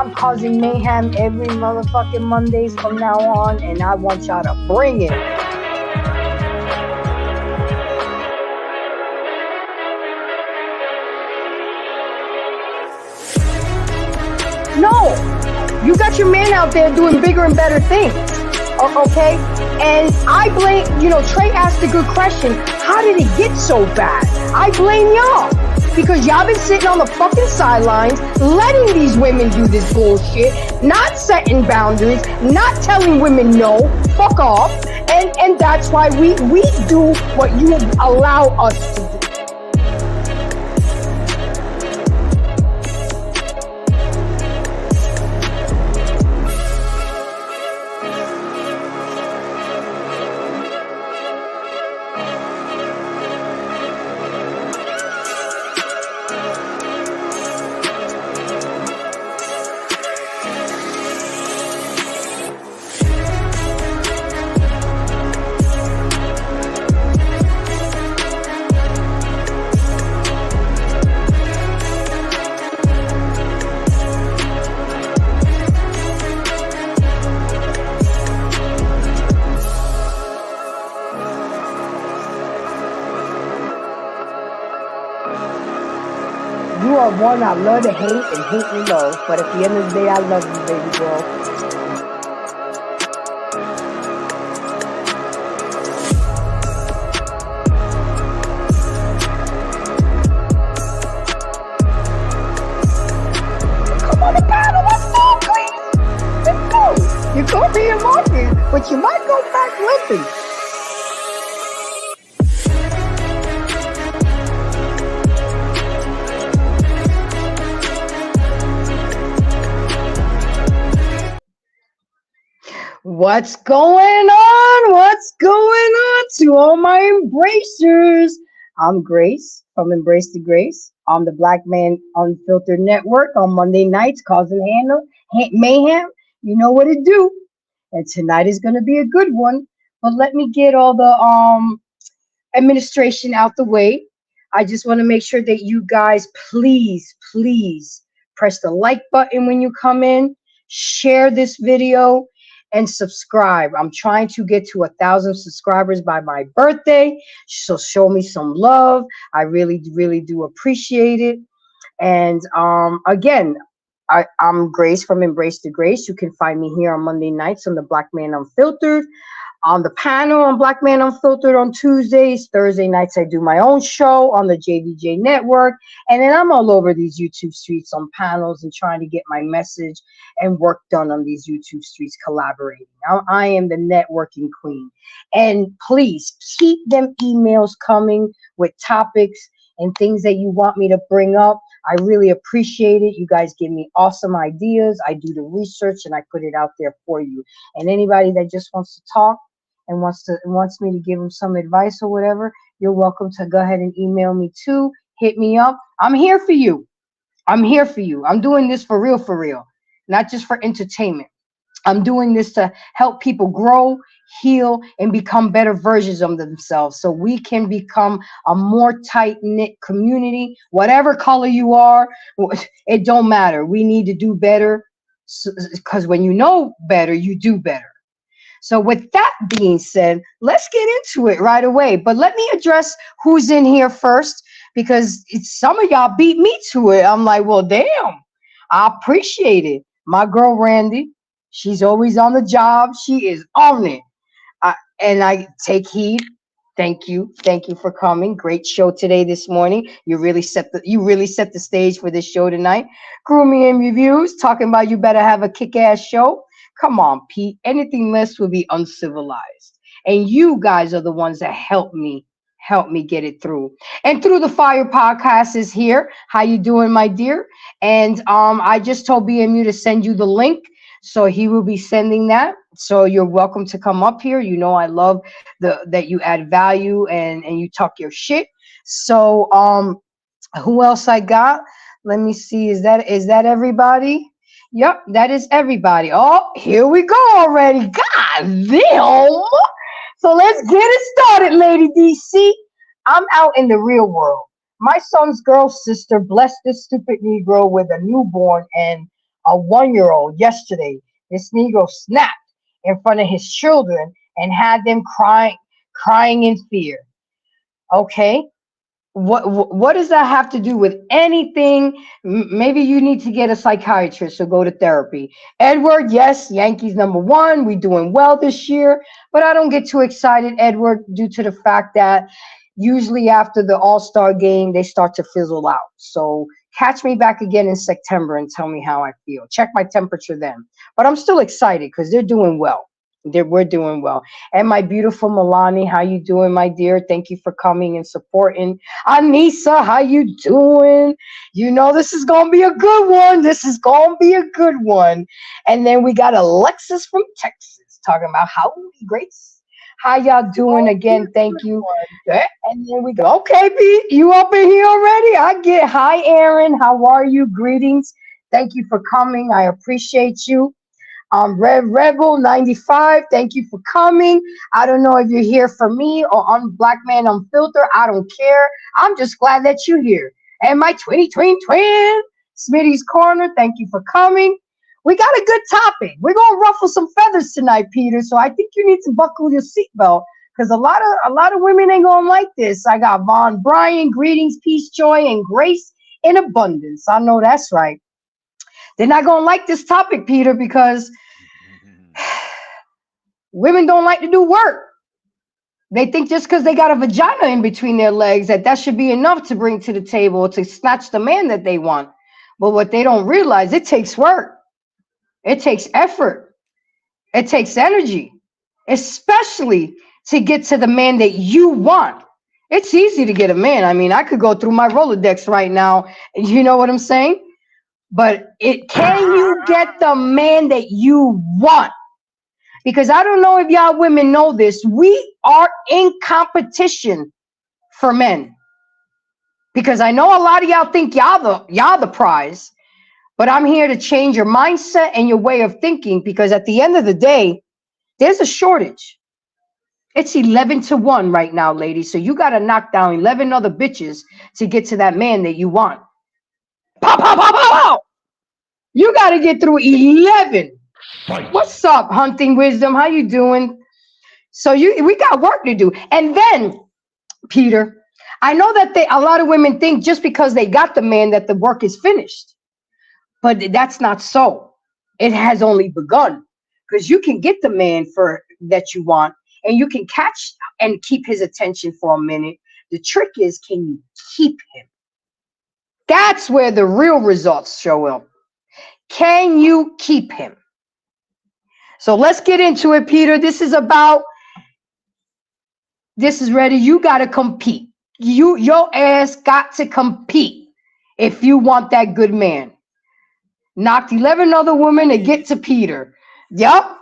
I'm causing mayhem every motherfucking Mondays from now on, and I want y'all to bring it. No, you got your man out there doing bigger and better things. Okay? And I blame, Trey asked a good question. How did it get so bad? I blame y'all. Because y'all been sitting on the fucking sidelines, letting these women do this bullshit, not setting boundaries, not telling women no, fuck off. And that's why we do what you allow us to do. You are one I love to hate and hate to love, but at the end of the day, I love you, baby girl. Come on the panel, let's go, please. Let's go. You're going to be in market, but you might go back limping. What's going on? What's going on to all my embracers? I'm Grace from Embrace to Grace. I'm the Black Man Unfiltered Network on Monday nights, causing mayhem. You know what to do. And tonight is going to be a good one. But let me get all the administration out the way. I just want to make sure that you guys, please press the like button when you come in. Share this video. And subscribe. I'm trying to get to 1,000 subscribers by my birthday. So show me some love. I really do appreciate it. And again, I'm Grace from Embrace to Grace. You can find me here on Monday nights on the Black Man Unfiltered. On the panel on Black Man Unfiltered on Tuesdays. Thursday nights, I do my own show on the JVJ network. And then I'm all over these YouTube streets on panels and trying to get my message and work done on these YouTube streets collaborating. I am the networking queen. And please keep them emails coming with topics and things that you want me to bring up. I really appreciate it. You guys give me awesome ideas. I do the research and I put it out there for you. And anybody that just wants to talk and wants me to give them some advice or whatever, you're welcome to go ahead and email me too. Hit me up. I'm here for you. I'm here for you. I'm doing this for real, not just for entertainment. I'm doing this to help people grow, heal, and become better versions of themselves so we can become a more tight-knit community. Whatever color you are, it don't matter. We need to do better because when you know better, you do better. So with that being said, let's get into it right away. But let me address who's in here first because some of y'all beat me to it. I'm like, well, damn, I appreciate it. My girl, Randy, she's always on the job. She is on it. And I take heed. Thank you for coming. Great show today, this morning. You really set the stage for this show tonight. Grooming and Reviews, talking about you better have a kick-ass show. Come on, Pete. Anything less would be uncivilized. And you guys are the ones that help me get it through. And Through the Fire podcast is here. How you doing, my dear? And I just told BMU to send you the link. So he will be sending that. So you're welcome to come up here. You know I love that you add value and you talk your shit. So who else I got? Let me see. Is that everybody? Yep, that is everybody. Oh, here we go already. God damn. So let's get it started, Lady DC. I'm out in the real world. My son's girl sister blessed this stupid Negro with a newborn, and a 1-year-old yesterday. This Negro snapped in front of his children and had them crying in fear. Okay, what does that have to do with anything? Maybe you need to get a psychiatrist or go to therapy. Edward, yes, Yankees #1. We doing well this year, but I don't get too excited, Edward, due to the fact that usually after the All-Star game they start to fizzle out. So catch me back again in September and tell me how I feel. Check my temperature then. But I'm still excited because they're doing well. We're doing well. And my beautiful Milani, how you doing, my dear? Thank you for coming and supporting. Anissa, how you doing? You know this is gonna be a good one. This is gonna be a good one. And then we got Alexis from Texas talking about howdy Grace. How y'all doing again? Thank you. And then we go, okay, Pete, you up in here already? I get hi, Aaron. How are you? Greetings. Thank you for coming. I appreciate you. Red Rebel 95, thank you for coming. I don't know if you're here for me or on Black Man Unfiltered. I don't care. I'm just glad that you're here. And my twin, Smitty's Corner, thank you for coming. We got a good topic. We're gonna ruffle some feathers tonight, Peter. So I think you need to buckle your seatbelt because a lot of women ain't gonna like this. I got Von Bryan, greetings, peace, joy, and grace in abundance. I know that's right. They're not gonna like this topic, Peter, because women don't like to do work. They think just because they got a vagina in between their legs that should be enough to bring to the table to snatch the man that they want. But what they don't realize, it takes work. It takes effort. It takes energy, especially to get to the man that you want. It's easy to get a man. I mean, I could go through my Rolodex right now. You know what I'm saying? But can you get the man that you want? Because I don't know if y'all women know this. We are in competition for men. Because I know a lot of y'all think y'all the prize. But I'm here to change your mindset and your way of thinking. Because at the end of the day, there's a shortage. It's 11-1 right now, ladies. So you got to knock down 11 other bitches to get to that man that you want. Pow, pow, pow, pow, pow. You got to get through 11. What's up, Hunting Wisdom? How you doing? So we got work to do. And then, Peter, I know that a lot of women think just because they got the man that the work is finished. But that's not so. It has only begun. Because you can get the man that you want, and you can catch and keep his attention for a minute. The trick is, can you keep him? That's where the real results show up. Can you keep him? So let's get into it, Peter. This is ready. You got to compete. Your ass got to compete if you want that good man. Knocked 11 other women to get to Peter. Yup.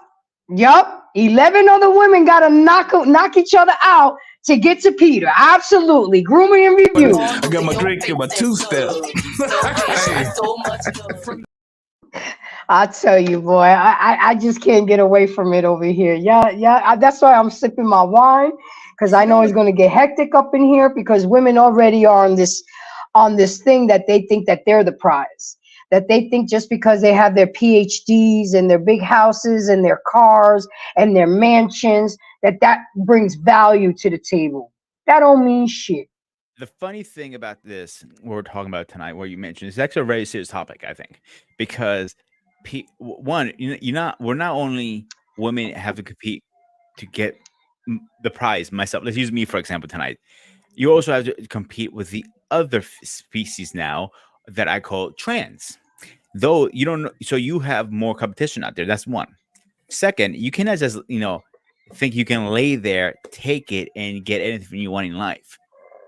11 other women got to knock each other out to get to Peter. Absolutely. Grooming and review. I got my drink in my two-step. I tell you, boy, I just can't get away from it over here. Yeah. That's why I'm sipping my wine, because I know it's going to get hectic up in here because women already are on this thing that they think that they're the prize. That they think just because they have their PhDs and their big houses and their cars and their mansions, that brings value to the table. That don't mean shit. The funny thing about this, what we're talking about tonight, what you mentioned, is actually a very serious topic, I think, because one, we're not only women have to compete to get the prize. Myself, let's use me for example tonight. You also have to compete with the other species now that I call trans. Though you don't know, so you have more competition out there. That's one. Second, you cannot just think you can lay there, take it, and get anything you want in life,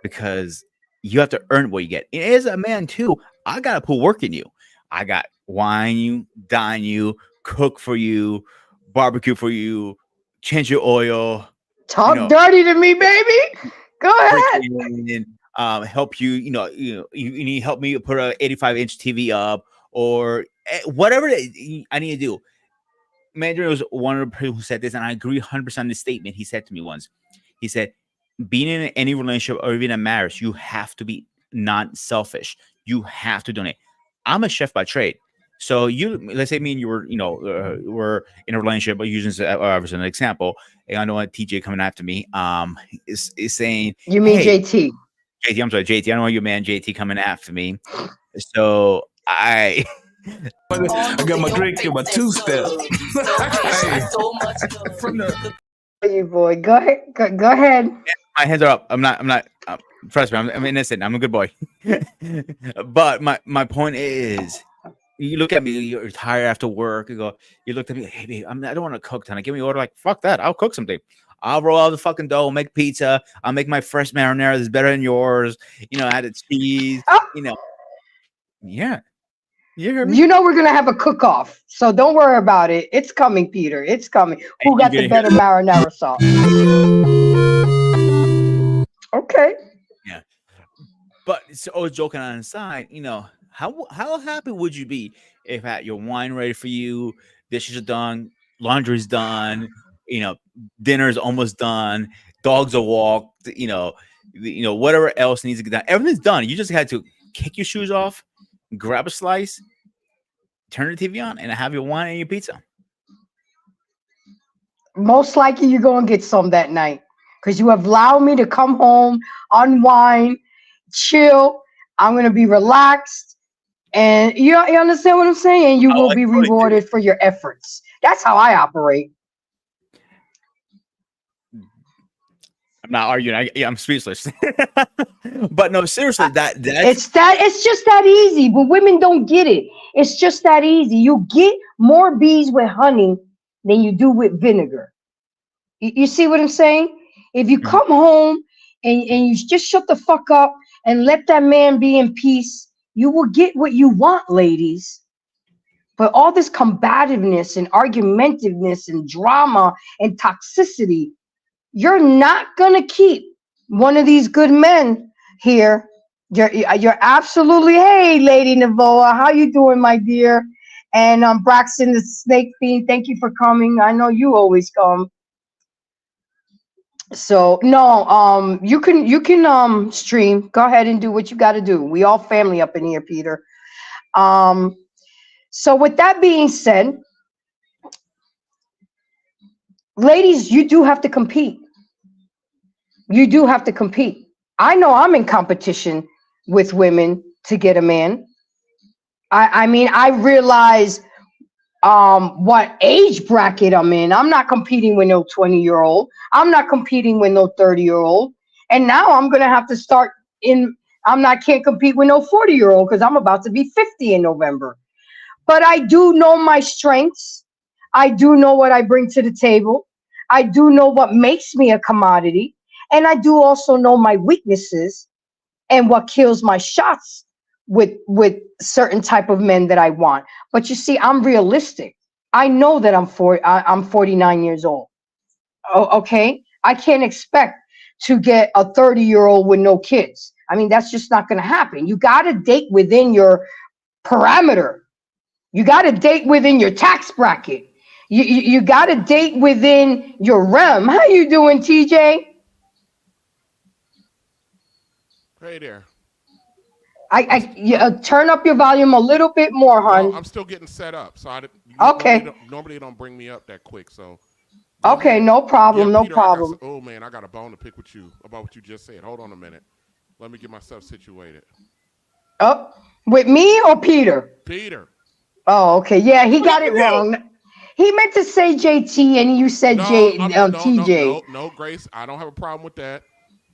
because you have to earn what you get. And as a man too, I gotta put work in you. I got wine you, dine you, cook for you, barbecue for you, change your oil. Talk dirty to me, baby. Go ahead. Help you. You need help me put a 85-inch TV up or whatever I need to do. Mandarin was one of the people who said this, and I agree 100% on this statement. He said to me once, he said, being in any relationship or even a marriage, you have to be non-selfish. You have to donate. I'm a chef by trade. So let's say me and you were, we're in a relationship, but using as an example, and I know what TJ coming after me, is saying, You mean hey, JT? JT, I'm sorry, JT, I don't want your man JT coming after me. So I got my drink in my two-step. Hey, from the You boy, go ahead. Go ahead. my hands are up. I'm not. Trust me, I'm innocent. I'm a good boy. But my point is, you look at me. You're tired after work. You looked at me. Hey, babe, I don't want to cook tonight. Give me an order. Like, fuck that. I'll cook something. I'll roll out the fucking dough, make pizza. I'll make my fresh marinara that's better than yours. Added cheese. Oh, Yeah. You heard me. you know we're gonna have a cook-off, so don't worry about it. It's coming, Peter. It's coming. Who got the better marinara sauce? Okay. Yeah. But so, joking on the side, how happy would you be if had your wine ready for you, dishes are done, laundry's done, dinner's almost done, dogs are walked, whatever else needs to get done, everything's done. You just had to kick your shoes off, grab a slice, turn the TV on, and have your wine and your pizza. Most likely you're gonna get some that night because you have allowed me to come home, unwind, chill. I'm gonna be relaxed, and you understand what I'm saying. You will be rewarded for your efforts. That's how I operate. I'm not arguing. I'm speechless. But no, seriously, it's just that easy. But women don't get it. It's just that easy. You get more bees with honey than you do with vinegar. You see what I'm saying? If you come home and you just shut the fuck up and let that man be in peace, you will get what you want, ladies. But all this combativeness and argumentiveness and drama and toxicity, you're not gonna keep one of these good men here. You're absolutely. Hey, Lady Navoa, how you doing, my dear? And Braxton the Snake Fiend, thank you for coming. I know you always come. So no, you can stream. Go ahead and do what you got to do. We all family up in here, Peter. So with that being said, ladies, you do have to compete. You do have to compete. I know I'm in competition with women to get a man. I mean, I realize what age bracket I'm in. I'm not competing with no 20-year-old. I'm not competing with no 30-year-old. And now I'm gonna have to start can't compete with no 40-year-old because I'm about to be 50 in November. But I do know my strengths. I do know what I bring to the table. I do know what makes me a commodity. And I do also know my weaknesses and what kills my shots with certain type of men that I want. But you see, I'm realistic. I know that I'm 49 years old. Oh, okay? I can't expect to get a 30-year-old with no kids. I mean, that's just not going to happen. You got to date within your parameter. You got to date within your tax bracket. You got to date within your realm. How you doing, TJ? Hey there. Turn up your volume a little bit more, hon. No, I'm still getting set up. So okay. Normally they don't bring me up that quick. So. Okay, no problem, Peter, no problem. Oh man, I got a bone to pick with you about what you just said. Hold on a minute. Let me get myself situated. Oh, with me or Peter? Peter. Oh, okay. Yeah, he got it wrong. He meant to say JT, and you said TJ. No, Grace. I don't have a problem with that.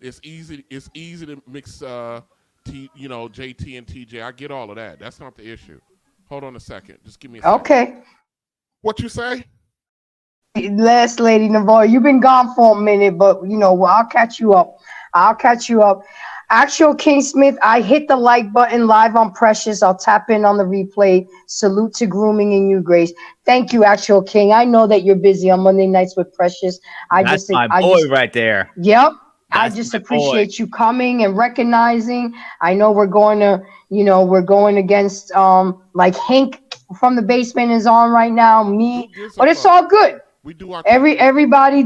It's easy. It's easy to mix, JT and TJ. I get all of that. That's not the issue. Hold on a second. Just give me a second. Okay. What you say? Last Lady Navoy, you've been gone for a minute, but I'll catch you up. Actual King Smith, I hit the like button live on Precious. I'll tap in on the replay. Salute to grooming and you, Grace. Thank you, Actual King. I know that you're busy on Monday nights with Precious. That's my boy right there. Yep. I just appreciate you coming and recognizing. I know we're going against like Hank from the basement is on right now, me, but it's all good. We do our everybody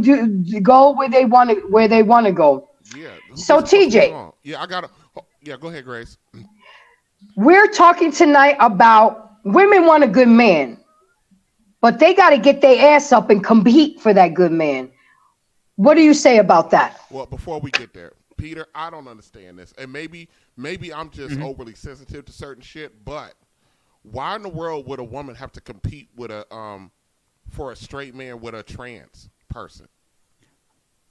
go where they want to go. Yeah. So TJ. Yeah, go ahead, Grace. We're talking tonight about women want a good man, but they got to get their ass up and compete for that good man. What do you say about that? Well, before we get there, Peter, I don't understand this, and maybe I'm just overly sensitive to certain shit. But why in the world would a woman have to compete with for a straight man with a trans person?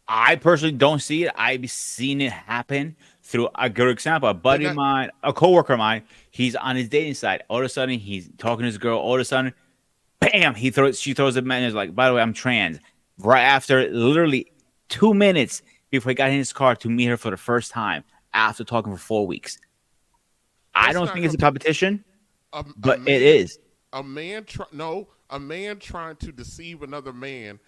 I personally don't see it. I've seen it happen through a good example. A buddy of mine, a coworker of mine, he's on his dating site. All of a sudden, he's talking to his girl. All of a sudden, bam, she throws a man and is like, by the way, I'm trans. Right after, literally 2 minutes before he got in his car to meet her for the first time after talking for 4 weeks. I don't think it's a competition, but it is. A man trying to deceive another man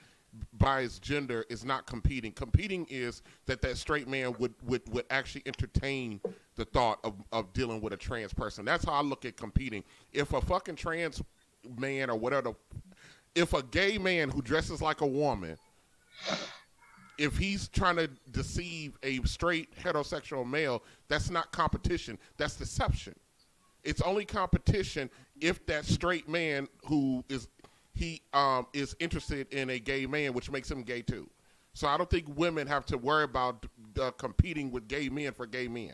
by his gender is not competing. Competing is that straight man would actually entertain the thought of dealing with a trans person. That's how I look at competing. If a fucking trans man or whatever, if a gay man who dresses like a woman, if he's trying to deceive a straight heterosexual male, that's not competition. That's deception. It's only competition if that straight man who is interested in a gay man, which makes him gay too. So I don't think women have to worry about competing with gay men for gay men.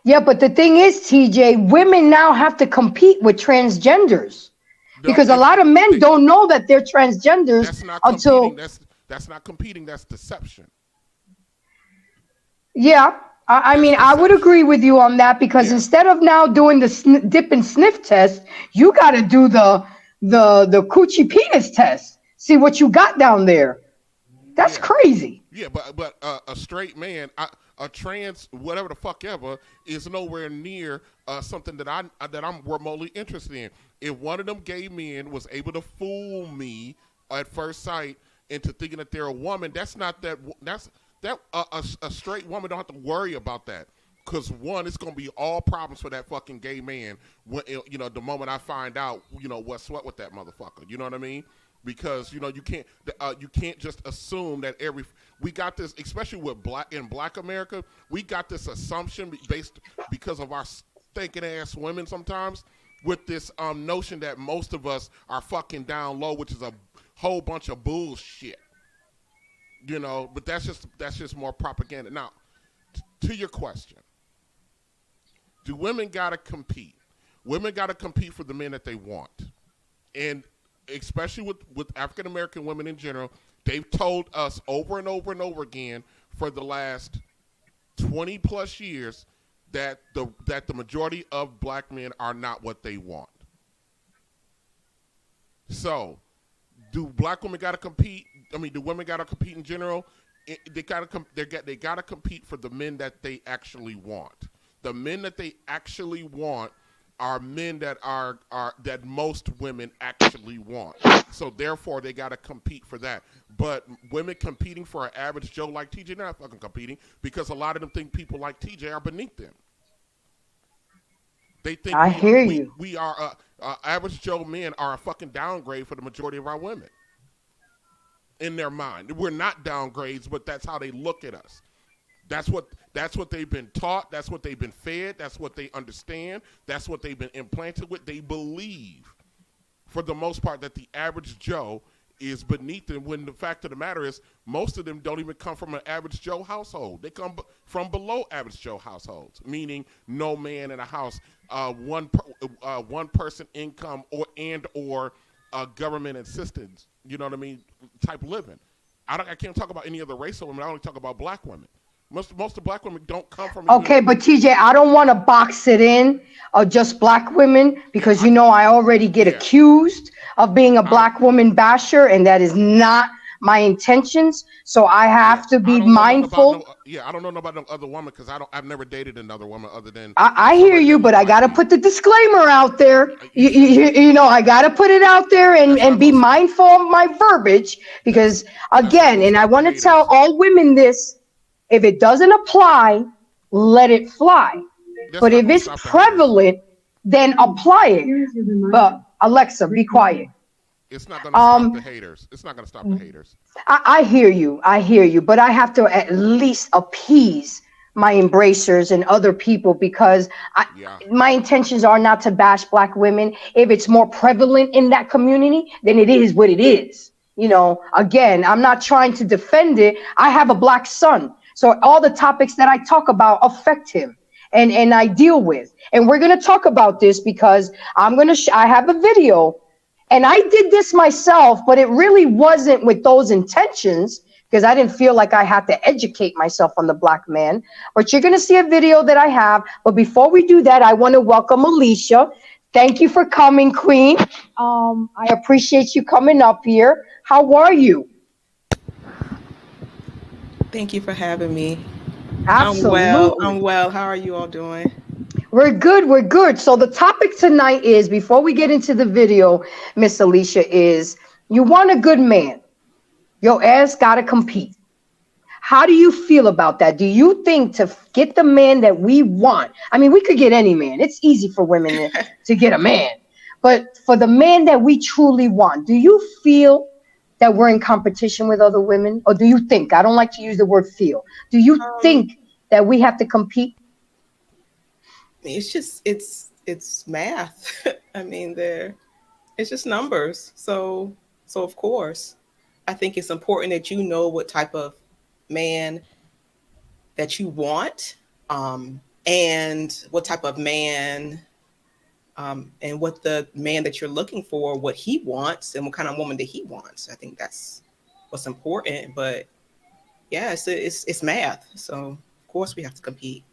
Yeah, but the thing is, TJ, women now have to compete with transgenders because a lot of men don't know that they're transgenders until. That's not competing. That's deception. Yeah, I mean, I would agree with you on that because instead of now doing the dip and sniff test, you got to do the coochie penis test. See what you got down there. That's crazy. Yeah, but a straight man, a trans, whatever the fuck ever, is nowhere near something that I'm remotely interested in. If one of them gay men was able to fool me at first sight into thinking that they're a woman, a straight woman don't have to worry about that. Because one, it's gonna be all problems for that fucking gay man when the moment I find out what's what with that motherfucker. You know what I mean? Because you can't just assume that we got this, especially with black America, we got this assumption based because of our stinking ass women sometimes with this notion that most of us are fucking down low, which is a whole bunch of bullshit. But that's just more propaganda. Now, to your question. Do women gotta compete? Women gotta compete for the men that they want, and especially with African American women in general, they've told us over and over and over again for the last 20 plus years that the majority of black men are not what they want. So, do black women gotta compete? I mean, do women gotta compete in general? They gotta compete for the men that they actually want. The men that they actually want are men that that most women actually want. So therefore, they got to compete for that. But women competing for an average Joe like TJ, they're not fucking competing because a lot of them think people like TJ are beneath them. They think we are average Joe men are a fucking downgrade for the majority of our women. In their mind, we're not downgrades, but that's how they look at us. That's what they've been taught. That's what they've been fed. That's what they understand. That's what they've been implanted with. They believe, for the most part, that the average Joe is beneath them, when the fact of the matter is most of them don't even come from an average Joe household. They come from below average Joe households, meaning no man in a house, one person income or government assistance, you know what I mean, type living. I can't talk about any other race of women. I only talk about black women. Most of black women don't come from. Okay, but TJ, I don't want to box it in of just black women because I already get accused of being a black woman basher, and that is not my intentions. So I have to be mindful. I don't know about no other woman because I've never dated another woman other than. I hear you, but I got to put the disclaimer out there. I got to put it out there and be mindful of my verbiage because again, and I want to tell all women this. If it doesn't apply, let it fly. But if it's prevalent, then apply it. But Alexa, be quiet. It's not going to stop the haters. It's not going to stop the haters. I hear you. But I have to at least appease my embracers and other people, because my intentions are not to bash Black women. If it's more prevalent in that community, then it is what it is. You know, again, I'm not trying to defend it. I have a Black son, so all the topics that I talk about affect him, and I deal with. And we're going to talk about this because I have a video, and I did this myself, but it really wasn't with those intentions, because I didn't feel like I had to educate myself on the Black man. But you're going to see a video that I have. But before we do that, I want to welcome Alicia. Thank you for coming, Queen. I appreciate you coming up here. How are you? Thank you for having me. Absolutely. I'm well. How are you all doing? We're good. So the topic tonight is, before we get into the video, Miss Alicia, is you want a good man. Your ass gotta compete. How do you feel about that? Do you think to get the man that we want? I mean, we could get any man. It's easy for women to get a man. But for the man that we truly want, do you feel that we're in competition with other women? Or do you think, I don't like to use the word feel, do you think that we have to compete? It's just, it's math. I mean, it's just numbers. So of course, I think it's important that you know what type of man that you want, and what type of man, and what the man that you're looking for, what he wants, and what kind of woman that he wants. I think that's what's important. But yeah, it's math. So of course we have to compete.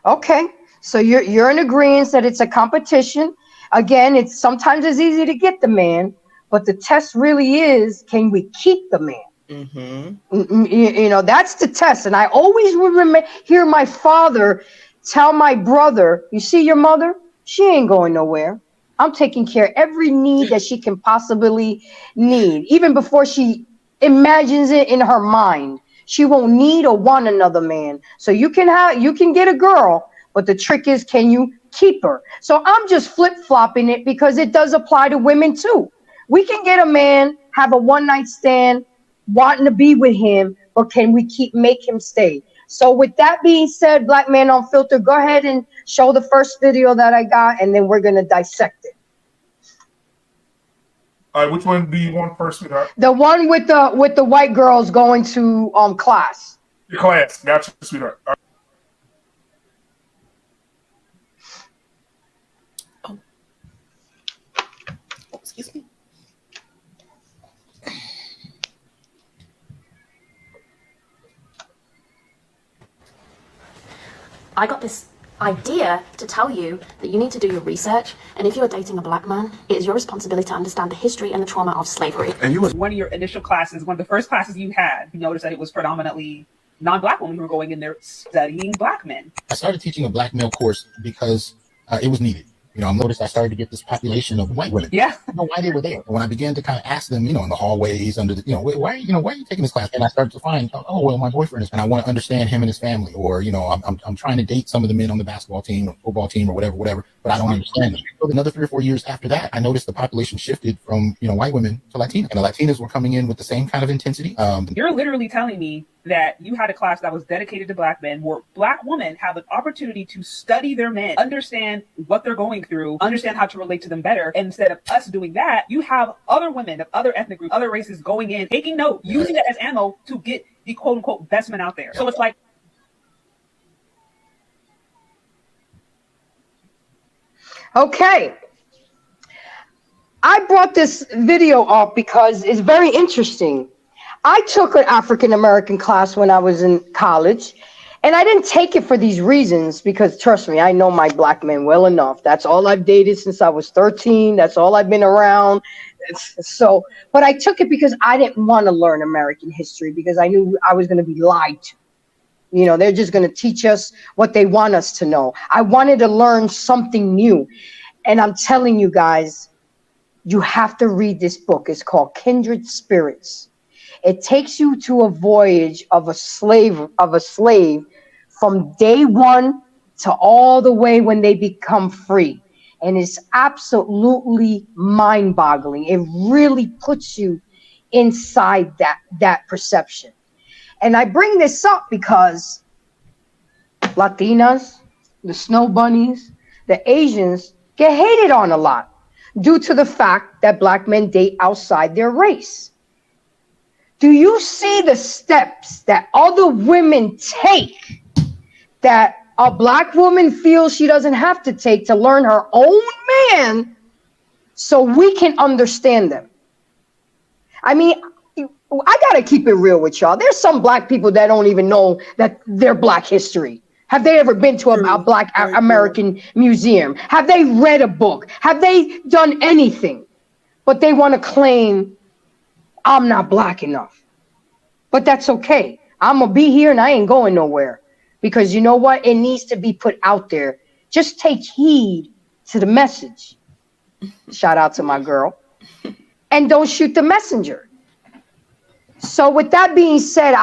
Okay, so you're in agreement that it's a competition. Again, sometimes it's easy to get the man, but the test really is, can we keep the man? Mm-hmm. You know, that's the test. And I always remember hear my father tell my brother, you see your mother? She ain't going nowhere. I'm taking care of every need that she can possibly need, even before she imagines it in her mind. She won't need or want another man. So you can get a girl, but the trick is, can you keep her? So I'm just flip-flopping it because it does apply to women too. We can get a man, have a one-night stand, wanting to be with him, but can we make him stay? So with that being said, Black Man Unfiltered, go ahead and show the first video that I got, and then we're going to dissect it. All right, which one do you want first, sweetheart? The one with the white girls going to class. Your class. Gotcha, sweetheart. All right. Oh, excuse me. I got this idea to tell you that you need to do your research, and if you're dating a Black man, it is your responsibility to understand the history and the trauma of slavery. And you was one of your initial classes, one of the first classes you had, you noticed that it was predominantly non-Black women who were going in there studying Black men. I started teaching a Black male course because it was needed. You know, I noticed I started to get this population of white women. Yeah. I don't know why they were there. When I began to kind of ask them, you know, in the hallways, under the, why are you taking this class? And I started to find, oh, well, my boyfriend is, and I want to understand him and his family, or, I'm trying to date some of the men on the basketball team or football team or whatever, but I don't understand them. So another 3 or 4 years after that, I noticed the population shifted from, white women to Latinas, and the Latinas were coming in with the same kind of intensity. You're literally telling me that you had a class that was dedicated to Black men, where Black women have an opportunity to study their men, understand what they're going through, understand how to relate to them better. And instead of us doing that, you have other women of other ethnic groups, other races going in, taking note, using it as ammo to get the quote unquote best men out there. So it's like, Okay. I brought this video up because it's very interesting. I took an African-American class when I was in college, and I didn't take it for these reasons because, trust me, I know my Black men well enough. That's all I've dated since I was 13. That's all I've been around. But I took it because I didn't want to learn American history because I knew I was going to be lied to. They're just going to teach us what they want us to know. I wanted to learn something new. And I'm telling you guys, you have to read this book. It's called Kindred Spirits. It takes you to a voyage of a slave from day one to all the way when they become free. And it's absolutely mind-boggling. It really puts you inside that perception. And I bring this up because Latinas, the snow bunnies, the Asians get hated on a lot due to the fact that black men date outside their race. Do you see the steps that other women take that a black woman feels she doesn't have to take to learn her own man so we can understand them? I mean, I gotta keep it real with y'all. There's some black people that don't even know that their black history. Have they ever been to a black American museum? Have they read a book? Have they done anything? But they want to claim I'm not black enough. But that's okay. I'm gonna be here and I ain't going nowhere. Because you know what? It needs to be put out there. Just take heed to the message. Shout out to my girl. And don't shoot the messenger. So with that being said,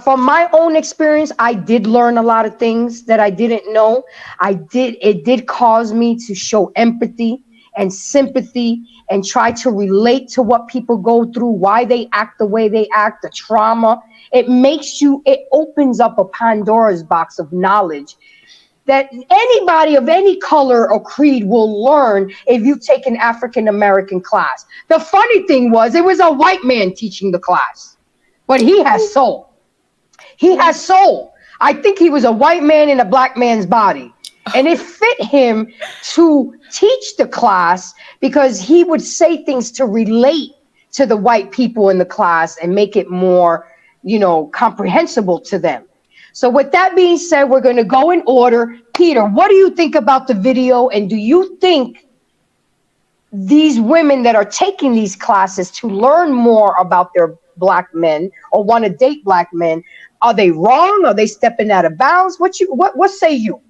from my own experience, I did learn a lot of things that I didn't know. It did cause me to show empathy and sympathy and try to relate to what people go through, why they act the way they act, the trauma. It opens up a Pandora's box of knowledge that anybody of any color or creed will learn if you take an African-American class. The funny thing was, it was a white man teaching the class, but he has soul. He has soul. I think he was a white man in a black man's body. And it fit him to teach the class because he would say things to relate to the white people in the class and make it more, comprehensible to them. So with that being said, we're going to go in order. Peter, what do you think about the video? And do you think these women that are taking these classes to learn more about their black men or want to date black men, are they wrong? Are they stepping out of bounds? What say you?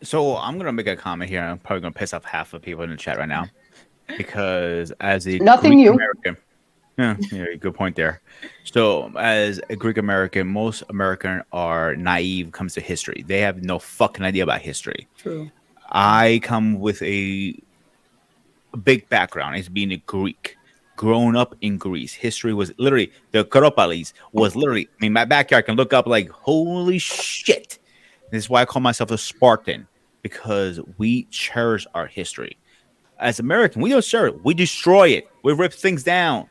So I'm going to make a comment here. I'm probably going to piss off half of people in the chat right now because as a Greek American, yeah, good point there. So as a Greek American, most Americans are naive when it comes to history. They have no fucking idea about history. True. I come with a big background as being a Greek, grown up in Greece. History was literally, the Acropolis was literally, my backyard can look up like, holy shit. This is why I call myself a Spartan, because we cherish our history. As Americans, we don't cherish it. We destroy it. We rip things down.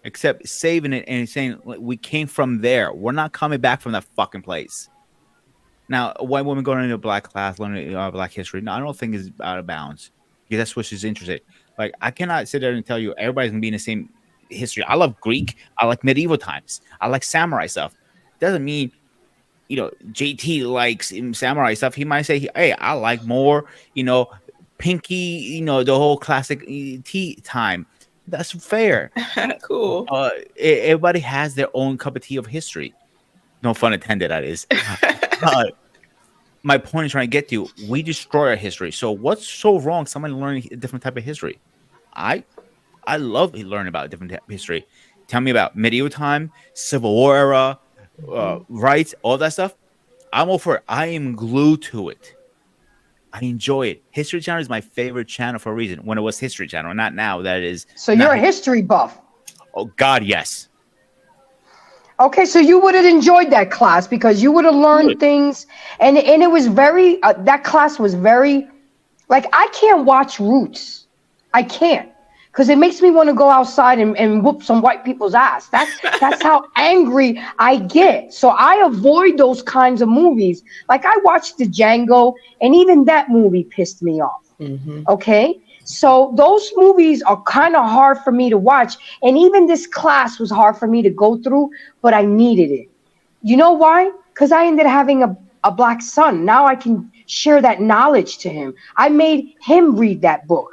Except saving it and saying we came from there. We're not coming back from that fucking place. Now, a white woman going into a black class, learning black history, no, I don't think is out of bounds. Because that's what she's interested. Like, I cannot sit there and tell you everybody's going to be in the same history. I love Greek. I like medieval times. I like samurai stuff. Doesn't mean, JT likes samurai stuff. He might say, hey, I like more, pinky, the whole classic tea time. That's fair. Cool. Everybody has their own cup of tea of history. No pun intended, that is. My point is trying to get to, we destroy our history. So what's so wrong? Somebody learning a different type of history. I love learning about a different type of history. Tell me about medieval time, Civil War era, rights, all that stuff. I'm all for it. I am glued to it. I enjoy it. History Channel is my favorite channel for a reason. When it was History Channel, not now. That is. So you're a history buff. Oh God, yes. Okay, so you would have enjoyed that class because you would have learned things, and it was very. That class was very, like, I can't watch Roots. I can't, because it makes me want to go outside and whoop some white people's ass. That's how angry I get. So I avoid those kinds of movies. Like, I watched the Django, and even that movie pissed me off. Mm-hmm. Okay, so those movies are kind of hard for me to watch, and even this class was hard for me to go through, but I needed it. You know why? Because I ended up having a black son. Now I can share that knowledge to him. I made him read that book.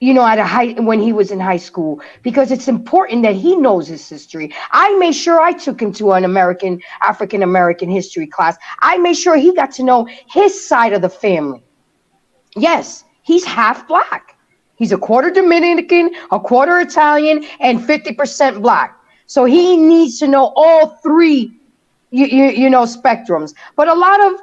When he was in high school, because it's important that he knows his history. I made sure I took him to an African American history class. I made sure he got to know his side of the family. Yes, he's half black. He's a quarter Dominican, a quarter Italian, and 50% black. So he needs to know all three, spectrums. But a lot of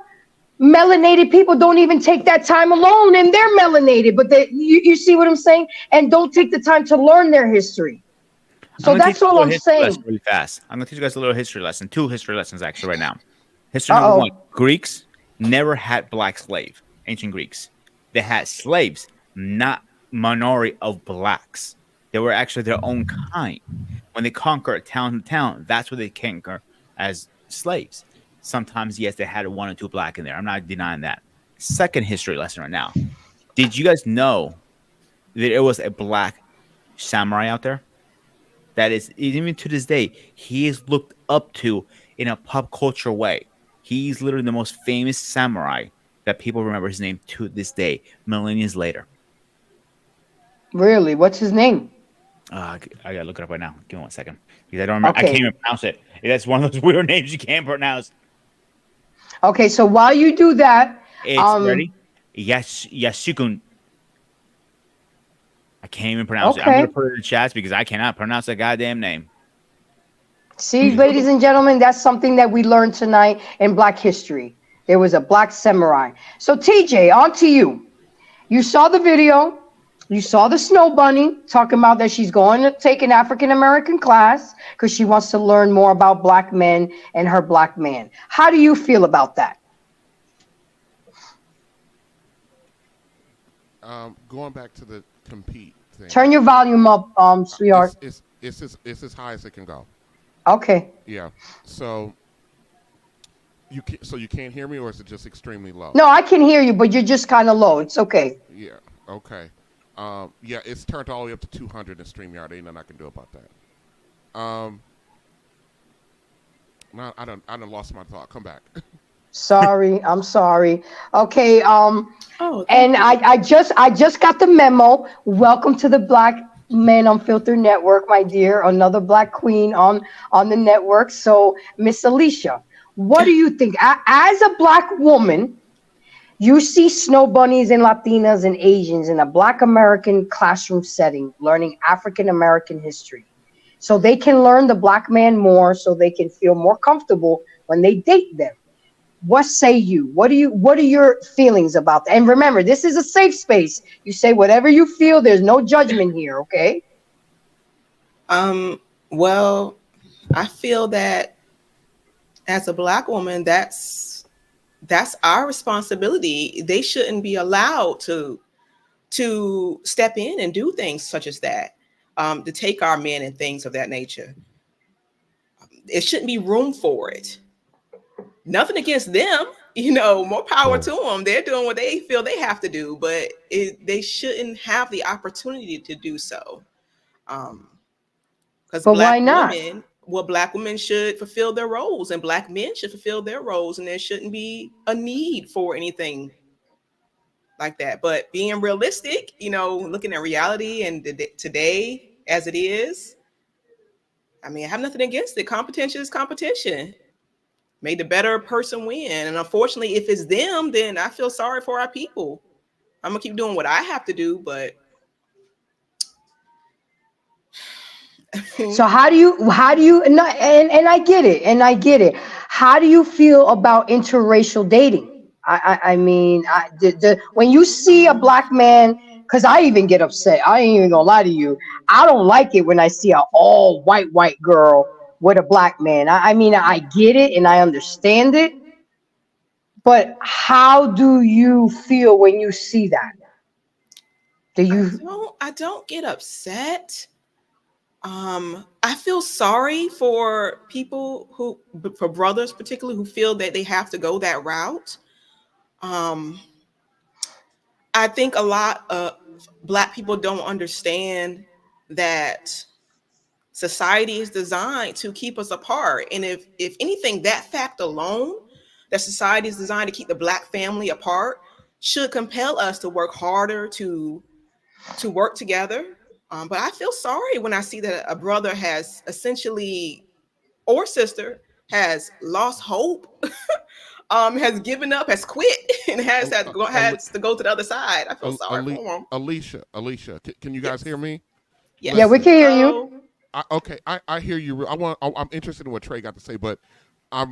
melanated people don't even take that time alone, and they're melanated, but you see what I'm saying, and don't take the time to learn their history. So that's all I'm saying. Really fast. I'm gonna teach you guys a little history lesson, 2 history lessons actually right now. History number one: Uh-oh. Greeks never had black slave. Ancient Greeks, they had slaves, not minority of blacks. They were actually their own kind. When they conquered town to town, that's what they conquer as slaves. Sometimes, yes, they had one or two black in there. I'm not denying that. Second history lesson right now. Did you guys know that there was a black samurai out there? That is, even to this day, he is looked up to in a pop culture way. He's literally the most famous samurai that people remember his name to this day, millennia later. Really? What's his name? I gotta look it up right now. Give me 1 second because I don't remember. I Okay. can't even pronounce it. That's one of those weird names you can't pronounce. Okay, so while you do that, It's ready. Yes, Yasukun. I can't even pronounce it. I'm gonna okay. put it in the chat because I cannot pronounce that goddamn name. See, ladies and gentlemen, that's something that we learned tonight in Black history. There was a black samurai. So TJ, on to you. You saw the video. You saw the snow bunny talking about that she's going to take an African American class because she wants to learn more about black men and her black man. How do you feel about that? Going back to the compete thing. Turn your volume up, sweetheart. It's as high as it can go. Okay. Yeah. So you can't hear me, or is it just extremely low? No, I can hear you, but you're just kind of low. It's okay. Yeah. Okay. Yeah, it's turned all the way up to 200 in StreamYard. Ain't nothing I can do about that. No, I done lost my thought. Come back. Sorry, I'm sorry. Okay, Oh, and I just got the memo. Welcome to the Black Men Unfiltered Network, my dear. Another black queen on the network. So, Miss Alicia, what do you think? As a black woman, you see snow bunnies and Latinas and Asians in a Black American classroom setting, learning African American history. So they can learn the black man more, so they can feel more comfortable when they date them. What say you? What are your feelings about that? And remember, this is a safe space. You say whatever you feel. There's no judgment here, okay? Well, I feel that as a black woman, that's our responsibility. They shouldn't be allowed to step in and do things such as that, to take our men and things of that nature. It shouldn't be room for it. Nothing against them, more power to them. They're doing what they feel they have to do, but they shouldn't have the opportunity to do so. Because But why not? black women should fulfill their roles, and black men should fulfill their roles, and there shouldn't be a need for anything like that. But being realistic, looking at reality and today as it is, I mean, I have nothing against it. Competition is competition. May the better person win. And unfortunately, if it's them, then I feel sorry for our people. I'm gonna keep doing what I have to do, but So how do you and I get it. How do you feel about interracial dating? I mean, when you see a black man, because I even get upset. I ain't even gonna lie to you. I don't like it when I see an all white girl with a black man. I mean, I get it and I understand it, but how do you feel when you see that? Do you? I don't get upset. I feel sorry for people for brothers particularly, who feel that they have to go that route. I think a lot of black people don't understand that society is designed to keep us apart. And if anything, that fact alone, that society is designed to keep the black family apart, should compel us to work harder to work together. But I feel sorry when I see that a brother has essentially, or sister, has lost hope, has given up, has quit, and has to go to the other side. I feel sorry for him. Alicia, can you guys hear me? Yes. Yeah, we can hear you. I hear you. I'm interested in what Trey got to say, but I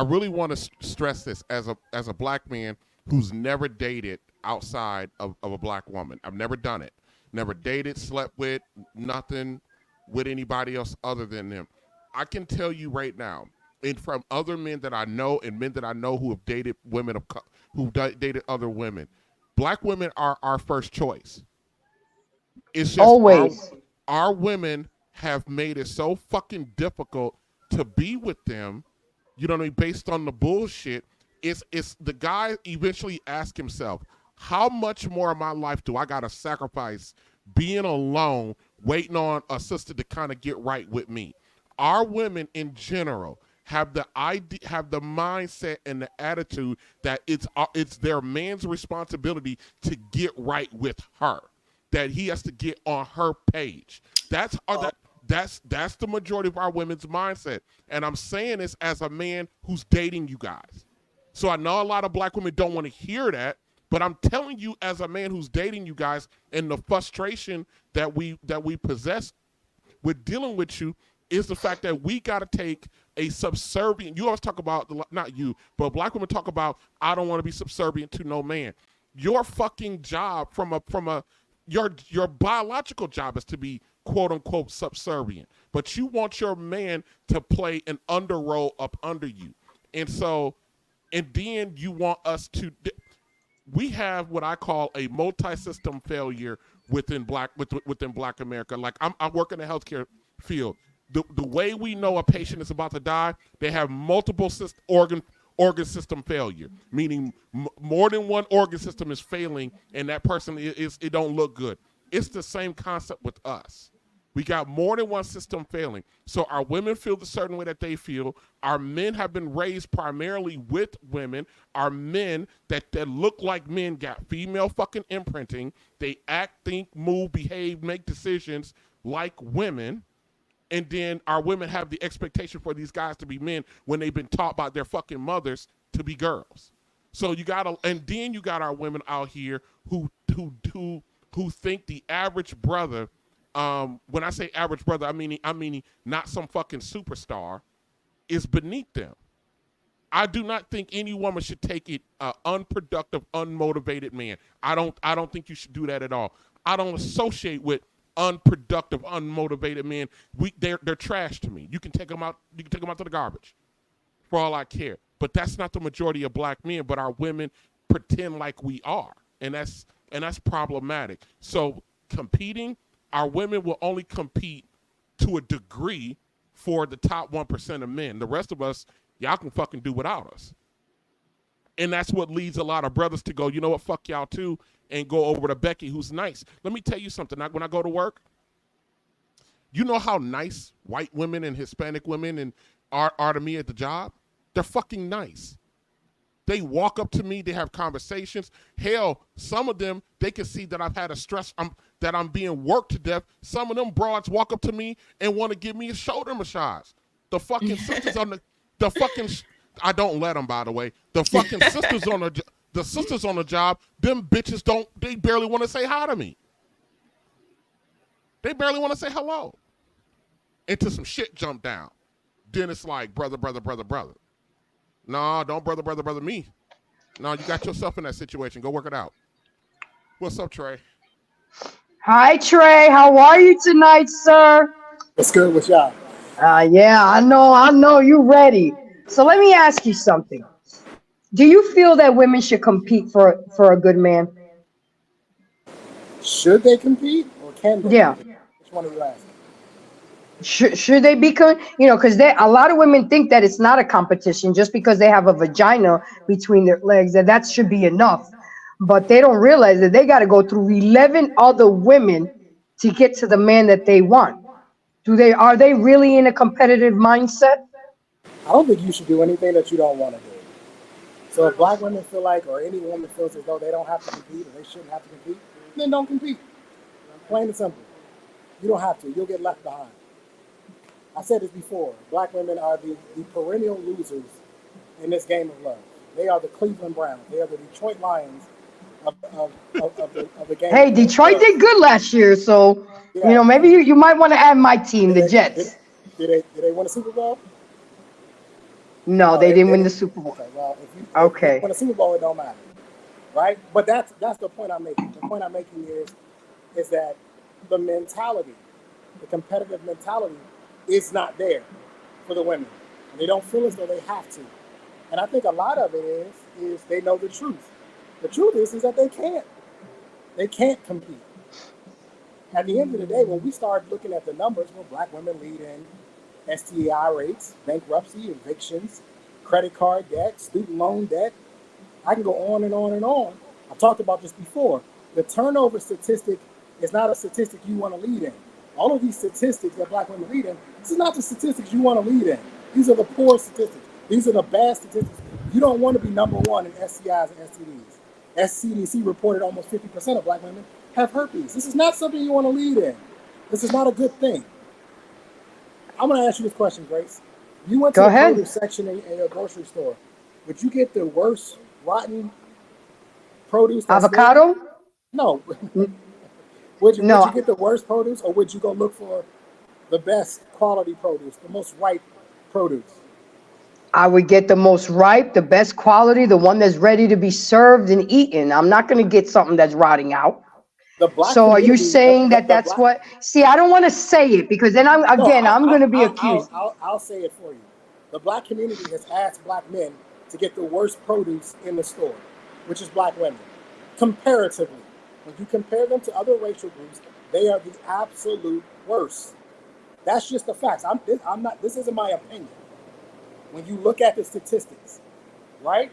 really want to stress this as a black man who's never dated outside of a black woman. I've never done it. Never dated, slept with, nothing with anybody else other than them. I can tell you right now, and from other men that I know and men that I know who have dated women who dated other women, black women are our first choice. It's just Always. our women have made it so fucking difficult to be with them, you know what I mean, based on the bullshit. It's the guy eventually asks himself, how much more of my life do I gotta sacrifice being alone, waiting on a sister to kind of get right with me? Our women in general have the mindset and the attitude that it's their man's responsibility to get right with her, that he has to get on her page. That's the majority of our women's mindset. And I'm saying this as a man who's dating you guys. So I know a lot of black women don't want to hear that, but I'm telling you as a man who's dating you guys, and the frustration that we possess with dealing with you is the fact that we got to take a subservient. You always talk about, not you, but black women talk about, I don't want to be subservient to no man. Your fucking job your biological job is to be quote unquote subservient, but you want your man to play an under role up under you. And then you want us to, we have what I call a multi-system failure within black America. Like I work in the healthcare field. The way we know a patient is about to die, they have multiple organ system failure, meaning more than one organ system is failing, and that person it don't look good. It's the same concept with us. We got more than one system failing. So our women feel the certain way that they feel. Our men have been raised primarily with women. Our men that look like men got female fucking imprinting. They act, think, move, behave, make decisions like women. And then our women have the expectation for these guys to be men when they've been taught by their fucking mothers to be girls. So then you got our women out here who think the average brother, when I say average brother, I mean not some fucking superstar, is beneath them. I do not think any woman should take it unproductive, unmotivated man. I don't think you should do that at all. I don't associate with unproductive, unmotivated men. They're trash to me. You can take them out. You can take them out to the garbage, for all I care. But that's not the majority of black men. But our women pretend like we are, and that's problematic. So competing, our women will only compete to a degree for the top 1% of men. The rest of us, y'all can fucking do without us. And that's what leads a lot of brothers to go, you know what, fuck y'all too, and go over to Becky, who's nice. Let me tell you something. When I go to work, you know how nice white women and Hispanic women are to me at the job? They're fucking nice. They walk up to me. They have conversations. Hell, some of them, they can see that I've had a stress, that I'm being worked to death. Some of them broads walk up to me and want to give me a shoulder massage. The fucking sisters on the fucking, I don't let them, by the way. The fucking sisters on the job, them bitches they barely want to say hi to me. They barely want to say hello. Until some shit jump down. Then it's like, brother. No, don't brother me. No, you got yourself in that situation. Go work it out. What's up, Trey? Hi, Trey. How are you tonight, sir? What's good with y'all? Yeah, I know you ready. So let me ask you something. Do you feel that women should compete for a good man? Should they or can they? Yeah. Compete? Which one are you asking? Should they be, because a lot of women think that it's not a competition just because they have a vagina between their legs, that should be enough. But they don't realize that they got to go through 11 other women to get to the man that they want. Are they really in a competitive mindset? I don't think you should do anything that you don't want to do. So if black women feel like, or any woman feels as though they don't have to compete or they shouldn't have to compete, then don't compete. Plain and simple. You don't have to. You'll get left behind. I said this before. Black women are the perennial losers in this game of love. They are the Cleveland Browns. They are the Detroit Lions of the game. Hey, Detroit did good last year, so maybe you might want to add my team, the Jets. Did they win a Super Bowl? No, they didn't win the Super Bowl. Okay, well, if you win a Super Bowl, it don't matter, right? But that's the point I'm making. The point I'm making is that the mentality, the competitive mentality, is not there for the women. And they don't feel as though they have to. And I think a lot of it is they know the truth. The truth is that they can't. They can't compete. At the end of the day, when we start looking at the numbers, well, black women lead in STI rates, bankruptcy, evictions, credit card debt, student loan debt. I can go on and on and on. I've talked about this before. The turnover statistic is not a statistic you want to lead in. All of these statistics that black women lead in, this is not the statistics you want to lead in. These are the poor statistics. These are the bad statistics. You don't want to be number one in STIs and STDs. SCDC reported almost 50% of black women have herpes. This is not something you want to lead in. This is not a good thing. I'm going to ask you this question, Grace. You went to the produce section in a grocery store. Would you get the worst rotten produce? Avocado? No. Would you get the worst produce, or would you go look for the best quality produce, the most ripe produce? I would get the most ripe, the best quality, the one that's ready to be served and eaten. I'm not going to get something that's rotting out. So are you saying that's what? See, I don't want to say it because then I'm going to be accused. I'll say it for you. The black community has asked black men to get the worst produce in the store, which is black women. Comparatively, when you compare them to other racial groups, they are the absolute worst. That's just the facts. This isn't my opinion. When you look at the statistics, right?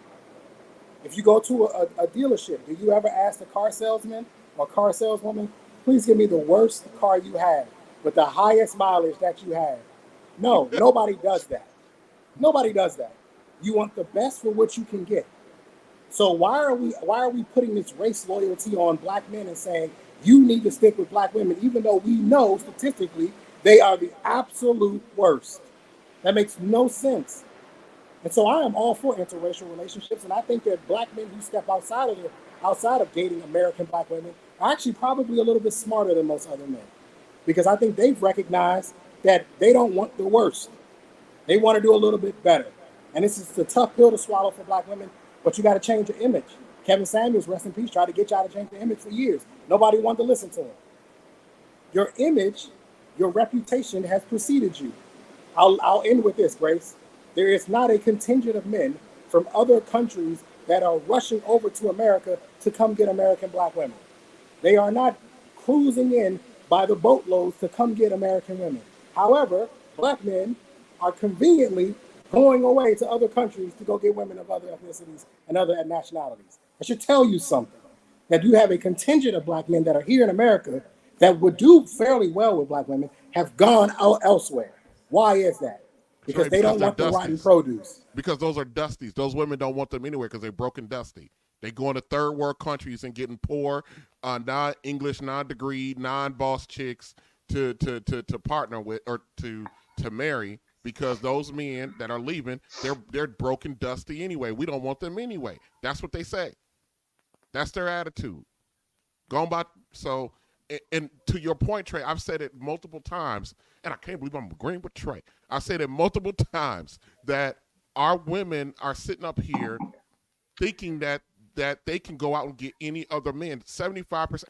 If you go to a dealership, do you ever ask the car salesman or car saleswoman, please give me the worst car you have with the highest mileage that you have? No, nobody does that. Nobody does that. You want the best for what you can get. So why are we putting this race loyalty on black men and saying you need to stick with black women, even though we know statistically they are the absolute worst? That makes no sense. And so I am all for interracial relationships, and I think that black men who step outside of dating American black women are actually probably a little bit smarter than most other men, because I think they've recognized that they don't want the worst. They want to do a little bit better. And this is a tough pill to swallow for black women, but you got to change your image. Kevin Samuels, rest in peace, tried to get y'all to change the image for years. Nobody wanted to listen to him. Your image, your reputation has preceded you. I'll end with this, Grace. There is not a contingent of men from other countries that are rushing over to America to come get American black women. They are not cruising in by the boatloads to come get American women. However, black men are conveniently going away to other countries to go get women of other ethnicities and other nationalities. I should tell you something, that you have a contingent of black men that are here in America that would do fairly well with black women have gone out elsewhere. Why is that? Because they don't want the rotten produce. Because those are dusties. Those women don't want them anywhere because they're broken dusty. They go into third world countries and getting poor, non-English, non-degree, non-boss chicks to partner with or to marry, because those men that are leaving, they're broken dusty anyway. We don't want them anyway. That's what they say. That's their attitude. Going by so. And to your point, Trey, I've said it multiple times, and I can't believe I'm agreeing with Trey. I've said it multiple times that our women are sitting up here thinking that they can go out and get any other men. 75%,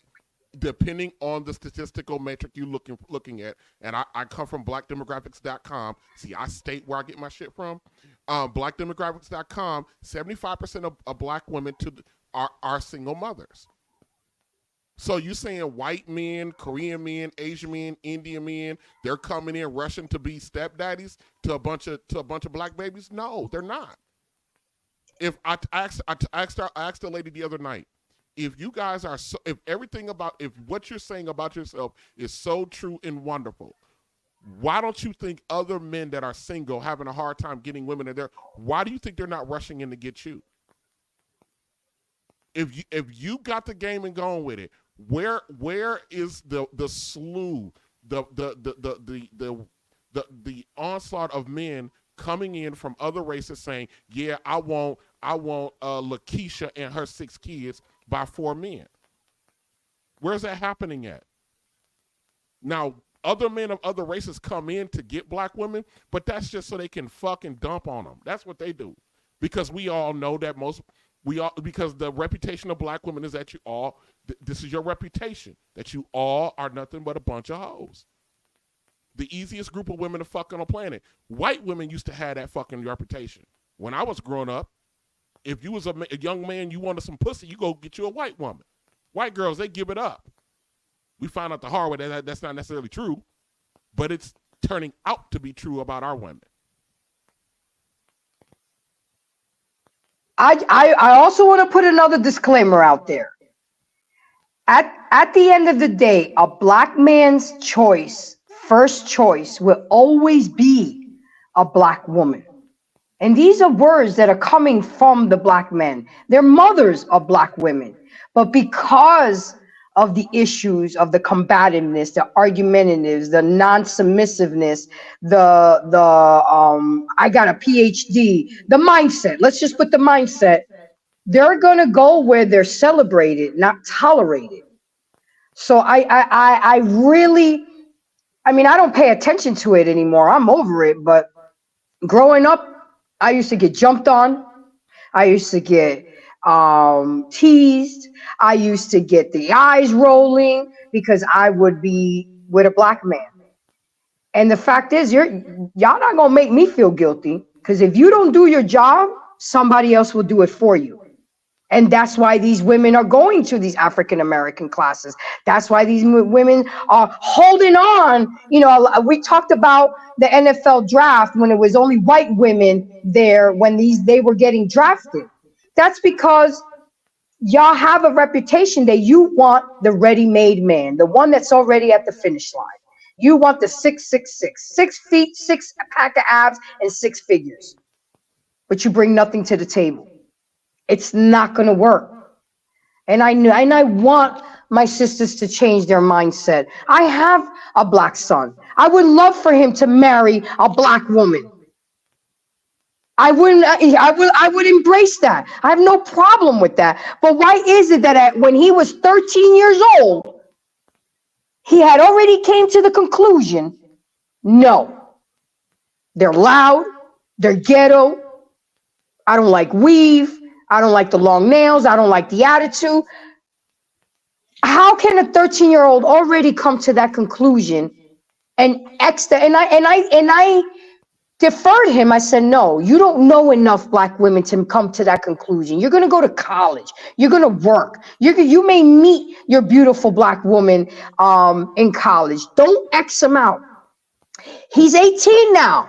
depending on the statistical metric you're looking at. And I come from blackdemographics.com. See, I state where I get my shit from. Blackdemographics.com, 75% of black women are single mothers. So you saying white men, Korean men, Asian men, Indian men, they're coming in rushing to be stepdaddies to a bunch of black babies? No, they're not. If I asked the lady the other night, if you guys are if what you're saying about yourself is so true and wonderful, why don't you think other men that are single having a hard time getting women in there? Why do you think they're not rushing in to get you? If you got the game and going with it, where is the slew, the onslaught of men coming in from other races saying, yeah, I want Lakeisha and her 6 kids by 4 men? Where's that happening at? Now, other men of other races come in to get black women, but that's just so they can fucking dump on them. That's what they do, because we all know that because the reputation of black women is that you all, this is your reputation, that you all are nothing but a bunch of hoes. the easiest group of women to fuck on the planet. White women used to have that fucking reputation. When I was growing up, if you was a young man, you wanted some pussy, you go get you a white woman. White girls, they give it up. We found out the hard way that that's not necessarily true, but it's turning out to be true about our women. I also want to put another disclaimer out there. At the end of the day, a black man's choice, first choice, will always be a black woman. And these are words that are coming from the black men. Their mothers are black women. But because of the issues of the combativeness, the argumentativeness, the non-submissiveness, I got a PhD, the mindset, let's just put the mindset, they're gonna go where they're celebrated, not tolerated. So I really, I mean, I don't pay attention to it anymore. I'm over it. But growing up, I used to get jumped on. I used to get teased. I used to get the eyes rolling because I would be with a black man. And the fact is, y'all not gonna make me feel guilty, because if you don't do your job, somebody else will do it for you. And that's why these women are going to these African American classes. That's why these women are holding on. You know, we talked about the NFL draft when it was only white women there when they were getting drafted. That's because y'all have a reputation that you want the ready-made man, the one that's already at the finish line. You want the 6'6", 6 feet, 6 pack of abs, and 6 figures. But you bring nothing to the table. It's not going to work. And I want my sisters to change their mindset. I have a black son. I would love for him to marry a black woman. I would embrace that. I have no problem with that. But why is it that when he was 13 years old, he had already came to the conclusion, no, they're loud, they're ghetto, I don't like weave, I don't like the long nails, I don't like the attitude. How can a 13-year-old already come to that conclusion? And I deferred him. I said, no, you don't know enough black women to come to that conclusion. You're going to go to college. You're going to work. You may meet your beautiful black woman in college. Don't X him out. He's 18 now.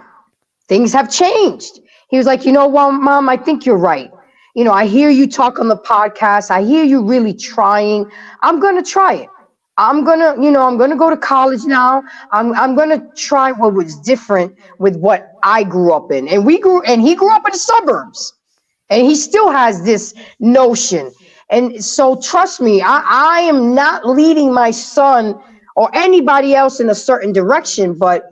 Things have changed. He was like, you know what, Mom, I think you're right. You know, I hear you talk on the podcast. I hear you really trying. I'm going to try it. I'm going to go to college now. I'm going to try what was different with what I grew up in. And he grew up in the suburbs. And he still has this notion. And so trust me, I am not leading my son or anybody else in a certain direction, but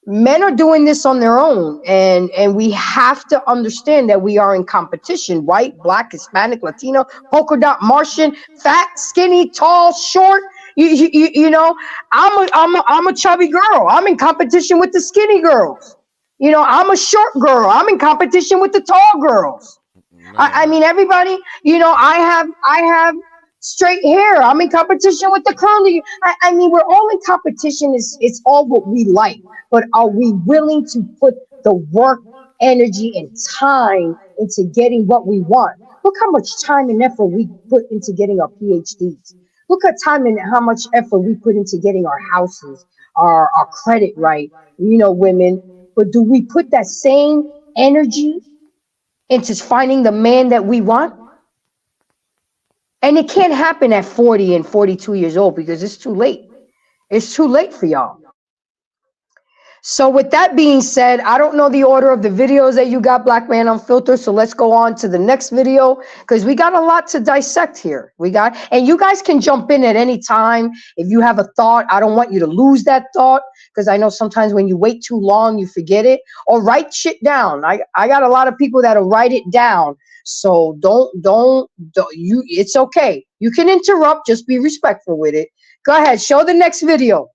men are doing this on their own, and we have to understand that we are in competition. White, black, Hispanic, Latino, polka dot, Martian, fat, skinny, tall, short. You know, I'm a chubby girl. I'm in competition with the skinny girls. You know, I'm a short girl. I'm in competition with the tall girls. I mean, everybody. You know, I have straight hair. I'm in competition with the curly. I mean, we're all in competition. It's all what we like. But are we willing to put the work, energy, and time into getting what we want? Look how much time and effort we put into getting our PhDs. Look at time and how much effort we put into getting our houses, our credit right, you know, women. But do we put that same energy into finding the man that we want? And it can't happen at 40 and 42 years old because it's too late. It's too late for y'all. So with that being said, I don't know the order of the videos that you got, Black Man Unfiltered. So let's go on to the next video because we got a lot to dissect here. And you guys can jump in at any time. If you have a thought, I don't want you to lose that thought because I know sometimes when you wait too long, you forget it. Or write shit down. I got a lot of people that'll write it down. So don't it's okay. You can interrupt, just be respectful with it. Go ahead, show the next video.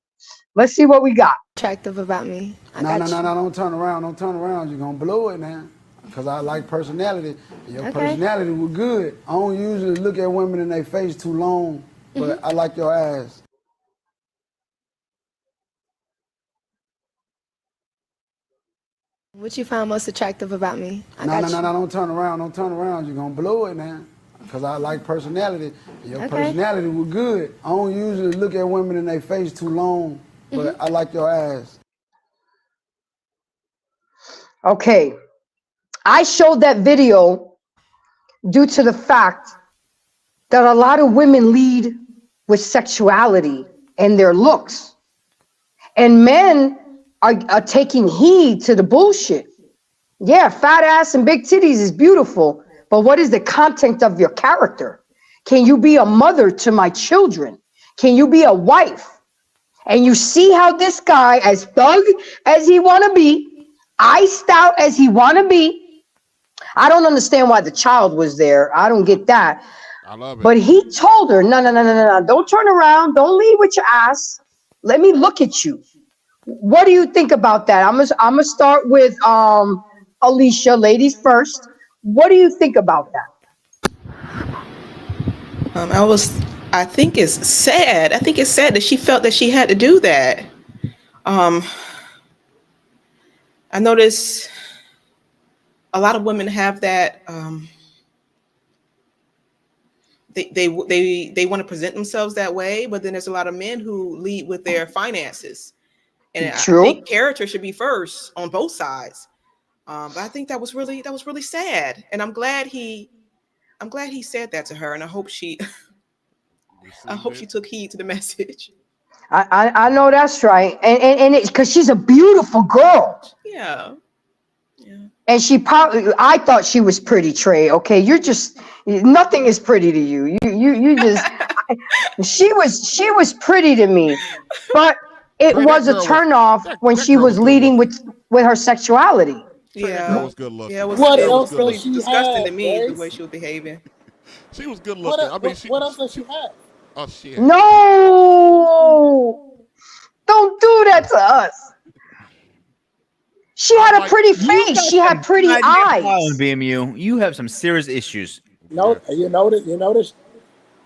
Let's see what we got. Attractive about me. No, don't turn around. Don't turn around. You're going to blow it now. Because I like personality. Your personality was good. I don't usually look at women in their face too long, but I like your ass. What you found most attractive about me? No, don't turn around. Don't turn around. You're going to blow it now. Because I like personality. Your personality was good. I don't usually look at women in their face too long, but I like your ass. Okay. I showed that video due to the fact that a lot of women lead with sexuality and their looks. And men are taking heed to the bullshit. Yeah, fat ass and big titties is beautiful, but what is the content of your character? Can you be a mother to my children? Can you be a wife? And you see how this guy, as thug as he want to be, iced out as he want to be, I don't understand why the child was there. I don't get that. I love it. But he told her, no, don't turn around. Don't lead with your ass. Let me look at you. What do you think about that? I'm gonna start with Alicia, ladies first. What do you think about that? I think it's sad. I think it's sad that she felt that she had to do that. I notice a lot of women have that. They want to present themselves that way, but then there's a lot of men who lead with their finances. And True. I think character should be first on both sides. But I think that was really sad. And I'm glad he said that to her, and I hope she took heed to the message. I know that's right, and it's because she's a beautiful girl. Yeah. And I thought she was pretty, Trey. Okay, nothing is pretty to you. You just, she was pretty to me, but it was a turnoff when she was leading with her sexuality. Yeah, that was good looking. Yeah, What else really does she disgusting have, to me Grace? the way she was behaving. She was good looking. What else does she have? Oh shit. No, don't do that to us. She had a pretty face. She had pretty eyes. BMU, you have some serious issues. No, you notice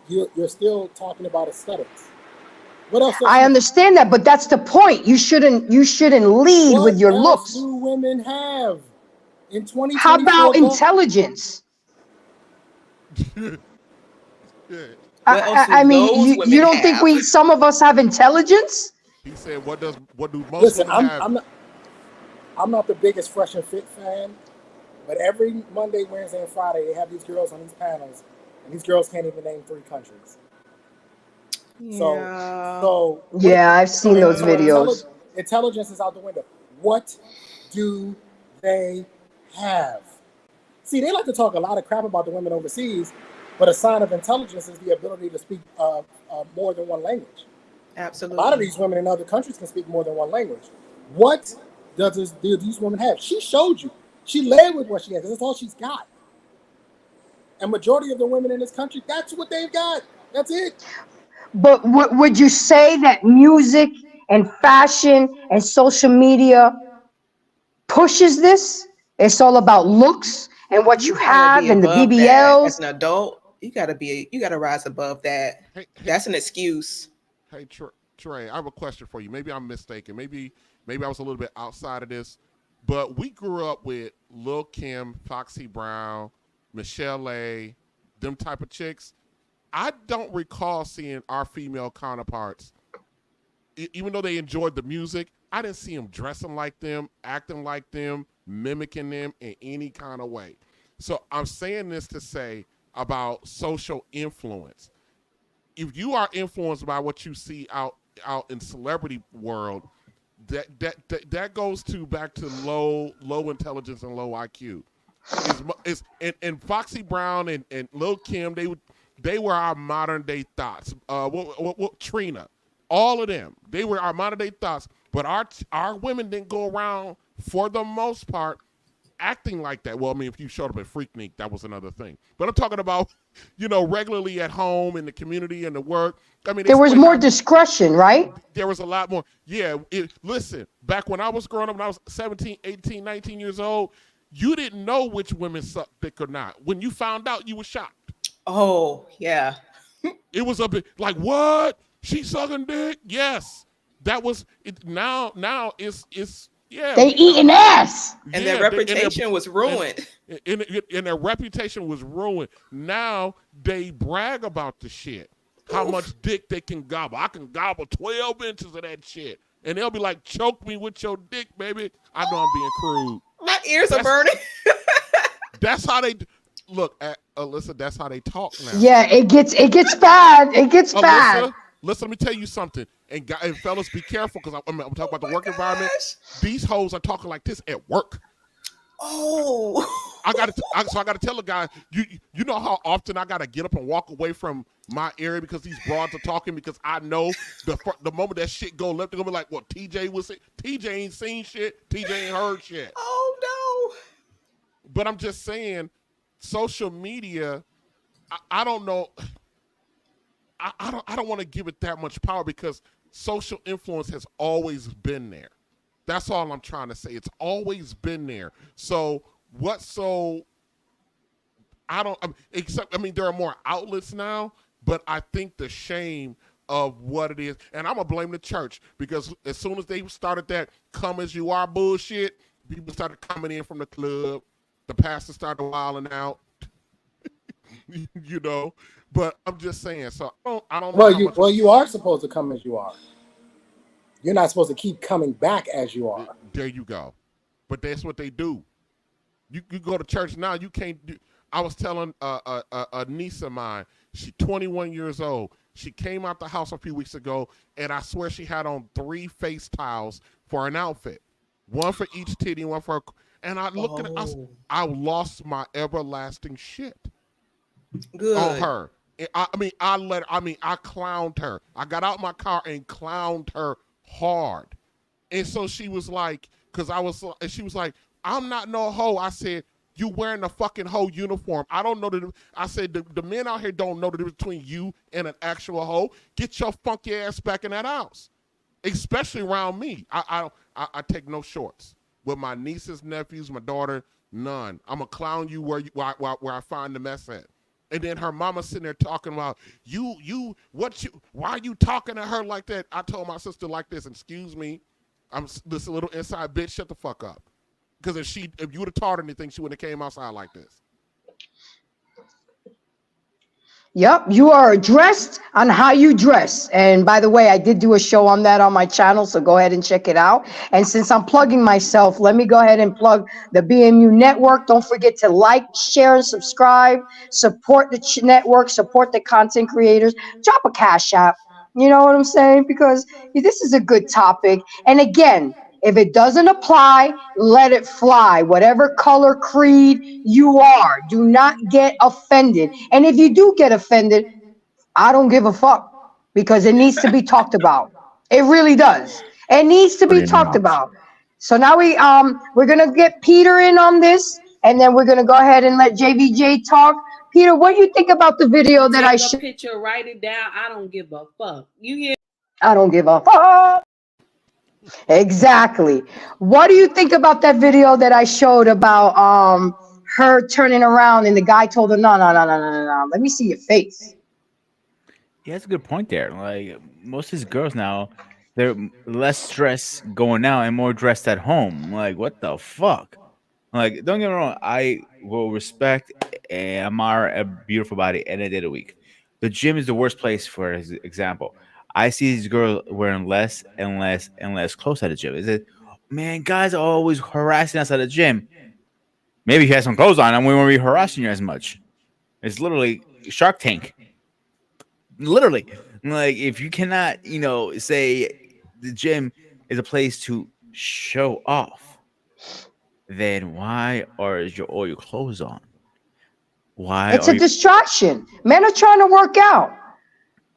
you're still talking about aesthetics. What else? I understand that, but that's the point. You shouldn't lead with your looks. What do women have in 2024? How about intelligence? I mean, you don't think some of us have intelligence? He said, "What do most Listen, women have?" I'm not the biggest Fresh and Fit fan, but every Monday, Wednesday, and Friday they have these girls on these panels, and these girls can't even name 3 countries. So yeah, I've seen those videos. Intelligence is out the window. What do they have? See, they like to talk a lot of crap about the women overseas, but a sign of intelligence is the ability to speak more than one language. Absolutely. A lot of these women in other countries can speak more than one language. What do these women have? She showed you. She led with what she has. That's all she's got. And majority of the women in this country, that's what they've got. That's it. But would you say that music and fashion and social media pushes this? It's all about looks and what you have and the BBLs. As an adult, you gotta rise above that. That's an excuse. Hey Trey, I have a question for you. Maybe I'm mistaken. Maybe I was a little bit outside of this, but we grew up with Lil' Kim, Foxy Brown, Michelle A, them type of chicks. I don't recall seeing our female counterparts, even though they enjoyed the music, I didn't see them dressing like them, acting like them, mimicking them in any kind of way. So I'm saying this to say about social influence. If you are influenced by what you see out in celebrity world, that goes back to low intelligence and low IQ. And Foxy Brown and Lil' Kim, they were our modern day thoughts. Trina, all of them, they were our modern day thoughts. But our women didn't go around for the most part acting like that. Well, I mean, if you showed up at Freaknik, that was another thing. But I'm talking about, regularly at home, in the community, and the work. I mean, there was more discretion, right? There was a lot more. Yeah. Listen, back when I was growing up, when I was 17, 18, 19 years old, you didn't know which women sucked dick or not. When you found out, you were shocked. Oh, yeah. It was a bit like, what? She sucking dick? Yes. That was it. Now it's Yeah, They eating ass. And their reputation was ruined. And their reputation was ruined. Now they brag about the shit. How much dick they can gobble. I can gobble 12 inches of that shit. And they'll be like, choke me with your dick, baby. I know I'm being crude. My ears are burning. That's how they look at Alyssa. That's how they talk now. Yeah, it gets bad. It gets bad. Listen, let me tell you something. And fellas, be careful because I'm talking about the work environment. These hoes are talking like this at work. Oh, I gotta tell a guy. You know how often I gotta get up and walk away from my area because these broads are talking, because I know the moment that shit go left, they're gonna be like, "What TJ was saying? TJ ain't seen shit. TJ ain't heard shit." Oh no. But I'm just saying, social media. I don't know. I don't want to give it that much power because social influence has always been there. That's all I'm trying to say. It's always been there. So there are more outlets now, but I think the shame of what it is, and I'm gonna blame the church, because as soon as they started that "come as you are" bullshit, people started coming in from the club. The pastor started wilding out. You know, but I'm just saying. So I don't know. Well, you are supposed to come as you are. You're not supposed to keep coming back as you are. There you go. But that's what they do. You go to church now. You can't do. I was telling a niece of mine. She's 21 years old. She came out the house a few weeks ago, and I swear she had on 3 face towels for an outfit, one for each titty, one for her. And I looked at it. I lost my everlasting shit. Good. On her. I clowned her. I got out my car and clowned her hard. And so she was like, she was like, "I'm not no hoe." I said, "You wearing a fucking hoe uniform. I don't know that." I said, the men out here don't know the difference between you and an actual hoe. Get your funky ass back in that house. Especially around me. I take no shorts. With my nieces, nephews, my daughter, none. I'm gonna clown you where I find the mess at. And then her mama sitting there talking about why are you talking to her like that? I told my sister like this, "Excuse me, I'm this little inside bitch, shut the fuck up." Because if you would have taught her anything, she wouldn't have came outside like this. Yep, you are addressed on how you dress. And by the way, I did do a show on that on my channel, so go ahead and check it out. And since I'm plugging myself, let me go ahead and plug the BMU network. Don't forget to like, share, and subscribe. Support the network, support the content creators. Drop a cash app. You know what I'm saying? Because this is a good topic. And again, if it doesn't apply, let it fly. Whatever color, creed you are, do not get offended. And if you do get offended, I don't give a fuck, because it needs to be talked about. It really does. It needs to be talked about. So now we're gonna get Peter in on this, and then we're gonna go ahead and let JVJ talk. Peter, what do you think about the video that I showed? Take a picture, write it down. I don't give a fuck. You hear? I don't give a fuck. Exactly. What do you think about that video that I showed about her turning around and the guy told her, no, let me see your face? Yeah, that's a good point there. Like, most of these girls now, they're less stressed going out and more dressed at home. Like, what the fuck? Like, don't get me wrong, I will respect and admire a beautiful body any day of the week. The gym is the worst place, for example. I see these girls wearing less and less and less clothes at the gym. Is it, man, guys are always harassing us at the gym. Maybe if you have some clothes on and we won't be harassing you as much. It's literally Shark Tank. Literally. Like, if you cannot, say the gym is a place to show off, then why are all your clothes on? Why? It's a distraction. Men are trying to work out.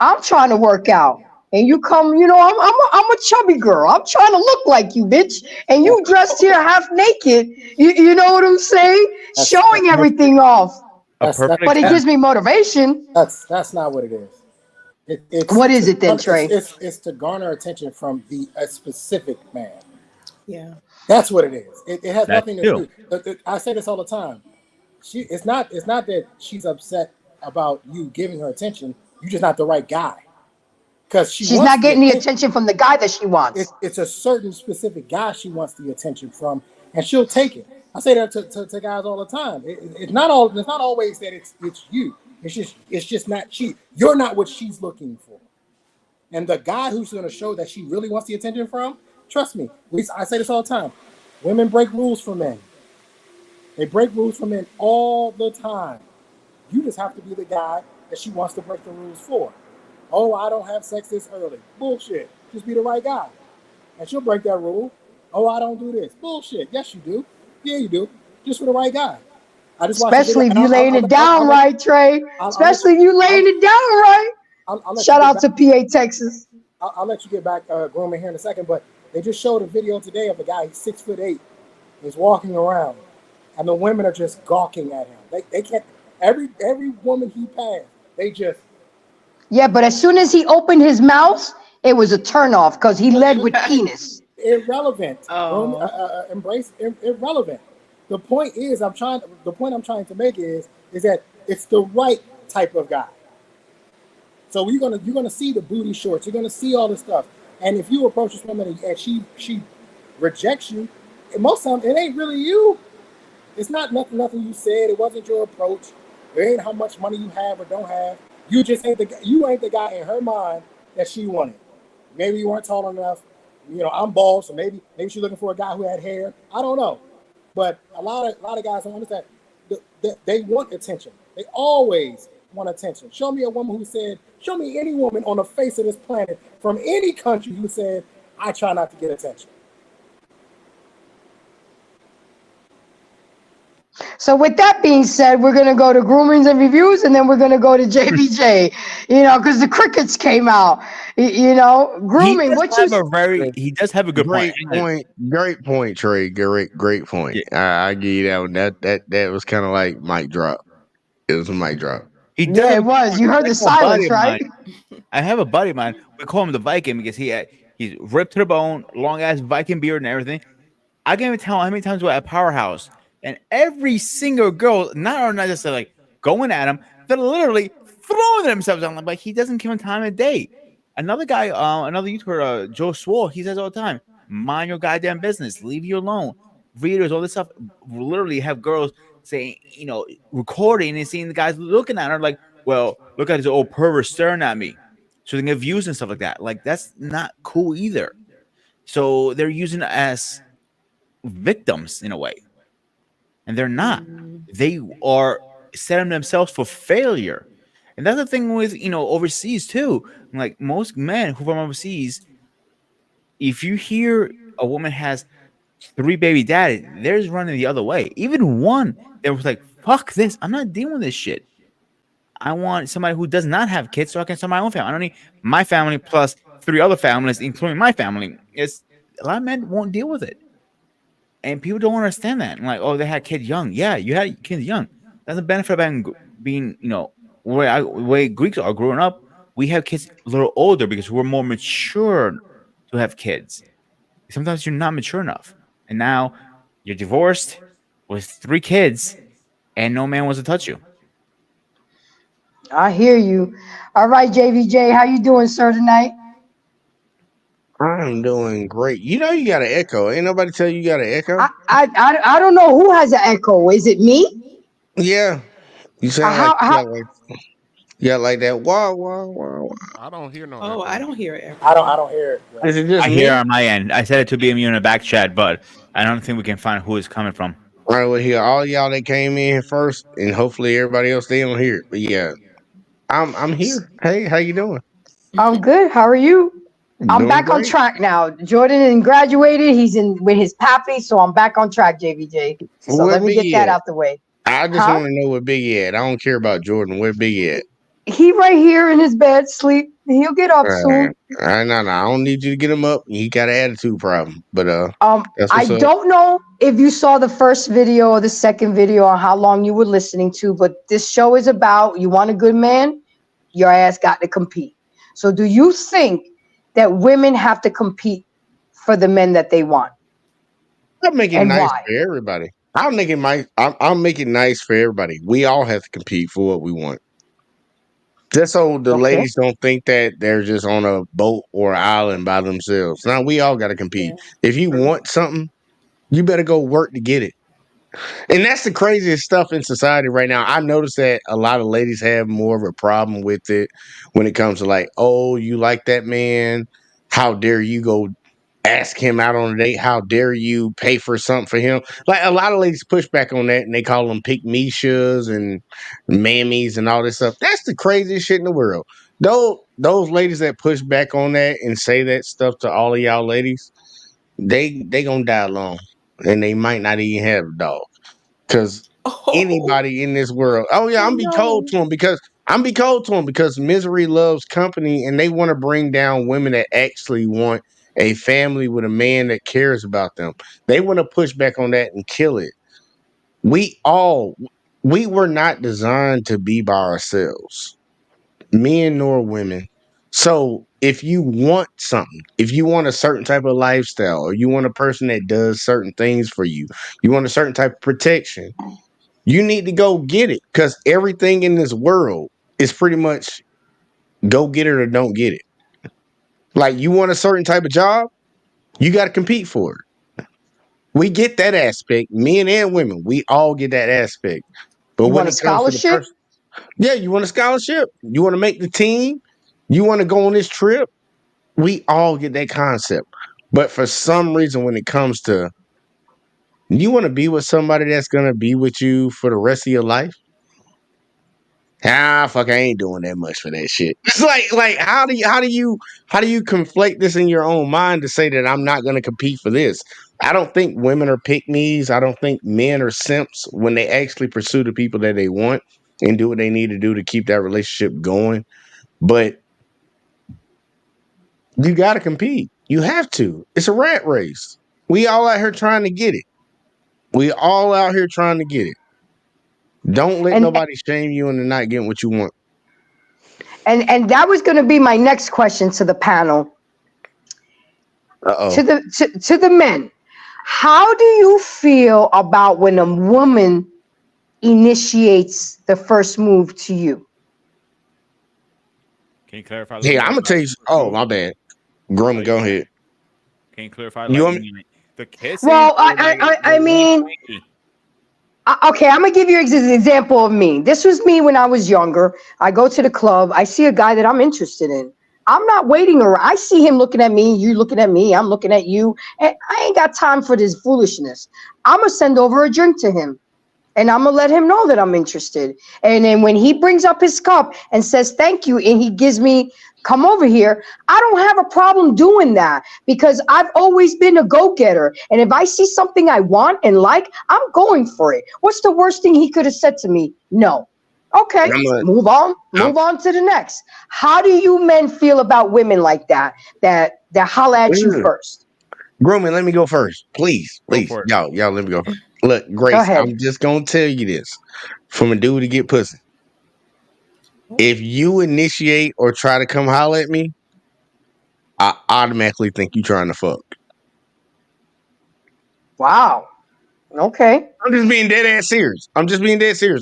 I'm trying to work out, and you come, I'm a chubby girl. I'm trying to look like you, bitch, and you dressed here half naked. You know what I'm saying? Showing everything off. But it gives me motivation. That's not what it is. What is it then, Trey? It's to garner attention from a specific man. Yeah, that's what it is. It has nothing to do. I say this all the time. It's not that she's upset about you giving her attention. You're just not the right guy. because she's not getting the attention from the guy that she wants. It's a certain specific guy she wants the attention from, and she'll take it. I say that to guys all the time. It's not always that it's you. It's just not she. You're not what she's looking for. And the guy who's going to show that she really wants the attention from, trust me, I say this all the time. Women break rules for men. They break rules for men all the time. You just have to be the guy that she wants to break the rules for. Oh, I don't have sex this early. Bullshit. Just be the right guy. And she'll break that rule. Oh, I don't do this. Bullshit. Yes, you do. Yeah, you do. Just for the right guy. Especially if you laying it down right, Trey. Especially if you laying it down right. Shout out to PA, Texas. I'll let you get back grooming here in a second, but they just showed a video today of a guy, he's 6'8", he's walking around, and the women are just gawking at him. They can't. Every woman he passed, they just. Yeah, but as soon as he opened his mouth, it was a turnoff because he led with penis. Irrelevant. Embrace irrelevant. The point I'm trying to make is that it's the right type of guy. So you're gonna see the booty shorts. You're gonna see all this stuff. And if you approach this woman and she rejects you, most times it ain't really you. It's not nothing you said. It wasn't your approach. It ain't how much money you have or don't have. You just ain't the guy in her mind that she wanted. Maybe you weren't tall enough. I'm bald, so maybe she's looking for a guy who had hair. I don't know. But a lot of guys don't understand. They want attention. They always want attention. Show me any woman on the face of this planet from any country who said, I try not to get attention. So with that being said, we're going to go to groomings and reviews, and then we're going to go to JBJ, because the crickets came out, grooming. He does have a good Great point, Trey. Great point. Yeah. I give you that one. That was kind of like mic drop. It was a mic drop. Yeah, it was. You heard the silence, right? I have a buddy of mine. We call him the Viking because he's ripped to the bone, long ass Viking beard and everything. I can't even tell how many times we're at Powerhouse. And every single girl, not just like going at him, they're literally throwing themselves on him. Like he doesn't give him time of day. Another guy, another YouTuber, Joe Swole, he says all the time, mind your goddamn business, leave you alone. Readers, all this stuff, literally have girls saying, recording and seeing the guys looking at her like, well, look at this old pervert staring at me. So they get views and stuff like that. Like that's not cool either. So they're using it as victims in a way. And they're not. They are setting themselves for failure. And that's the thing with, overseas too. Like most men who from overseas, if you hear a woman has 3 baby daddies, they're just running the other way. Even one, they was like, fuck this. I'm not dealing with this shit. I want somebody who does not have kids so I can start my own family. I don't need my family plus 3 other families, including my family. A lot of men won't deal with it. And people don't understand that. Like, oh, they had kids young. Yeah, you had kids young. That's a benefit of being, way Greeks are growing up. We have kids a little older because we're more mature to have kids. Sometimes you're not mature enough. And now you're divorced with 3 kids and no man wants to touch you. I hear you. All right, JVJ, how you doing, sir, tonight? I'm doing great. You got an echo. Ain't nobody tell you got an echo? I don't know who has an echo. Is it me? Yeah. You sound like that. Wow. I don't hear no. Oh, I don't hear it. I don't hear it. Is it just I hear on my end. I said it to BMU in a back chat, but I don't think we can find who it's coming from. All right, well, here, all y'all that came in first, and hopefully everybody else they don't hear it. But yeah, I'm here. Hey, how you doing? I'm good. How are you? I'm back on track now. Jordan graduated. He's in with his pappy, so I'm back on track, JVJ. So let me get that out the way. I just want to know where Biggie at. I don't care about Jordan. Where Biggie at? He right here in his bed, sleep. He'll get up soon. No. I don't need you to get him up. He got an attitude problem. But I don't know if you saw the first video or the second video or how long you were listening to, but this show is about you want a good man, your ass got to compete. So do you think that women have to compete for the men that they want? I'm making it nice for everybody. I'll make it nice for everybody. We all have to compete for what we want. Just so the Okay. ladies don't think that they're just on a boat or island by themselves. Now we all got to compete. If you want something, you better go work to get it. And that's the craziest stuff in society right now. I noticed that a lot of ladies have more of a problem with it when it comes to like, oh, you like that man? How dare you go ask him out on a date? How dare you pay for something for him? Like a lot of ladies push back on that and they call them pick-me-shas and mammies and all this stuff. That's the craziest shit in the world. Those ladies that push back on that and say that stuff to all of y'all ladies, they gonna die alone. And they might not even have a dog. Because anybody in this world, oh yeah, I'm be cold to them because misery loves company, and they want to bring down women that actually want a family with a man that cares about them. They want to push back on that and kill it. We were not designed to be by ourselves, men nor women. So if you want something, if you want a certain type of lifestyle, or you want a person that does certain things for you, you want a certain type of protection, you need to go get it, because everything in this world is pretty much go get it or don't get it. Like, you want a certain type of job, you got to compete for it. We get that aspect, men and women. We all get that aspect. But You when want a it comes to the scholarship? person, yeah, you want a scholarship. You want to make the team. You want to go on this trip. We all get that concept. But for some reason, when it comes to you want to be with somebody that's going to be with you for the rest of your life, fuck, I ain't doing that much for that shit. It's like how do you conflate this in your own mind to say that I'm not gonna compete for this? I don't think women are pick-me's. I don't think men are simps when they actually pursue the people that they want and do what they need to do to keep that relationship going. But you gotta compete. You have to. It's a rat race. We all out here trying to get it. We all out here trying to get it. Don't let nobody shame you into not getting what you want. And that was going to be my next question to the panel. Uh-oh. To the men. How do you feel about when a woman initiates the first move to you? Can you clarify? Hey, I'm gonna tell you. Oh, my bad. Grumman, go ahead. Can you clarify? You Like, want you me? mean the kissing? Well, or like I mean, okay, I'm gonna give you an example of me. This was me when I was younger. I go to the club. I see a guy that I'm interested in. I'm not waiting around. I see him looking at me. You looking at me. I'm looking at you. And I ain't got time for this foolishness. I'm gonna send over a drink to him. And I'm gonna let him know that I'm interested. And then when he brings up his cup and says thank you, and he gives me, come over here, I don't have a problem doing that, because I've always been a go-getter. And if I see something I want and like, I'm going for it. What's the worst thing he could have said to me? No. Okay, move on to the next. How do you men feel about women like that holler at you first? Grumman, let me go first. Please. Y'all, let me go first. Look, Grace, I'm just gonna tell you this from a dude to get pussy. If you initiate or try to come holler at me, I automatically think you trying to fuck. Wow. Okay. I'm just being dead ass serious.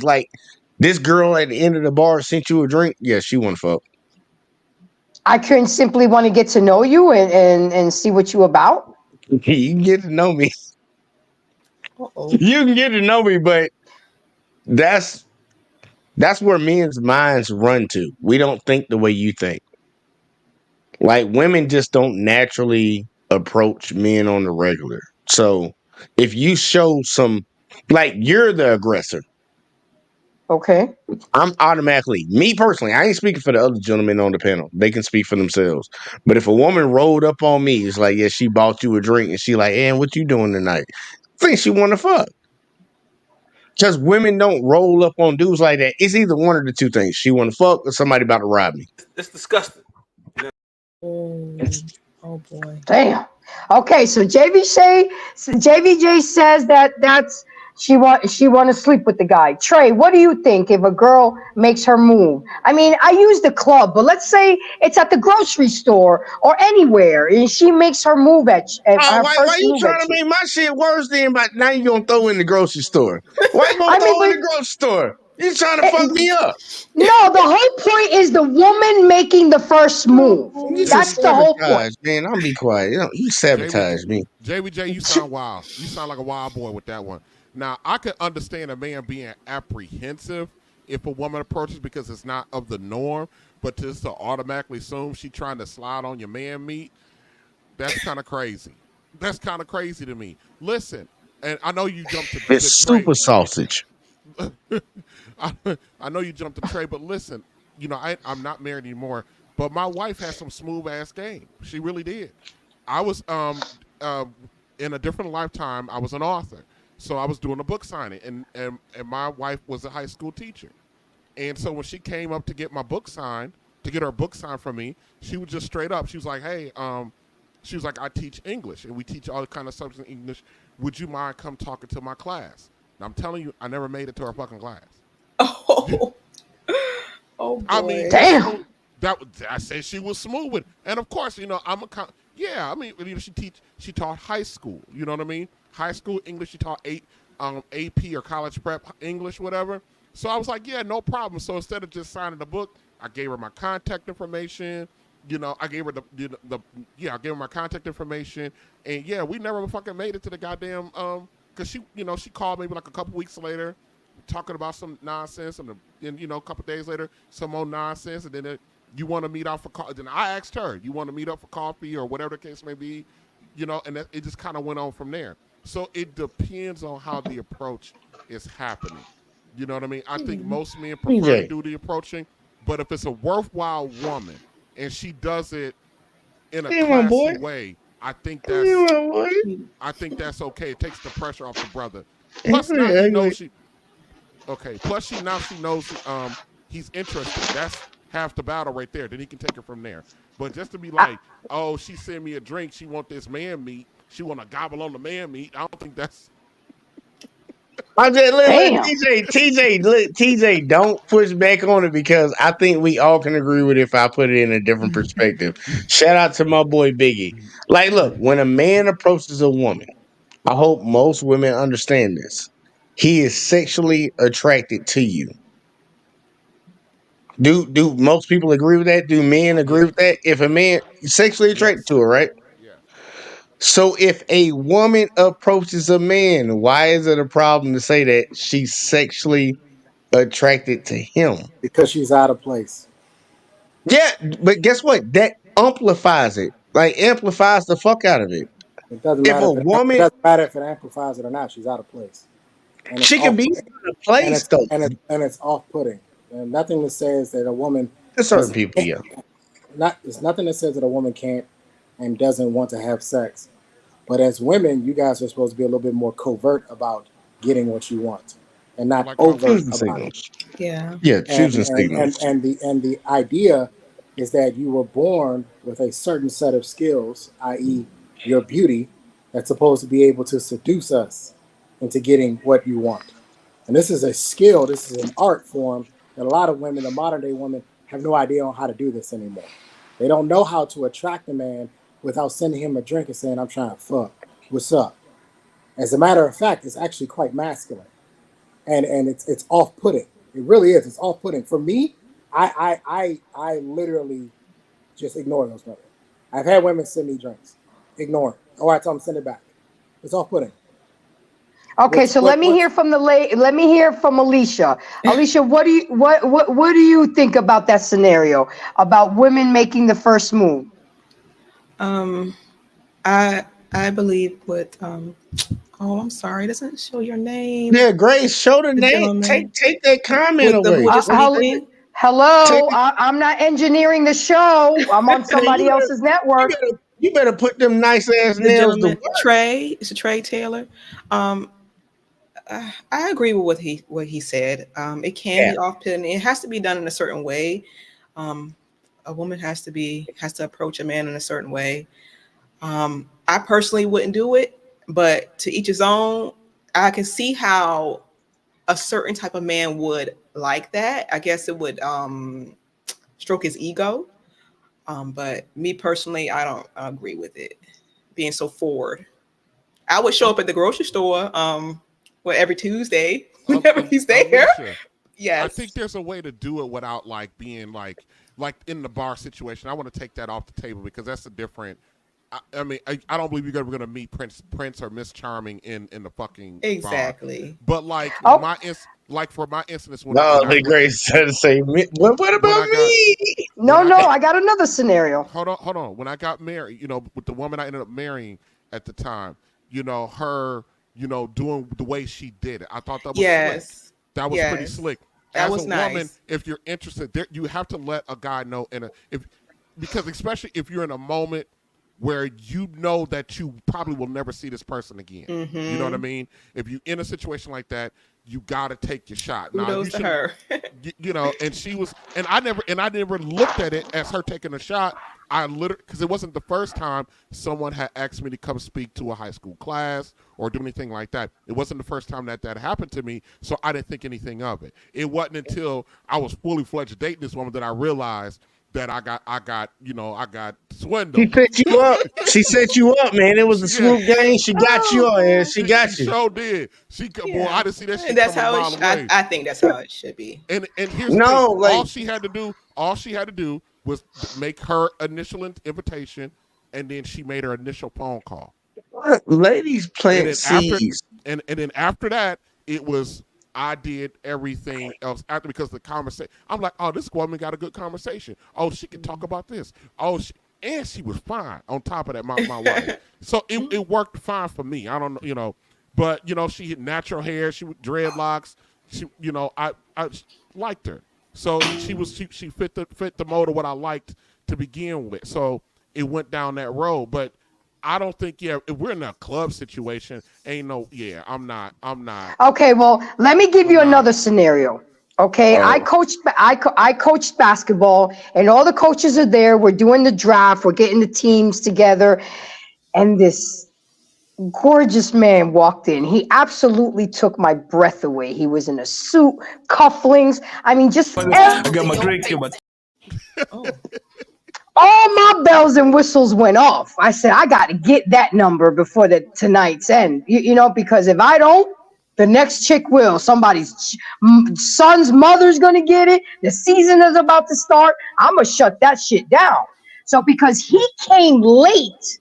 Like, this girl at the end of the bar sent you a drink. Yeah, she want to fuck. I couldn't simply want to get to know you and see what you about. You can get to know me. You can get to know me, but that's where men's minds run to. We don't think the way you think. Like, women just don't naturally approach men on the regular. So if you show some, like, you're the aggressor. Okay. I'm automatically, me personally, I ain't speaking for the other gentlemen on the panel. They can speak for themselves. But if a woman rolled up on me, it's like, yeah, she bought you a drink and she like, hey, what you doing tonight? I think she want to fuck. Because women don't roll up on dudes like that. It's either one of the two things. She want to fuck or somebody about to rob me. It's disgusting. Oh boy. Damn. Okay, so JVJ says that's she want to sleep with the guy. Trey, what do you think if a girl makes her move? I mean, I use the club, but let's say it's at the grocery store or anywhere, and she makes her move at why you trying to make my shit worse than? But now you gonna throw in the grocery store? Why you gonna throw in the grocery store? He's trying to fuck me up. No, the whole point is the woman making the first move. You That's the whole point. sabotage, man. I'm be quiet. You sabotage me. JBJ, you sound wild. You sound like a wild boy with that one. Now, I could understand a man being apprehensive if a woman approaches because it's not of the norm, but just to automatically assume she trying to slide on your man meat, that's kind of crazy. That's kind of crazy to me. Listen, and I know you jumped to It's super sausage. I know you jumped the tray, but listen, I'm not married anymore, but my wife has some smooth ass game. She really did. I was in a different lifetime. I was an author, so I was doing a book signing, and my wife was a high school teacher, and so when she came up to get my book signed, to get her book signed from me, she was just straight up. She was like, "Hey, she was like, I teach English, and we teach all kind of subjects in English. Would you mind come talking to my class?" And I'm telling you, I never made it to her fucking class. Oh boy. I mean, damn. I said she was smooth with, and of course, she taught high school. You know what I mean? High school English. She taught AP or college prep English, whatever. So I was like, yeah, no problem. So instead of just signing the book, I gave her my contact information. I gave her I gave her my contact information, and yeah, we never fucking made it to the goddamn because she called maybe like a couple weeks later, talking about some nonsense, and then a couple days later, some more nonsense, and then you want to meet out for coffee. Then I asked her, you want to meet up for coffee or whatever the case may be, and it just kind of went on from there. So it depends on how the approach is happening. You know what I mean? I think most men prefer to do the approaching, but if it's a worthwhile woman and she does it in a classy way, I think that's okay. It takes the pressure off the brother. Plus now he knows Plus she knows he's interested. That's half the battle right there. Then he can take it from there. But just to be like, oh, she sent me a drink. She want this man meat. She want to gobble on the man meat. I don't think that's. I'm just TJ, don't push back on it because I think we all can agree with it if I put it in a different perspective. Shout out to my boy Biggie. Like, look, when a man approaches a woman, I hope most women understand this. He is sexually attracted to you. Do most people agree with that? Do men agree with that? If a man is sexually attracted to her, right? Yeah. So if a woman approaches a man, why is it a problem to say that she's sexually attracted to him? Because she's out of place. Yeah, but guess what? That amplifies it. Like amplifies the fuck out of it. It doesn't If matter. a woman, It doesn't matter if it amplifies it or not. She's out of place. And she can be out of place though. And it's off-putting. And nothing that says that a woman. To certain people, yeah. There's nothing that says that a woman can't and doesn't want to have sex. But as women, you guys are supposed to be a little bit more covert about getting what you want, and not like overt about signals. it. Yeah. Yeah, choosing signals. And the idea is that you were born with a certain set of skills, i.e., your beauty, that's supposed to be able to seduce us into getting what you want. And this is a skill. This is an art form that a lot of women, the modern day women, have no idea on how to do this anymore. They don't know how to attract a man without sending him a drink and saying, "I'm trying to fuck. What's up?" As a matter of fact, it's actually quite masculine, and it's off-putting. It really is. It's off-putting for me. I literally just ignore those women. I've had women send me drinks, ignore it. Or I tell them send it back. It's off-putting. Okay, so let me hear from Let me hear from Alicia. Alicia, what do you think about that scenario about women making the first move? I believe with oh, I'm sorry, it doesn't show your name. Yeah, Grace, show the name. gentleman. Take that comment With the away. who just speaking. Hello, I'm not engineering the show. I'm on somebody else's network. You better put them nice ass The nails to gentleman, work. Trey. It's a Trey Taylor. I agree with what he said. It can be off-putting. It has to be done in a certain way. A woman has to approach a man in a certain way. I personally wouldn't do it, but to each his own. I can see how a certain type of man would like that. I guess it would stroke his ego. But me personally, I don't agree with it being so forward. I would show up at the grocery store every Tuesday whenever he's there. I Yes. think there's a way to do it without like being like in the bar situation. I want to take that off the table because that's a different. I mean, I don't believe you're ever gonna meet Prince or Miss Charming in the fucking bar. Exactly. But like Oh, like for my instance No, the great said to say, what when about I got me? when no, I no, got I got another scenario. hold on. When I got married, with the woman I ended up marrying at the time, her, doing the way she did it, I thought that was slick. Yes. That was pretty Yes. slick. That As a was woman, nice. if you're interested, you have to let a guy know because especially if you're in a moment where you know that you probably will never see this person again. You know what I Mm-hmm. mean? If you're in a situation like that, you got to take your shot. Now Kudos you to should, her. and she was, and I never looked at it as her taking a shot. I literally, because it wasn't the first time someone had asked me to come speak to a high school class or do anything like that. It wasn't the first time that happened to me, so I didn't think anything of it. It wasn't until I was fully fledged dating this woman that I realized that I got She swindled. set you up. She set you up, man. It was a Yeah, swoop game. She got you on there. She she got you. sure did. Boy, I Yeah. didn't see that And shit that's coming a how mile away. I think that's how it should be. And here's the thing: No, like all she had to do was make her initial invitation, and then she made her initial phone call. ladies And plant then after seeds. and then after that, it was I did everything else after because the conversation. I'm like, oh, this woman got a good conversation. Oh, she can talk about this. Oh, and she was fine. On top of that, my wife. So it worked fine for me. I don't know, but she had natural hair. She with dreadlocks. She, I liked her. So she fit the mold of what I liked to begin with. So it went down that road, but. I don't think if we're in a club situation, I'm not. Okay, well, let me give you another scenario. Okay, I Oh, coached basketball, and all the coaches are there. We're doing the draft. We're getting the teams together, and this gorgeous man walked in. He absolutely took my breath away. He was in a suit, cufflinks. I mean, just I got my drink in my. Oh. all my bells and whistles went off. I said, I got to get that number before tonight's end. Because if I don't, the next chick will. Somebody's son's mother's going to get it. The season is about to start. I'm going to shut that shit down. So because he came late,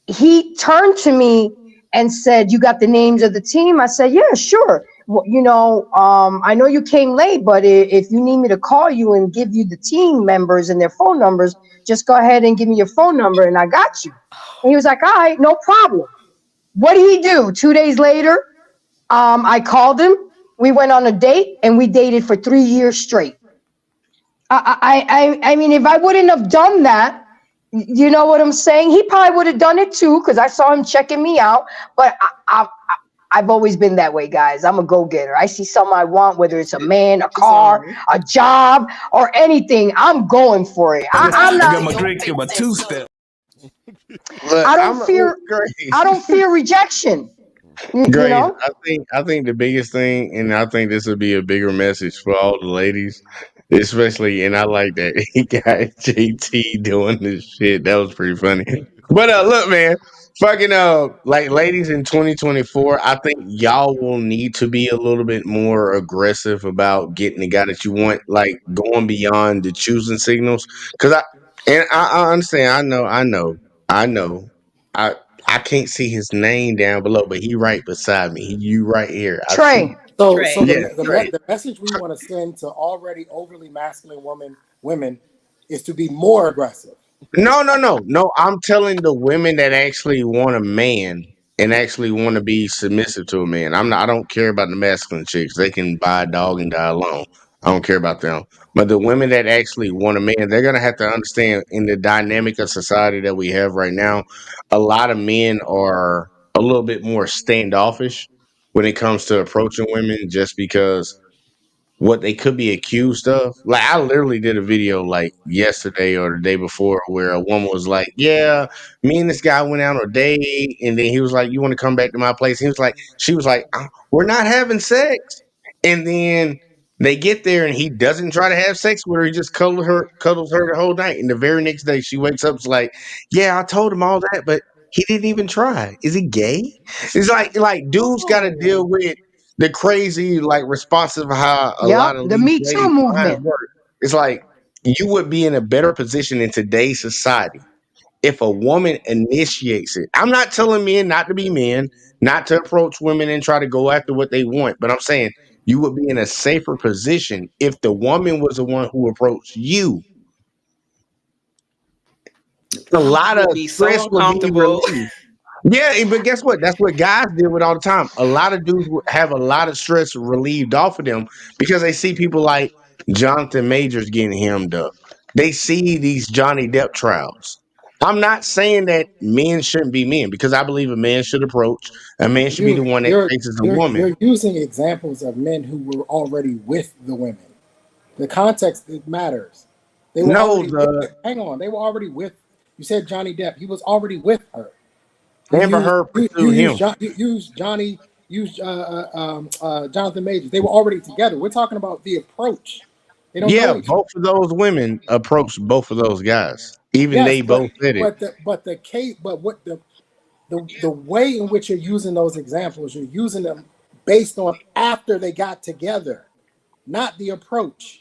he turned to me and said, "You got the names of the team?" I said, "Yeah, sure. Well, I know you came late, but if you need me to call you and give you the team members and their phone numbers, just go ahead and give me your phone number and I got you." And he was like, "All right, no problem." What did he do? 2 days later, I called him. We went on a date and we dated for 3 years straight. I mean, if I wouldn't have done that, you know what I'm saying? He probably would have done it too, because I saw him checking me out. But I've always been that way, guys. I'm a go-getter. I see something I want, whether it's a man, a car, a job, or anything. I'm going for it. I'm I got not. my drink in my two-step. look, I don't fear. I don't fear rejection. You Grace, know. I think the biggest thing, and I think this would be a bigger message for all the ladies, especially, and I like that he got JT doing this shit. That was pretty funny. But look, man, fucking like ladies in 2024, I think y'all will need to be a little bit more aggressive about getting the guy that you want, like going beyond the choosing signals. Because I understand, I know. I can't see his name down below, but he right beside me. You right here. I see. Trey. So Yeah, right. the message we want to send to already overly masculine women is to be more aggressive. No. I'm telling the women that actually want a man and actually want to be submissive to a man. I don't care about the masculine chicks. They can buy a dog and die alone. I don't care about them. But the women that actually want a man, they're gonna have to understand in the dynamic of society that we have right now, a lot of men are a little bit more standoffish when it comes to approaching women just because what they could be accused of. Like I literally did a video like yesterday or the day before where a woman was like, "Yeah, me and this guy went out on a date," and then he was like, "You want to come back to my place?" She was like, "We're not having sex," and then they get there and he doesn't try to have sex with her. He just cuddles her the whole night, and the very next day she wakes up, it's like, "Yeah, I told him all that, but." He didn't even try. Is he gay? It's like dudes got to deal with the crazy like responsive how a Yep, lot of the these Me Too ladies' minds movement. work. It's like you would be in a better position in today's society if a woman initiates it. I'm not telling men not to be men, not to approach women and try to go after what they want, but I'm saying you would be in a safer position if the woman was the one who approached you. A I lot of would be so stress would be uncomfortable. relieved. Yeah, but guess what? That's what guys deal with all the time. A lot of dudes would have a lot of stress relieved off of them because they see people like Jonathan Majors getting hemmed up. They see these Johnny Depp trials. I'm not saying that men shouldn't be men because I believe a man should approach. A man should be the one that faces a woman. You're using examples of men who were already with the women. The context it matters. They were No, already with, hang on. They were already with. You said Johnny Depp. He was already with her. Amber Heard pursued him. You used Johnny. Used Jonathan Majors. They were already together. We're talking about the approach. They don't Yeah, know each other. both of those women approached both of those guys. Even Yes, they both said it. but the case, but what the way in which you're using those examples, you're using them based on after they got together, not the approach.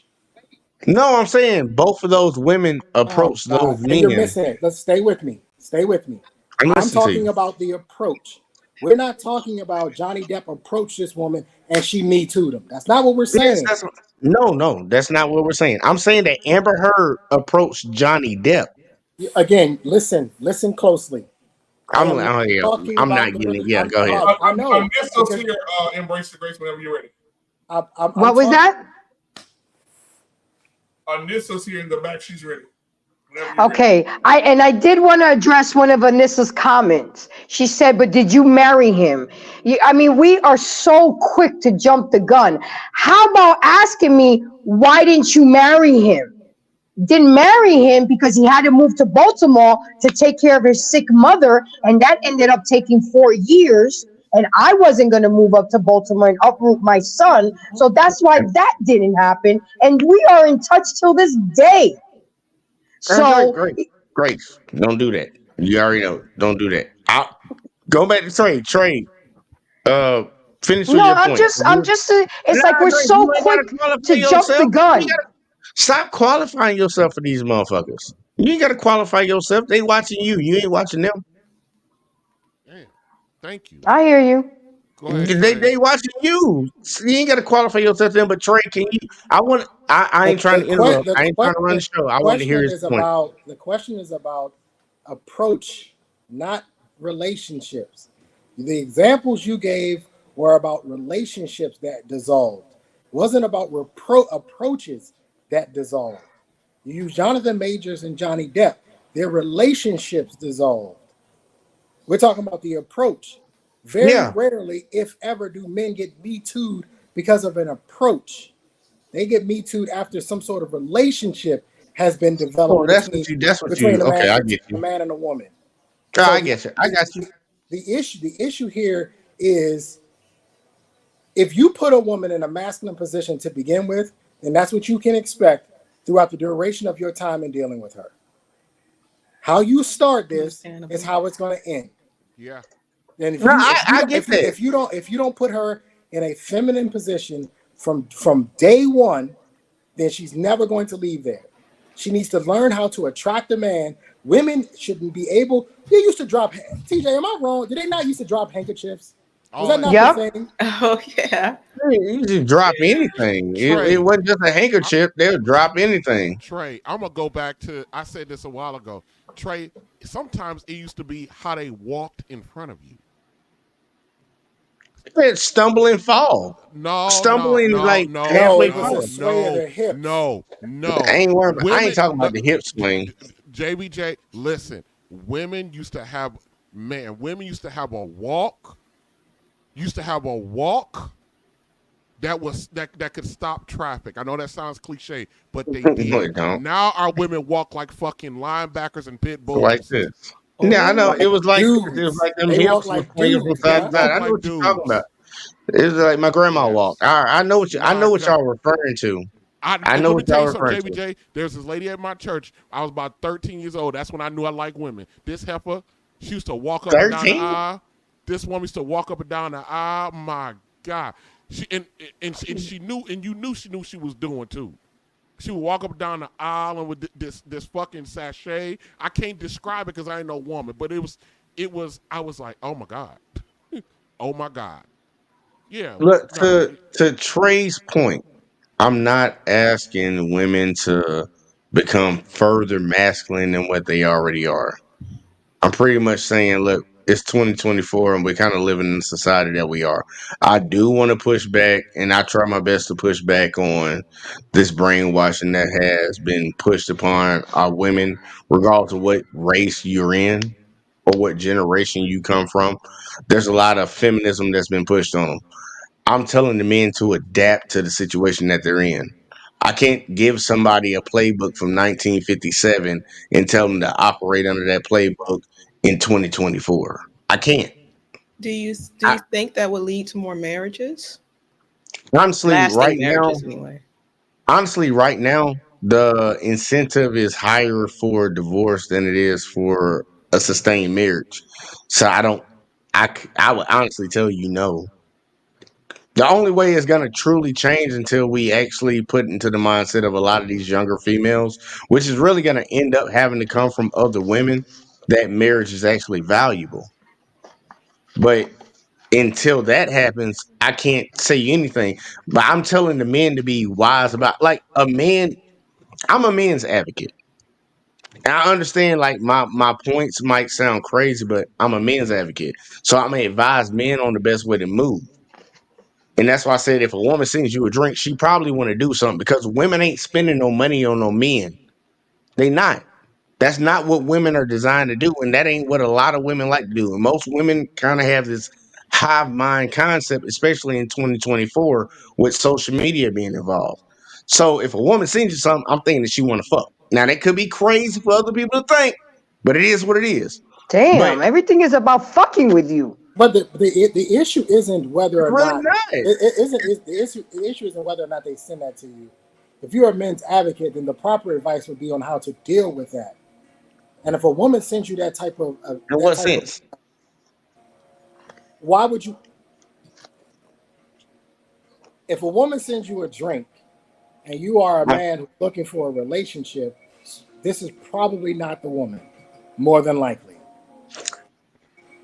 No, I'm saying both of those women Oh approached God, those and you're men. missing it. Let's stay with me. Stay with me. I'm I'm listening to talking you. about the approach. We're not talking about Johnny Depp approached this woman and she Me Too'd him. That's not what we're Yes, saying. no, that's not what we're saying. I'm saying that Amber Heard approached Johnny Depp. Again, listen closely. I am not Yeah, talking I'm about not getting it. Yeah, go ahead. I know. Nissa's here. Embrace the grace whenever you're ready. What was that? Nissa's here in the back. She's ready. Okay, I did want to address one of Anissa's comments. She said, "But did you marry him?" I mean, we are so quick to jump the gun. How about asking me, why didn't you marry him? Didn't marry him because he had to move to Baltimore to take care of his sick mother, and that ended up taking 4 years. And I wasn't going to move up to Baltimore and uproot my son, so that's why that didn't happen. And we are in touch till this day. So Great. Don't do that. You already know. Don't do that. Go back to Trey. Finish with no, your point. it's like we're Grace, so you ain't quick gotta qualify to jump the yourself. gun. Stop qualifying yourself for these motherfuckers. You ain't gotta qualify yourself. They watching you. You ain't watching them. Damn. Thank you. I hear you. Go ahead, Trey. They watching you. You ain't gotta qualify yourself to them. But Trey, can you? I ain't trying to interrupt. I ain't trying to run the show. I want to hear his point. The question is about approach, not relationships. The examples you gave were about relationships that dissolved. It wasn't about approaches that dissolved. You use Jonathan Majors and Johnny Depp. Their relationships dissolved. We're talking about the approach. Very rarely, if ever, do men get Me Too'd because of an approach. They get Me Too'd after some sort of relationship has been developed between a man and a woman. So I get you. I got you. The issue here is if you put a woman in a masculine position to begin with, then that's what you can expect throughout the duration of your time in dealing with her. How you start this is how it's going to end. Yeah. And if you don't put her in a feminine position from day one, then she's never going to leave there. She needs to learn how to attract a man. Women shouldn't be able. They used to drop. TJ, am I wrong? Did they not used to drop handkerchiefs? Was that not the thing? Oh yeah. You just drop anything. It wasn't just a handkerchief. They'll drop anything. Trey, I'm gonna go back to. I said this a while ago. Trey, sometimes it used to be how they walked in front of you. Stumble and fall. Halfway fall. No. I ain't worried about, I ain't talking about the hip swing. JBJ, listen. Women used to have a walk. That could stop traffic. I know that sounds cliche, but they did. Now our women walk like fucking linebackers and pit bulls. Like this. Yeah, I know. It was like them hips were swinging from side to side. I know what you're talking about. It was like my grandma walked. I know what y'all referring to. I know what y'all referring to. JBJ, there's this lady at my church. I was about 13 years old. That's when I knew I liked women. This heifer, she used to walk up and down the aisle. This woman used to walk up and down the aisle. My God. She knew, and you knew she knew she was doing too. She would walk up down the aisle and with this fucking sachet. I can't describe it because I ain't no woman, but it was. I was like, oh my God, oh my God. Yeah, Look, no. to Trey's point, I'm not asking women to become further masculine than what they already are. I'm pretty much saying, look, it's 2024 and we're kind of living in the society that we are. I do want to push back, and I try my best to push back on this brainwashing that has been pushed upon our women, regardless of what race you're in or what generation you come from. There's a lot of feminism that's been pushed on them. I'm telling the men to adapt to the situation that they're in. I can't give somebody a playbook from 1957 and tell them to operate under that playbook in 2024. I can't. Do you I, think that would lead to more marriages? honestly, Lasting right now, marriages, anyway. honestly, right now, the incentive is higher for divorce than it is for a sustained marriage. So I would honestly tell you no. The only way it's going to truly change until we actually put into the mindset of a lot of these younger females, which is really going to end up having to come from other women, that marriage is actually valuable. But until that happens, I can't say anything. But I'm telling the men to be wise about, like, a man. I'm a man's advocate. And I understand, like, my points might sound crazy, but I'm a man's advocate. So I'm gonna advise men on the best way to move. And that's why I said if a woman sends you a drink, she probably want to do something because women ain't spending no money on no men. They not. That's not what women are designed to do, and that ain't what a lot of women like to do. And most women kind of have this hive mind concept, especially in 2024 with social media being involved. So if a woman sends you something, I'm thinking that she want to fuck. Now that could be crazy for other people to think, but it is what it is. But Damn, everything is about fucking with you. But the issue isn't whether it's or really not not. the issue isn't whether or not they send that to you. If you're a men's advocate, then the proper advice would be on how to deal with that. And if a woman sends you that type of In what sense? why would you? If a woman sends you a drink, and you are a man who's looking for a relationship, this is probably not the woman, more than likely.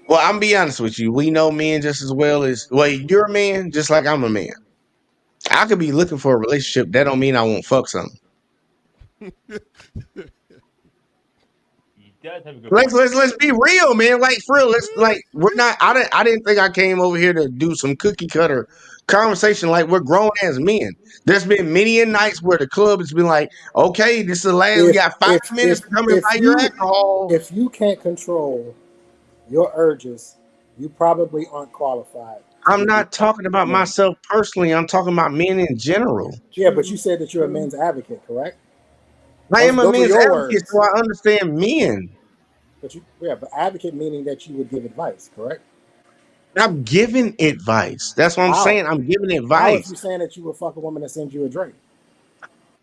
Well, I'm gonna be honest with you. We know men just as well as you're a man, just like I'm a man. I could be looking for a relationship. That don't mean I won't fuck something. Let's be real, man. Like for real, we're not. I didn't think I came over here to do some cookie cutter conversation. Like we're grown as men. There's been many a nights where the club has been like, okay, this is the last. We got 5 minutes to come and buy your alcohol. If you can't control your urges, you probably aren't qualified. I'm not talking about myself personally. I'm talking about men in general. Yeah, but you said that you're a men's advocate, correct? I am a Those are men's your advocate, words. so I understand men. But advocate meaning that you would give advice, correct? I'm giving advice. That's what I'm saying. I'm giving How advice. if you saying that you would fuck a woman that sends you a drink?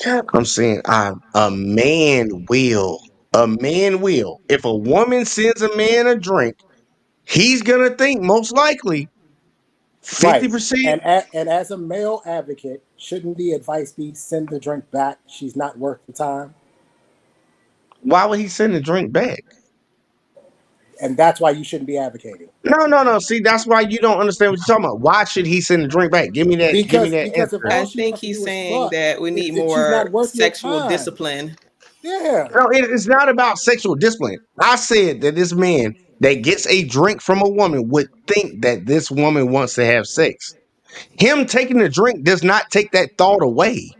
I'm saying a man will. A man will. If a woman sends a man a drink, he's gonna think most likely 50%. And as a male advocate, shouldn't the advice be send the drink back? She's not worth the time. Why would he send the drink back? And that's why you shouldn't be advocating. No. See, that's why you don't understand what you're talking about. Why should he send the drink back? Give me that. Because answer. I think he's saying that we need more sexual discipline. Yeah. No, it's not about sexual discipline. I said that this man that gets a drink from a woman would think that this woman wants to have sex. Him taking the drink does not take that thought away.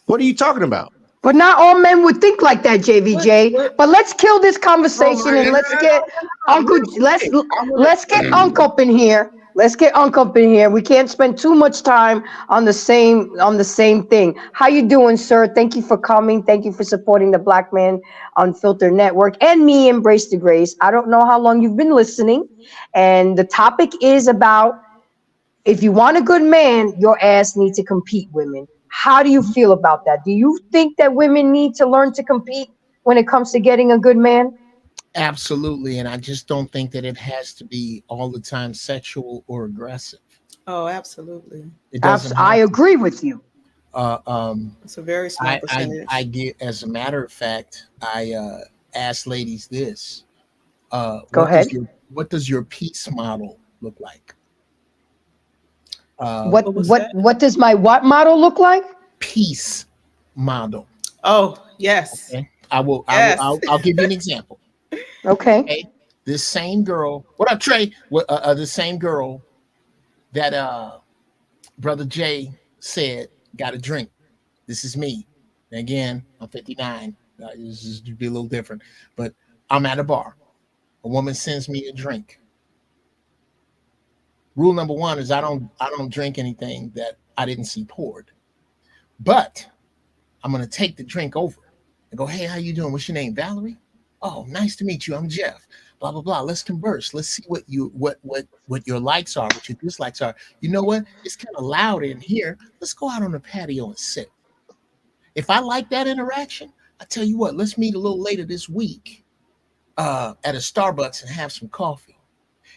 What are you talking about? But not all men would think like that, JVJ. But let's kill this conversation and let's get Uncle. Let's get Unc up in here. Let's get Unc up in here. We can't spend too much time on the same thing. How you doing, sir? Thank you for coming. Thank you for supporting the Black Man Unfiltered Network and me, Embrace the Grace. I don't know how long you've been listening, and the topic is about if you want a good man, your ass needs to compete, women. How do you feel about that? Do you think that women need to learn to compete when it comes to getting a good man? Absolutely. And I just don't think that it has to be all the time sexual or aggressive. Oh, absolutely. It doesn't I have. agree with you. It's a very small percentage. I get. As a matter of fact, I ask ladies this: Go ahead. What does your peace model look like? What does my what model look like? Peace model. Oh, yes. Okay. I will. Yes. I'll give you an example. Okay. This same girl. What up, Trey? The same girl that Brother Jay said got a drink. This is me. And again, I'm 59. This is to be a little different, but I'm at a bar. A woman sends me a drink. Rule number one is I don't drink anything that I didn't see poured. But I'm gonna take the drink over and go, hey, how you doing? What's your name? Valerie? Oh, nice to meet you. I'm Jeff. Blah blah blah. Let's converse. Let's see what your likes are, what your dislikes are. You know what? It's kind of loud in here. Let's go out on the patio and sit. If I like that interaction, I tell you what, let's meet a little later this week at a Starbucks and have some coffee.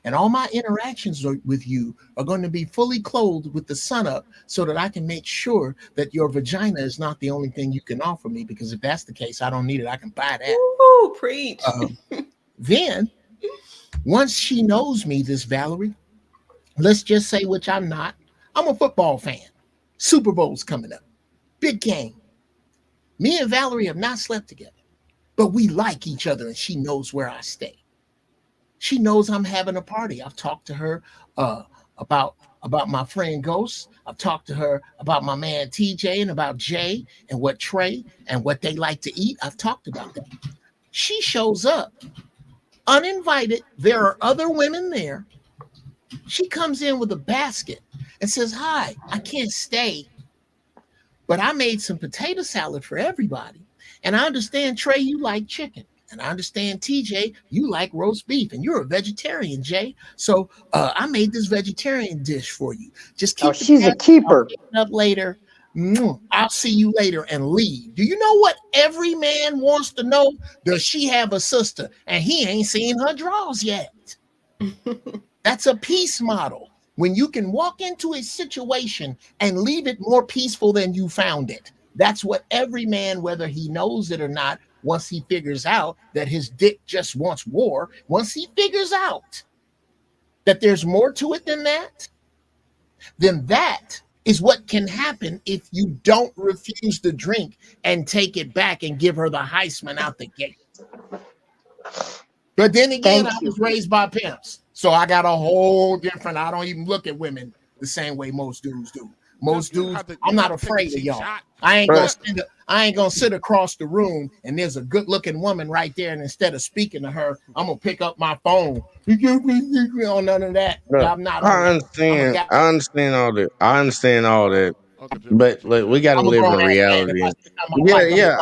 And all my interactions with you are going to be fully clothed with the sun up so that I can make sure that your vagina is not the only thing you can offer me, because if that's the case, I don't need it. I can buy that. Ooh, preach. Then, once she knows me, this Valerie, let's just say, which I'm not, I'm a football fan. Super Bowl's coming up. Big game. Me and Valerie have not slept together, but we like each other and she knows where I stay. She knows I'm having a party. I've talked to her about my friend Ghost. I've talked to her about my man TJ and about Jay and what Trey and what they like to eat. I've talked about that. She shows up uninvited. There are other women there. She comes in with a basket and says, hi, I can't stay, but I made some potato salad for everybody. And I understand, Trey, you like chicken. And I understand, TJ, you like roast beef, and you're a vegetarian, Jay. So I made this vegetarian dish for you. Just keep. She's a keeper. I'll pick it up later. I'll see you later and leave. Do you know what every man wants to know? Does she have a sister? And he ain't seen her drawers yet. That's a peace model. When you can walk into a situation and leave it more peaceful than you found it. That's what every man, whether he knows it or not, once he figures out that his dick just wants war, once he figures out that there's more to it than that, then that is what can happen if you don't refuse the drink and take it back and give her the Heisman out the gate. But then again, I was raised by pimps, so I got a whole different, I don't even look at women the same way most dudes do. Most dudes, I'm not afraid of y'all. I ain't gonna sit across the room and there's a good-looking woman right there, and instead of speaking to her, I'm gonna pick up my phone. On none of that. I'm not. I understand all that. I understand all that. But look, we gotta live in reality. Yeah.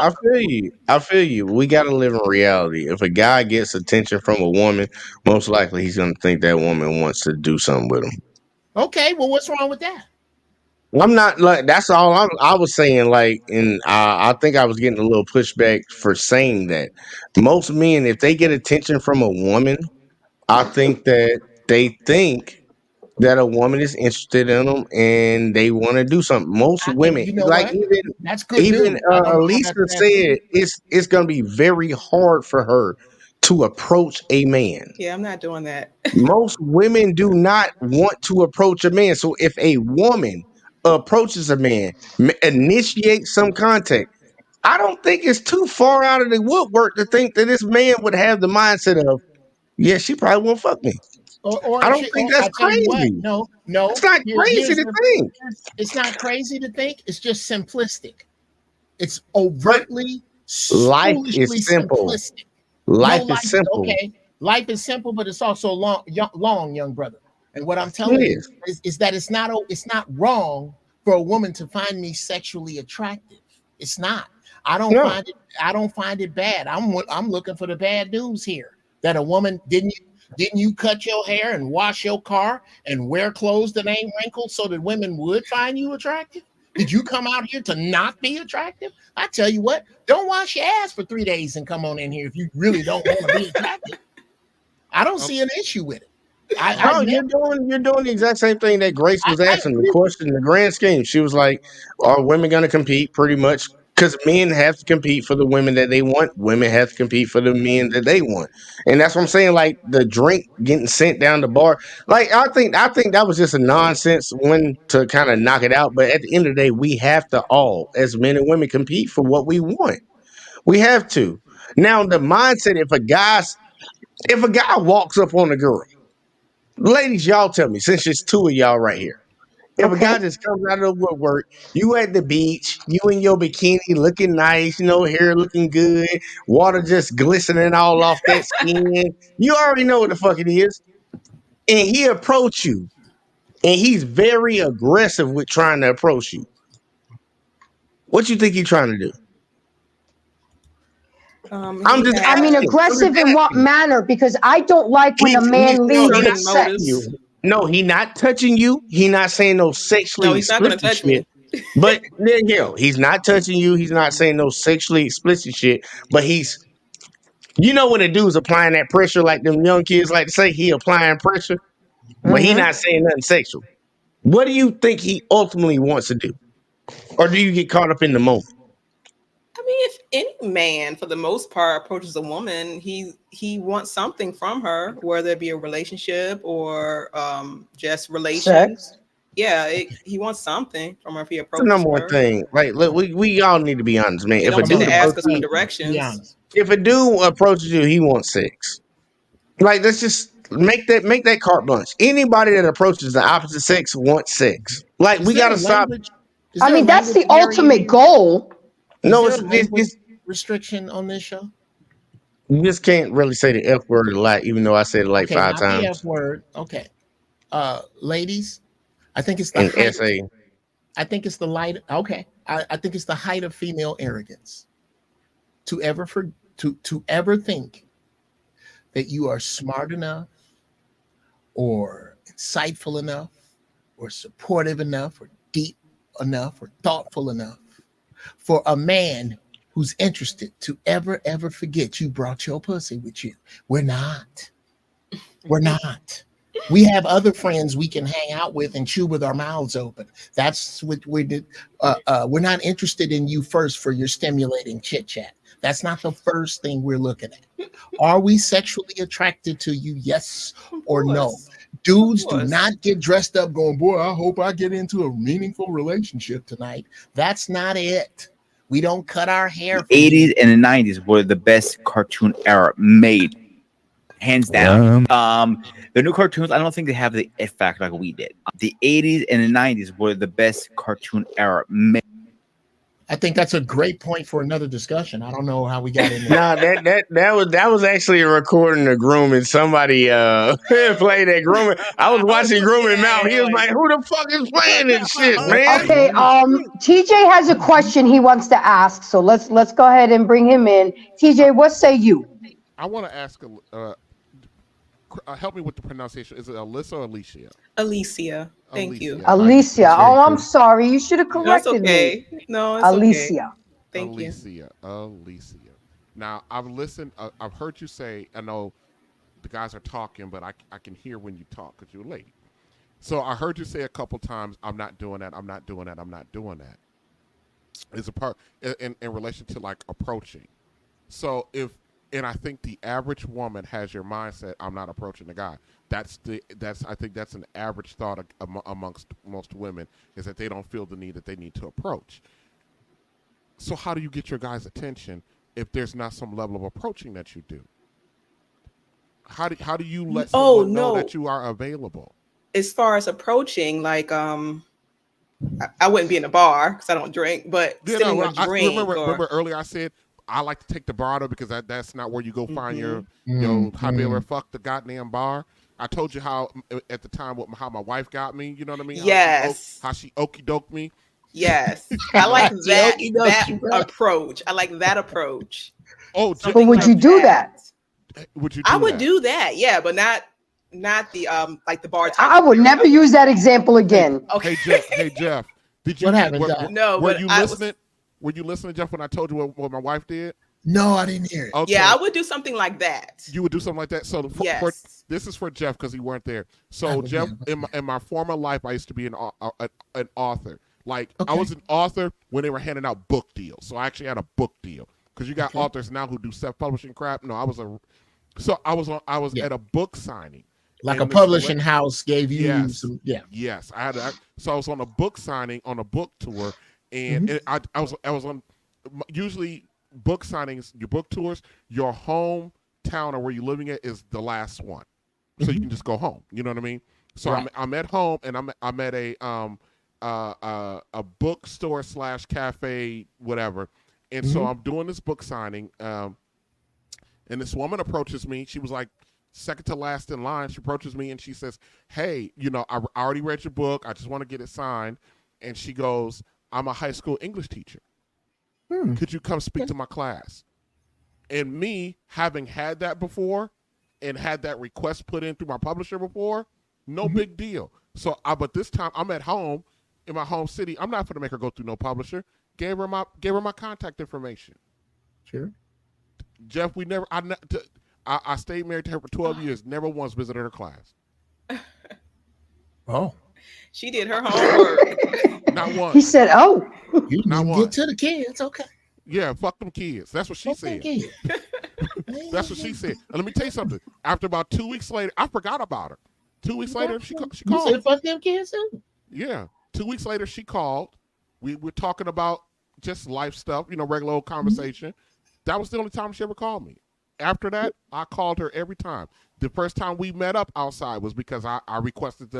I feel you. We gotta live in reality. If a guy gets attention from a woman, most likely he's gonna think that woman wants to do something with him. Okay, well, what's wrong with that? I'm not like that's all I was saying. Like, and I think I was getting a little pushback for saying that. Most men, if they get attention from a woman, I think that they think that a woman is interested in them and they want to do something. Most women, you know like what? That's good even news. I don't know Lisa that's said, it's going to be very hard for her to approach a man. Yeah, I'm not doing that. Most women do not want to approach a man. So if a woman approaches a man, initiates some contact, I don't think it's too far out of the woodwork to think that this man would have the mindset of, yeah, she probably won't fuck me. I don't think that's crazy. No, it's not crazy to think. It's not crazy to think. It's just simplistic. It's overtly, life is simple. Simplistic. Life is simple. Okay, life is simple, but it's also long, young brother. And what I'm telling you is that it's not wrong for a woman to find me sexually attractive. It's not. I don't find it bad. I'm looking for the bad news here. That a woman didn't you cut your hair and wash your car and wear clothes that ain't wrinkled so that women would find you attractive? Did you come out here to not be attractive? I tell you what, don't wash your ass for 3 days and come on in here if you really don't want to be attractive. I don't see an issue with it. No, you're doing the exact same thing that Grace was asking. The question, the grand scheme, she was like, "Are women going to compete?" Pretty much, because men have to compete for the women that they want. Women have to compete for the men that they want, and that's what I'm saying. Like the drink getting sent down the bar. Like I think that was just a nonsense one to kind of knock it out. But at the end of the day, we have to all, as men and women, compete for what we want. We have to. Now the mindset, if a guy walks up on a girl. Ladies, y'all tell me, since it's two of y'all right here. If a guy Okay. just comes out of the woodwork, you at the beach, you in your bikini looking nice, hair looking good, water just glistening all off that skin. You already know what the fuck it is. And he approach you. And he's very aggressive with trying to approach you. What you think he's trying to do? I'm just I mean, asking. I'm just aggressive in what asking. manner? Because I don't like when a man No, he leads not with touching sex. you. No, he not touching you. He not saying no sexually No, he's not gonna explicit touch shit. me. But he's not touching you. He's not saying no sexually explicit shit. But when a dude's applying that pressure, like them young kids like to say, he applying pressure, but he not saying nothing sexual. What do you think he ultimately wants to do? Or do you get caught up in the moment? I mean, if any man, for the most part, approaches a woman, he wants something from her, whether it be a relationship or just relations. Sex. Yeah, he wants something from her if he That's the approaches number one her. thing. Like, look, we all need to be honest, man. He If a don't tend dude to ask approaches us for you, directions. if a dude approaches you, he wants sex. Like, let's just make that carte blanche. Anybody that approaches the opposite sex wants sex. Like, we gotta stop. I mean, that's the ultimate goal. No, Is there a language it's restriction on this show? you just can't really say the F word a lot, even though I said it like Okay, 5 not the F times. word. Okay. Ladies, I think it's the And height. SA. I think it's the light. Okay. I think it's the height of female arrogance to ever think that you are smart enough or insightful enough or supportive enough or deep enough or thoughtful enough for a man who's interested to ever forget you brought your pussy with you. We're not. We're not. We have other friends we can hang out with and chew with our mouths open. That's what we did. We're not interested in you first for your stimulating chit chat. That's not the first thing we're looking at. Are we sexually attracted to you? Yes or no? Dudes do not get dressed up going, boy, I hope I get into a meaningful relationship tonight. That's not it. We don't cut our hair. The 80s and the 90s were the best cartoon era made, hands down. The new cartoons, I don't think they have the it factor like we did. The 80s and the 90s were the best cartoon era made. I think that's a great point for another discussion. I don't know how we got in there. Nah, that was actually a recording of grooming. Somebody played that grooming. I was watching grooming mouth. He was like, "Who the fuck is playing this shit, man?" Okay. TJ has a question he wants to ask, so let's go ahead and bring him in. TJ, what say you? I want to ask, help me with the pronunciation. Is it Alyssa or Alicia? Alicia. Thank you. Alicia. Oh, I'm sorry. You should have corrected okay. me. No, it's Alicia. Okay. Thank you. Alicia. Now, I've listened. I've heard you say, I know the guys are talking, but I can hear when you talk because you're a lady. So I heard you say a couple times, I'm not doing that, I'm not doing that, I'm not doing that. It's a part in relation to like approaching. So and I think the average woman has your mindset, I'm not approaching the guy. I think that's an average thought amongst most women, is that they don't feel the need that they need to approach. So how do you get your guy's attention if there's not some level of approaching that you do? How do you let someone know that you are available? As far as approaching, like I wouldn't be in a bar because I don't drink, but sitting a drink. Remember earlier I said I like to take the bar though, because that's not where you go find your how to ever fuck the goddamn bar. I told you how at the time how my wife got me. You know what I mean? Yes. How she okey doked me. Yes, I like that approach. I like that approach. Oh, but would you do that? Would you? I would do that. Yeah, but not the like the bar. I would never use that example again. Okay. Hey Jeff. Did you? What happened? No, were you listening? Were you listening, Jeff, when I told you what my wife did? No, I didn't hear it. Okay. Yeah, I would do something like that. You would do something like that. So this is for Jeff because he weren't there. So Jeff, in my former life, I used to be an author. Like I was an author when they were handing out book deals. So I actually had a book deal because you got authors now who do self-publishing crap. No, I was at a book signing. Like a publishing house gave you some. Yeah. Yes, I had. So I was on a book signing on a book tour, and I was on usually. Book signings, your book tours, your hometown or where you're living at is the last one, so you can just go home. You know what I mean? So I'm at home, and I'm at a bookstore / cafe, whatever, and so I'm doing this book signing, and this woman approaches me. She was like second to last in line. She approaches me and she says, "Hey, I already read your book. I just want to get it signed." And she goes, "I'm a high school English teacher. Could you come speak to my class?" And me having had that before and had that request put in through my publisher before, no big deal. So but this time I'm at home in my home city. I'm not going to make her go through no publisher. Gave her my contact information. Sure. Jeff, I stayed married to her for 12 years. Never once visited her class. Oh. She did her homework. Not once. He said, "Oh, you not get to the kids, okay?" Yeah, fuck them kids. That's what she said. That's what she said. And let me tell you something. After about 2 weeks later, I forgot about her. 2 weeks later, she called. You said, "Fuck them kids too." Yeah. 2 weeks later, she called. We were talking about just life stuff, regular old conversation. That was the only time she ever called me. After that, I called her every time. The first time we met up outside was because I requested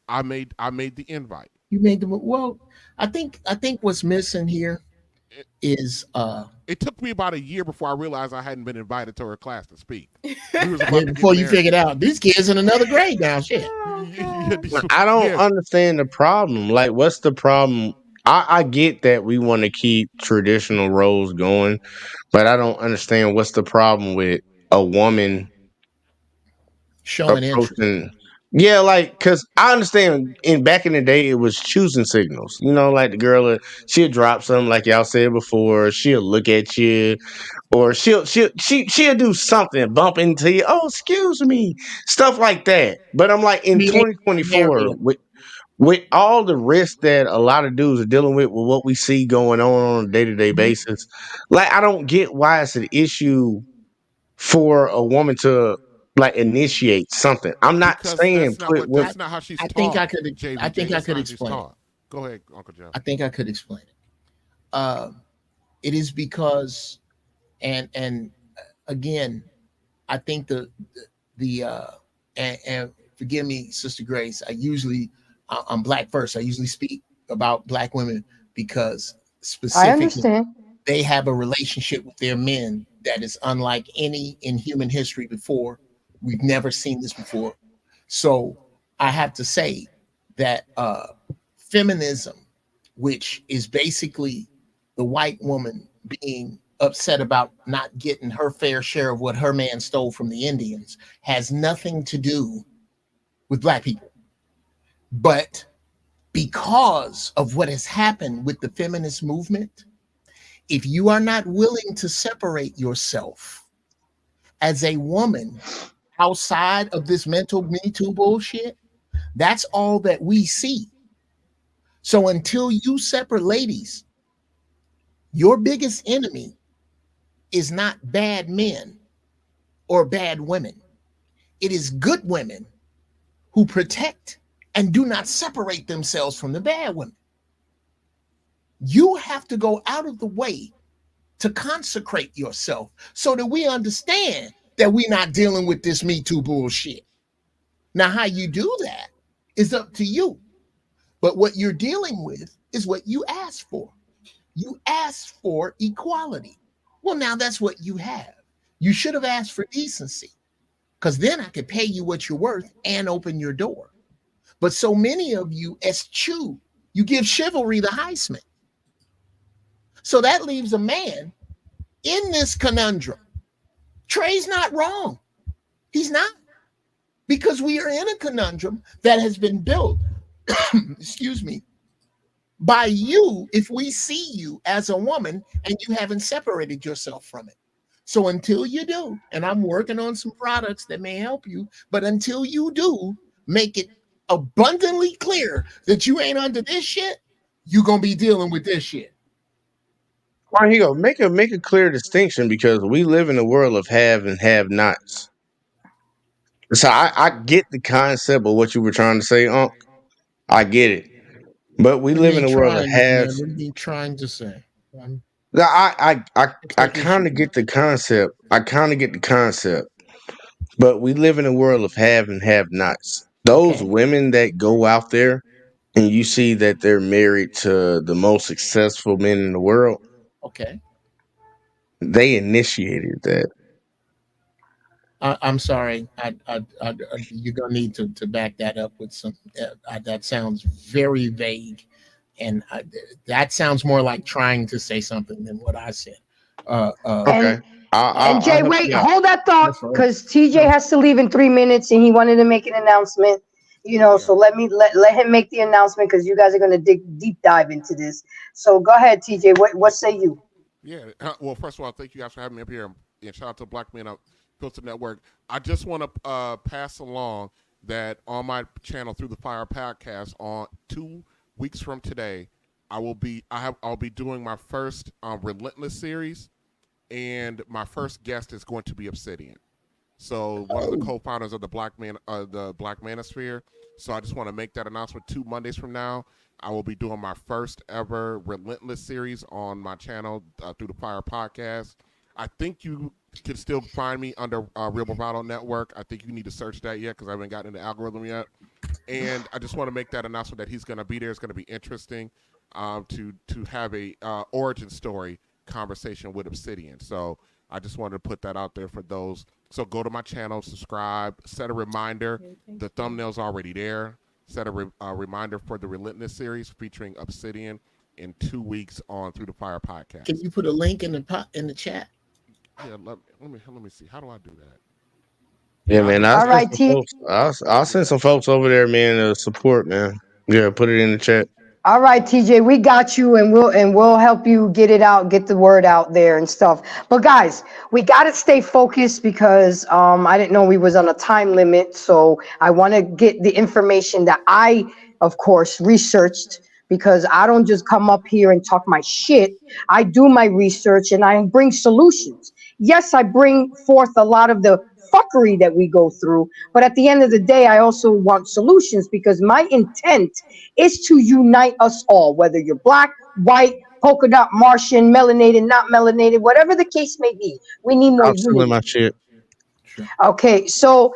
I made the invite. You made the I think what's missing here is it took me about a year before I realized I hadn't been invited to her class to speak. Before you figured out these kids in another grade now. Shit. I don't understand the problem. Like, what's the problem? I get that we want to keep traditional roles going, but I don't understand what's the problem with a woman showing interest. Yeah, like, because I understand back in the day, it was choosing signals. Like the girl, she'll drop something like y'all said before. She'll look at you, or she'll do something, bump into you. Oh, excuse me, stuff like that. But I'm like, in 2024, with all the risks that a lot of dudes are dealing with what we see going on a day-to-day basis, like, I don't get why it's an issue for a woman to initiate something. I'm not saying that's not how she's taught. I think I could explain it. Go ahead, Uncle Jeff. I think I could explain it. It is because, and again, I think the and forgive me, Sister Grace. I'm Black first. I usually speak about Black women because specifically they have a relationship with their men that is unlike any in human history before. We've never seen this before. So I have to say that feminism, which is basically the white woman being upset about not getting her fair share of what her man stole from the Indians, has nothing to do with Black people. But because of what has happened with the feminist movement, if you are not willing to separate yourself as a woman outside of this mental Me Too bullshit, that's all that we see. So until you separate, ladies, your biggest enemy is not bad men or bad women. It is good women who protect and do not separate themselves from the bad women. You have to go out of the way to consecrate yourself so that we understand that we're not dealing with this Me Too bullshit. Now, how you do that is up to you. But what you're dealing with is what you asked for. You asked for equality. Well, now that's what you have. You should have asked for decency, because then I could pay you what you're worth and open your door. But so many of you eschew, you give chivalry the Heisman. So that leaves a man in this conundrum. Trey's not wrong. He's not. Because we are in a conundrum that has been built, excuse me, by you if we see you as a woman and you haven't separated yourself from it. So until you do, and I'm working on some products that may help you, but until you do, make it abundantly clear that you ain't under this shit, you're gonna be dealing with this shit. All right, here you go. Make a clear distinction because we live in a world of have and have nots. So I get the concept of what you were trying to say, Unc. I get it. But we What are live in you a world of trying, man? haves. What are you trying to say? Now, I take kind issue of get the concept. I kind of get the concept. But we live in a world of have and have nots. Those Okay. women that go out there and you see that they're married to the most successful men in the world, Okay. they initiated that. I'm sorry. You're gonna need to back that up with some. That sounds very vague, and that sounds more like trying to say something than what I said. Okay. And Jay, I'll help wait, you out. hold that thought, That's all right. because TJ has to leave in 3 minutes, and he wanted to make an announcement. So let him make the announcement because you guys are gonna deep dive into this. So go ahead, TJ. What say you? Yeah. Well, first of all, thank you guys for having me up here, and shout out to Black Men Up Filter Network. I just want to pass along that on my channel Through the Fire podcast on 2 weeks from today, I'll be doing my first Relentless series, and my first guest is going to be Obsidian. So one of the co-founders of the Black Manosphere. So I just want to make that announcement. 2 Mondays from now, I will be doing my first ever Relentless series on my channel Through the Fire podcast. I think you can still find me under Real Bravado Network. I think you need to search that yet because I haven't gotten in the algorithm yet. And I just want to make that announcement that he's going to be there. It's going to be interesting to have a origin story conversation with Obsidian. So I just wanted to put that out there for those. So go to my channel, subscribe, set a reminder. The thumbnail's already there. Set a reminder for the Relentless series featuring Obsidian in 2 weeks on Through the Fire podcast. Can you put a link in the chat? Yeah, let me see. How do I do that? Yeah, man. I'll send some folks over there, man, to support, man. Yeah, put it in the chat. All right, TJ, we got you, and we'll help you get it out, get the word out there and stuff. But guys, we got to stay focused because I didn't know we was on a time limit, so I want to get the information that I, of course, researched, because I don't just come up here and talk my shit. I do my research and I bring solutions. Yes, I bring forth a lot of the fuckery that we go through, but at the end of the day, I also want solutions because my intent is to unite us all, whether you're black, white, polka dot, Martian, melanated, not melanated, whatever the case may be. We need more I'm selling unity. my shit. Okay, so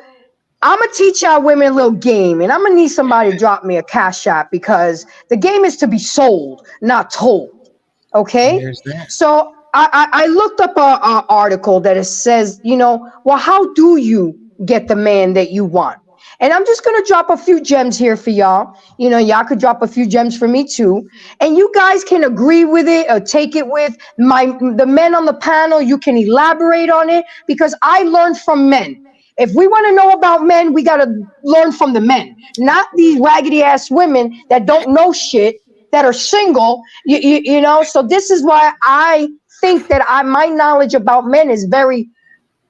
I'm gonna teach y'all women a little game, and I'm gonna need somebody to drop me a cash app because the game is to be sold, not told. Okay, There's that. so I looked up a article that it says, well, how do you get the man that you want? And I'm just gonna drop a few gems here for y'all. Y'all could drop a few gems for me too, and you guys can agree with it or take it with the men on the panel. You can elaborate on it because I learned from men. If we want to know about men, we got to learn from the men, not these raggedy ass women that don't know shit, that are single, so this is why I think that my knowledge about men is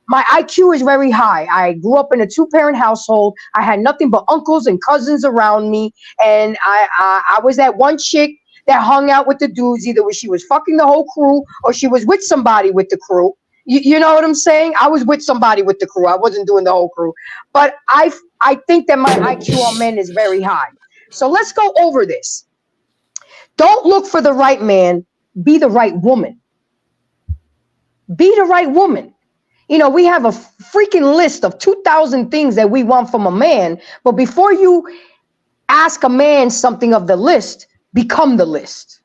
my IQ is very high. I grew up in a 2-parent household. I had nothing but uncles and cousins around me, and I was that one chick that hung out with the dudes, either she was fucking the whole crew or she was with somebody with the crew. You know what I'm saying? I was with somebody with the crew. I wasn't doing the whole crew. But I think that my IQ on men is very high. So let's go over this. Don't look for the right man. Be the right woman. Be the right woman. We have a freaking list of 2,000 things that we want from a man. But before you ask a man something of the list, become the list.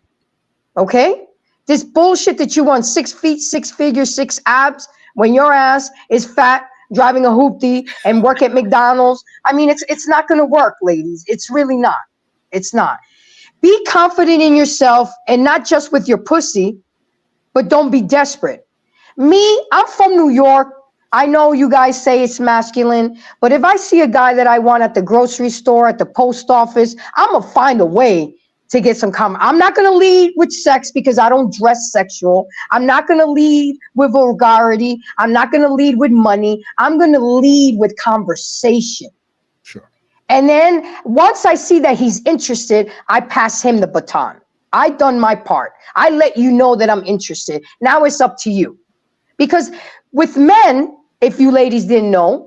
Okay? This bullshit that you want 6 feet, 6 figures, 6 abs, when your ass is fat, driving a hoopty, and work at McDonald's. I mean, it's not going to work, ladies. It's really not. It's not. Be confident in yourself, and not just with your pussy, but don't be desperate. Me, I'm from New York. I know you guys say it's masculine, but if I see a guy that I want at the grocery store, at the post office, I'm going to find a way to get some comment. I'm not going to lead with sex because I don't dress sexual. I'm not going to lead with vulgarity. I'm not going to lead with money. I'm going to lead with conversation. Sure. And then once I see that he's interested, I pass him the baton. I done my part. I let you know that I'm interested. Now it's up to you. Because with men, if you ladies didn't know,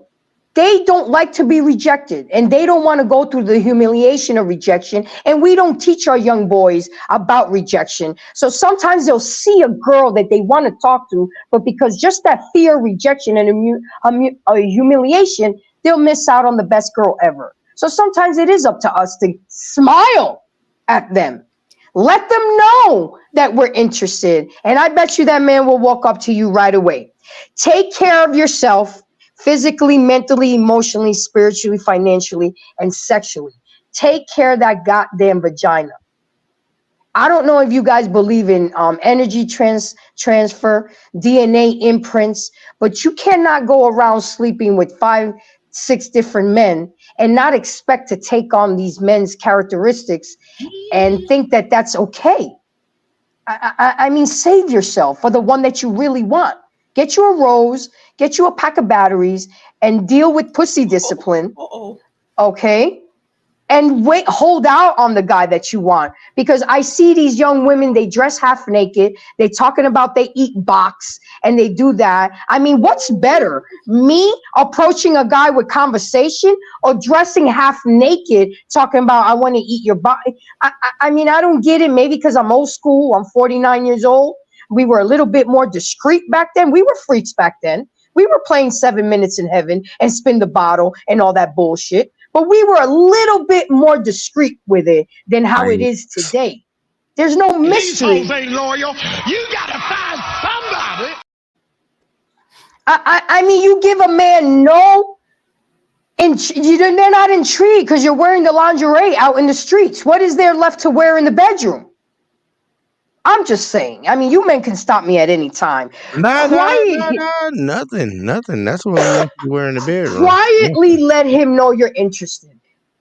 they don't like to be rejected, and they don't want to go through the humiliation of rejection. And we don't teach our young boys about rejection. So sometimes they'll see a girl that they want to talk to, but because just that fear of rejection and humiliation, they'll miss out on the best girl ever. So sometimes it is up to us to smile at them. Let them know that we're interested. And I bet you that man will walk up to you right away. Take care of yourself. Physically, mentally, emotionally, spiritually, financially, and sexually. Take care of that goddamn vagina. I don't know if you guys believe in energy transfer, DNA imprints, but you cannot go around sleeping with 5, 6 different men and not expect to take on these men's characteristics and think that that's okay. I mean, save yourself for the one that you really want. Get you a rose, get you a pack of batteries, and deal with pussy discipline. Okay? And wait, hold out on the guy that you want. Because I see these young women, they dress half naked. They talking about they eat box and they do that. I mean, what's better? Me approaching a guy with conversation or dressing half naked talking about I want to eat your body? I mean, I don't get it. Maybe because I'm old school. I'm 49 years old. We were a little bit more discreet back then. We were freaks back then. We were playing 7 Minutes in Heaven and Spin the Bottle and all that bullshit. But we were a little bit more discreet with it than how it is today. There's no mystery. These hoes ain't loyal. You gotta find somebody. I mean, you give a man no, and they're not intrigued because you're wearing the lingerie out in the streets. What is there left to wear in the bedroom? I'm just saying. I mean, you men can stop me at any time. Nothing. That's what I'm wearing in the bedroom. Quietly let him know you're interested.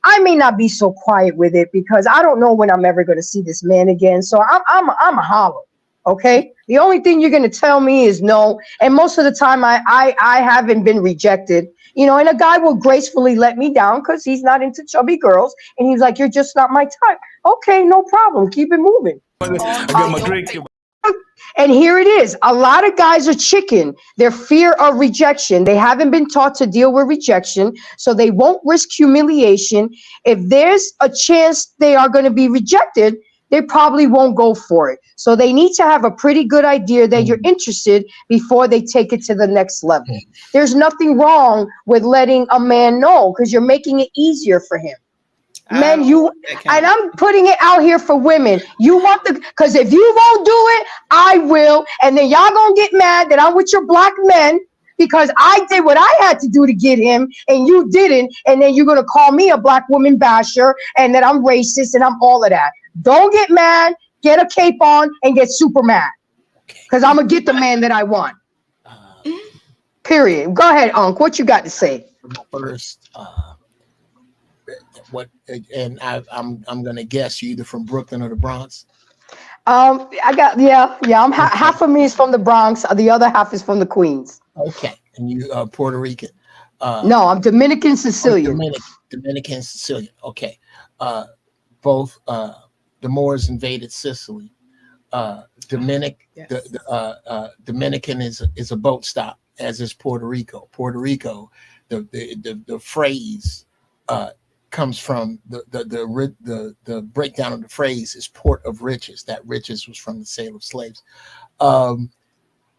I may not be so quiet with it because I don't know when I'm ever going to see this man again. So I'm a hollow. Okay. The only thing you're going to tell me is no. And most of the time I haven't been rejected, you know, and a guy will gracefully let me down because he's not into chubby girls. And he's like, you're just not my type. Okay, no problem. Keep it moving. I got my drink. And here it is. A lot of guys are chicken. Their fear of rejection. They haven't been taught to deal with rejection, so they won't risk humiliation. If there's a chance they are going to be rejected, they probably won't go for it. So they need to have a pretty good idea that you're interested before they take it to the next level. There's nothing wrong with letting a man know because you're making it easier for him. Men, and I'm putting it out here for women. You want because if you won't do it, I will. And then y'all gonna get mad that I'm with your black men because I did what I had to do to get him and you didn't. And then you're gonna call me a black woman basher and that I'm racist and I'm all of that. Don't get mad, get a cape on and get super mad because I'm gonna get the man that I want. Period. Go ahead, Unc. What you got to say? First, what? And I'm gonna guess you either from Brooklyn or the Bronx. I got I'm half of me is from the Bronx, the other half is from the Queens. Okay, and you Puerto Rican? No, I'm Dominican Sicilian. Dominican Sicilian. Okay, both the Moors invaded Sicily. Dominican is a boat stop, as is Puerto Rico. Puerto Rico, the phrase comes from the breakdown of the phrase is port of riches. That riches was from the sale of slaves.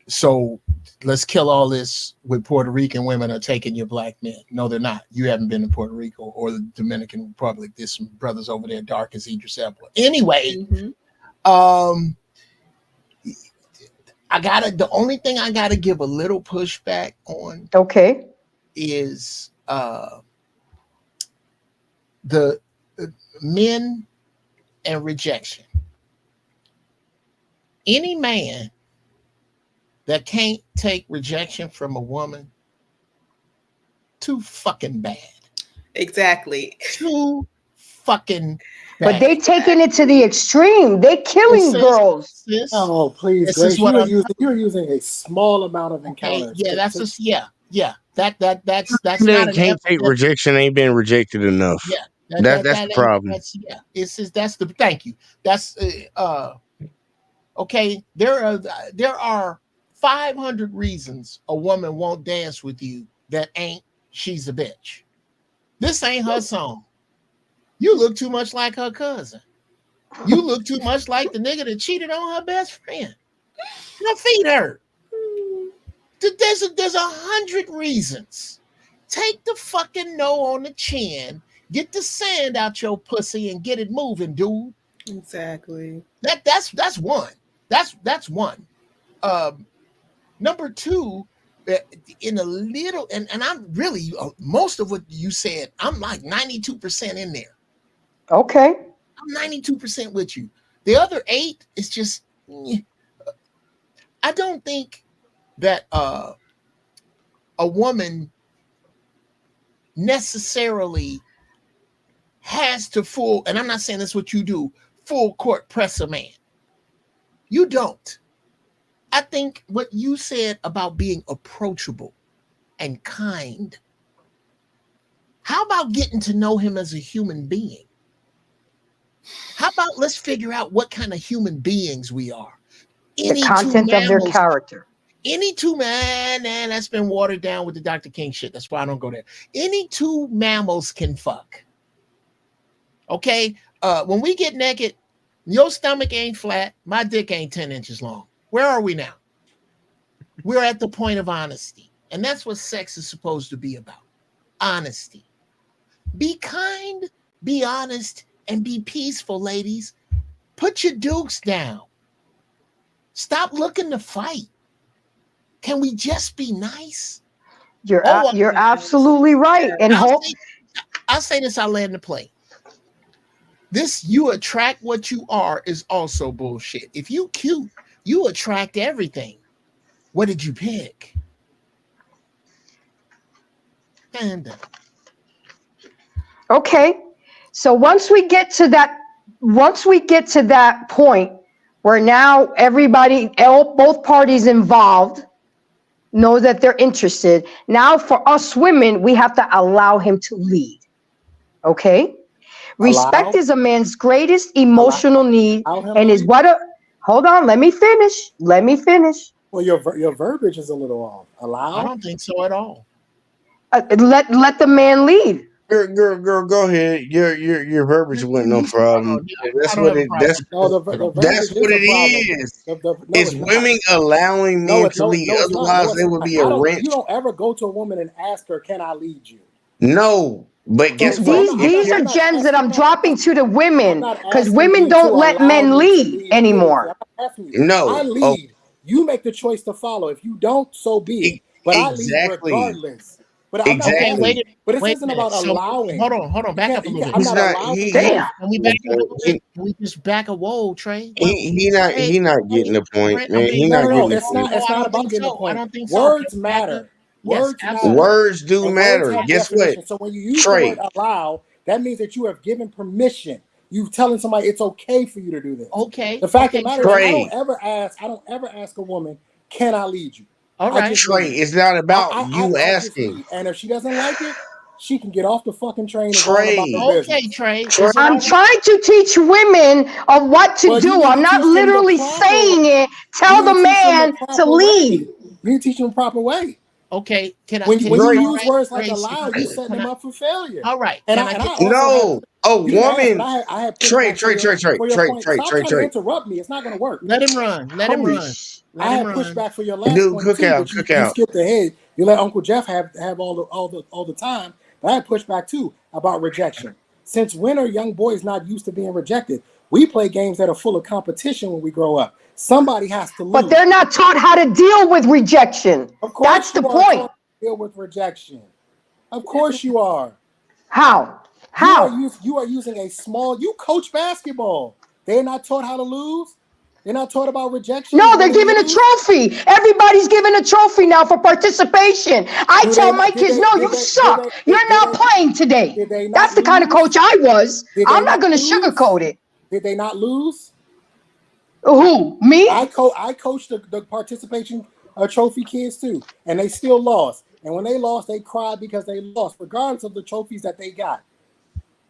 So let's kill all this with Puerto Rican women are taking your black men. No, they're not. You haven't been to Puerto Rico or the Dominican Republic. There's some brothers over there dark as Idris Elba. Anyway, the only thing I gotta give a little pushback on is the men and rejection. Any man that can't take rejection from a woman, too fucking bad. Exactly. Too fucking But bad. they taking it to the extreme. They killing girls. Oh, please, this Grace. is what You're using a small amount of encounters. yeah, that's just yeah. That's not That an can't take evidence. rejection ain't been rejected enough. Yeah, That's the problem. It's just, that's the thank you. That's okay. There are 500 reasons a woman won't dance with you that ain't she's a bitch. This ain't her song. You look too much like her cousin. You look too much like the nigga that cheated on her best friend. Her feet hurt. There's 100 reasons. Take the fucking no on the chin, get the sand out your pussy, and get it moving, dude. Exactly. That's one. That's one. Number two, in a little, and I'm really most of what you said, I'm like 92% in there. Okay. I'm 92% with you. The other 8 is just, I don't think that a woman necessarily has to full, and I'm not saying that's what you do, full court press a man. You don't. I think what you said about being approachable and kind, how about getting to know him as a human being? How about let's figure out what kind of human beings we are? The content of their character. Any two that's been watered down with the Dr. King shit. That's why I don't go there. Any two mammals can fuck. Okay? When we get naked, your stomach ain't flat, my dick ain't 10 inches long. Where are we now? We're at the point of honesty. And that's what sex is supposed to be about. Honesty. Be kind, be honest, and be peaceful, ladies. Put your dukes down. Stop looking to fight. Can we just be nice? You're absolutely right. And I'll say this, I'll land the plane. This you attract what you are is also bullshit. If you cute, you attract everything. What did you pick? Okay. So once we get to that point where now both parties involved know that they're interested. Now for us women, we have to allow him to lead. Okay? Respect is a man's greatest emotional need and is hold on, let me finish. Well, your verbiage is a little off. Allow? I don't think so at all. Let the man lead. Girl, go ahead. Your verbiage wasn't no problem. That's what it is. It's women allowing men to lead. Otherwise, they would be a wrench. You don't ever go to a woman and ask her, "Can I lead you?" No, but guess what? These are gems that I'm dropping to the women because women don't let men lead anymore. No, I lead. You make the choice to follow. If you don't, so be it. But I lead regardless. But I'm not asking, but this isn't about allowing. Hold on. Back up a little bit. I'm not allowing. Can we back up a little bit? Can we just back a whoa, Trey? He not getting the point, man. He not getting the point. It's not about getting the point. I don't think so. Words matter. Words matter. Words do matter. Guess what? So when you use the word allow, that means that you have given permission. You telling somebody it's okay for you to do this. Okay. The fact of the matter is, I don't ever ask a woman, "Can I lead you?" All right, Trey, it's not about you asking. And if she doesn't like it, she can get off the fucking train. Trey, Trey. I'm trying to teach women of what to do. I'm not literally saying it. Tell the man to lead. You need to teach them the proper way. Okay, when you use words like allow, you setting them up for failure. All right. Woman. Trey. Stop trying to interrupt me. It's not going to work. Let him run. I had pushback for your last one cook too, out. You skipped ahead. You let Uncle Jeff have all the time. But I had pushback too about rejection. Since when are young boys not used to being rejected? We play games that are full of competition when we grow up. Somebody has to lose. But they're not taught how to deal with rejection. Of course, that's the point. Deal with rejection. Of course you are. How? You are using a small. You coach basketball. They're not taught how to lose. They're not taught about rejection. No, they're giving a trophy. Everybody's giving a trophy now for participation. I tell my kids, no, you suck. You're not playing today. That's the kind of coach I was. I'm not going to sugarcoat it. Did they not lose? Who? Me? I coached the participation trophy kids too, and they still lost. And when they lost, they cried because they lost, regardless of the trophies that they got.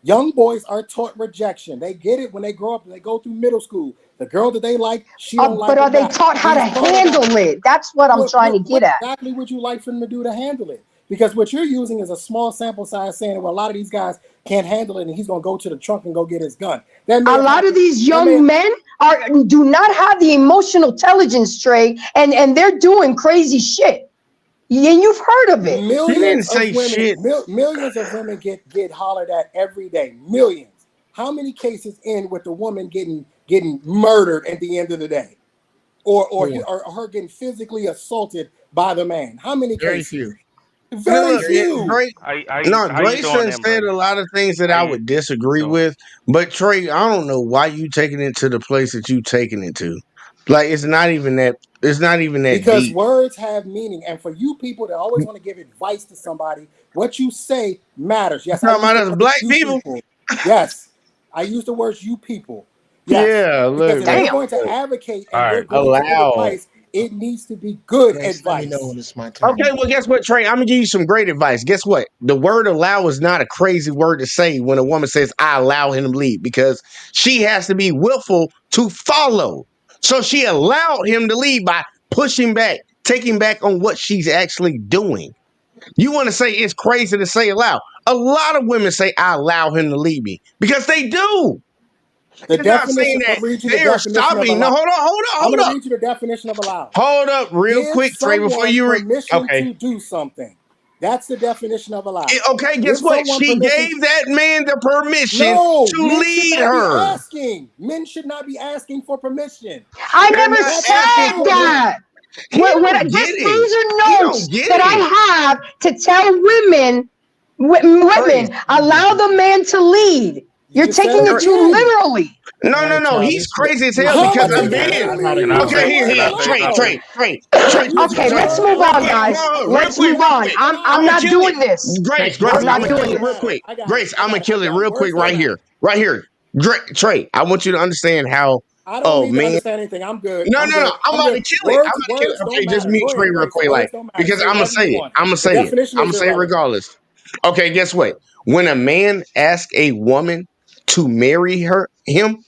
Young boys are taught rejection. They get it when they grow up and they go through middle school. The girl that they like, she don't like. But are they taught how to handle it? That's what I'm trying to get at. Exactly what you like for them to do to handle it. Because what you're using is a small sample size saying, well, a lot of these guys can't handle it and he's going to go to the trunk and go get his gun. A lot of these young men do not have the emotional intelligence, Trey, and they're doing crazy shit. And you've heard of it. Millions of women get hollered at every day. Millions. How many cases end with the woman getting murdered at the end of the day, or her getting physically assaulted by the man? How many cases? Few. Very few. Grayson said a lot of things that I would disagree with, but Trey, I don't know why you taking it to the place that you taking it to. Like it's not even that. It's not even that because deep. Words have meaning, and for you people that always want to give advice to somebody, what you say matters. Yes, black people. Yes, I use the words "you people." Yes. Yeah, look, because if you're going to advocate and you're going to give advice, it needs to be good advice. When it's my turn. Okay, well, guess what, Trey? I'm gonna give you some great advice. Guess what? The word "allow" is not a crazy word to say when a woman says, "I allow him to lead," because she has to be willful to follow. So she allowed him to lead by pushing back, taking back on what she's actually doing. You want to say it's crazy to say allow? A lot of women say, "I allow him to lead me," because they do. The They're not saying that they are stopping. No, hold on. I'm going to read you the definition of allow. Hold up, real quick, Trey, before you read. Okay. To do something. That's the definition of allow. Okay, guess what? She gave that man the permission to lead her. Men should not be asking for permission. I never said that. These are notes that I have to tell women, allow the man to lead. You're taking it too literally. No. He's crazy as hell because a man. Okay, here. Trey. Okay, let's move on, guys. Let's move on. I'm not doing this. Grace, I'm gonna kill it real quick. Grace, I'm gonna kill it real quick right here. Trey, I want you to understand how. I don't need to understand anything. I'm good. No. I'm about to kill it. Okay, just mute Trey real quick, because I'm gonna say it. I'm gonna say it regardless. Okay, guess what? When a man asks a woman to marry him,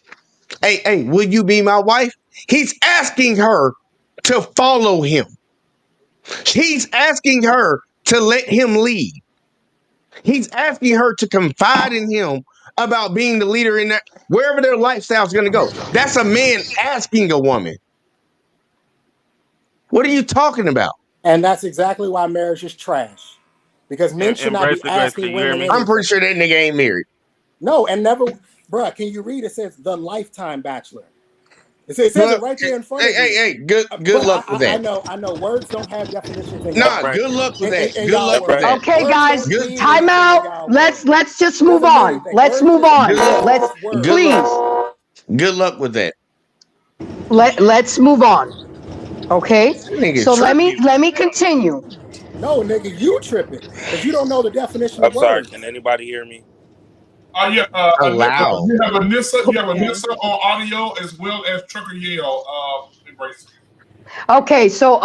hey, will you be my wife? He's asking her to follow him. He's asking her to let him lead. He's asking her to confide in him about being the leader in that wherever their lifestyle is going to go. That's a man asking a woman. What are you talking about? And that's exactly why marriage is trash. Because men should not be asking women. I'm pretty sure that nigga ain't married. No, and never, bruh, can you read? It says the lifetime bachelor. It says it right there in front of you. Hey, good luck with that. I know. Words don't have definitions. Good luck with that. Good luck with that. Okay, guys, time out. Let's just move on. Let's move on. Please. Good luck with that. Let's move on. Okay. So let me continue. No, nigga, you tripping because you don't know the definition of words. I'm sorry. Can anybody hear me? Yeah. Allow. You have Anissa on audio as well as Trucker Yale. Embrace. Okay, so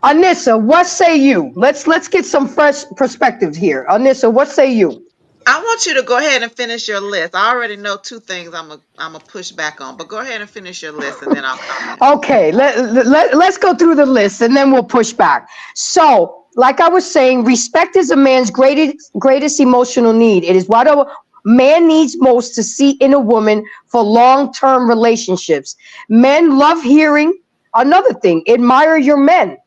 Anissa, what say you? Let's get some fresh perspectives here. Anissa, what say you? I want you to go ahead and finish your list. I already know two things I'm a push back on, but go ahead and finish your list and then I'll comment. Okay, let's go through the list and then we'll push back. So, like I was saying, respect is a man's greatest emotional need. It is what a man needs most to see in a woman for long-term relationships. Men love hearing, another thing, admire your men.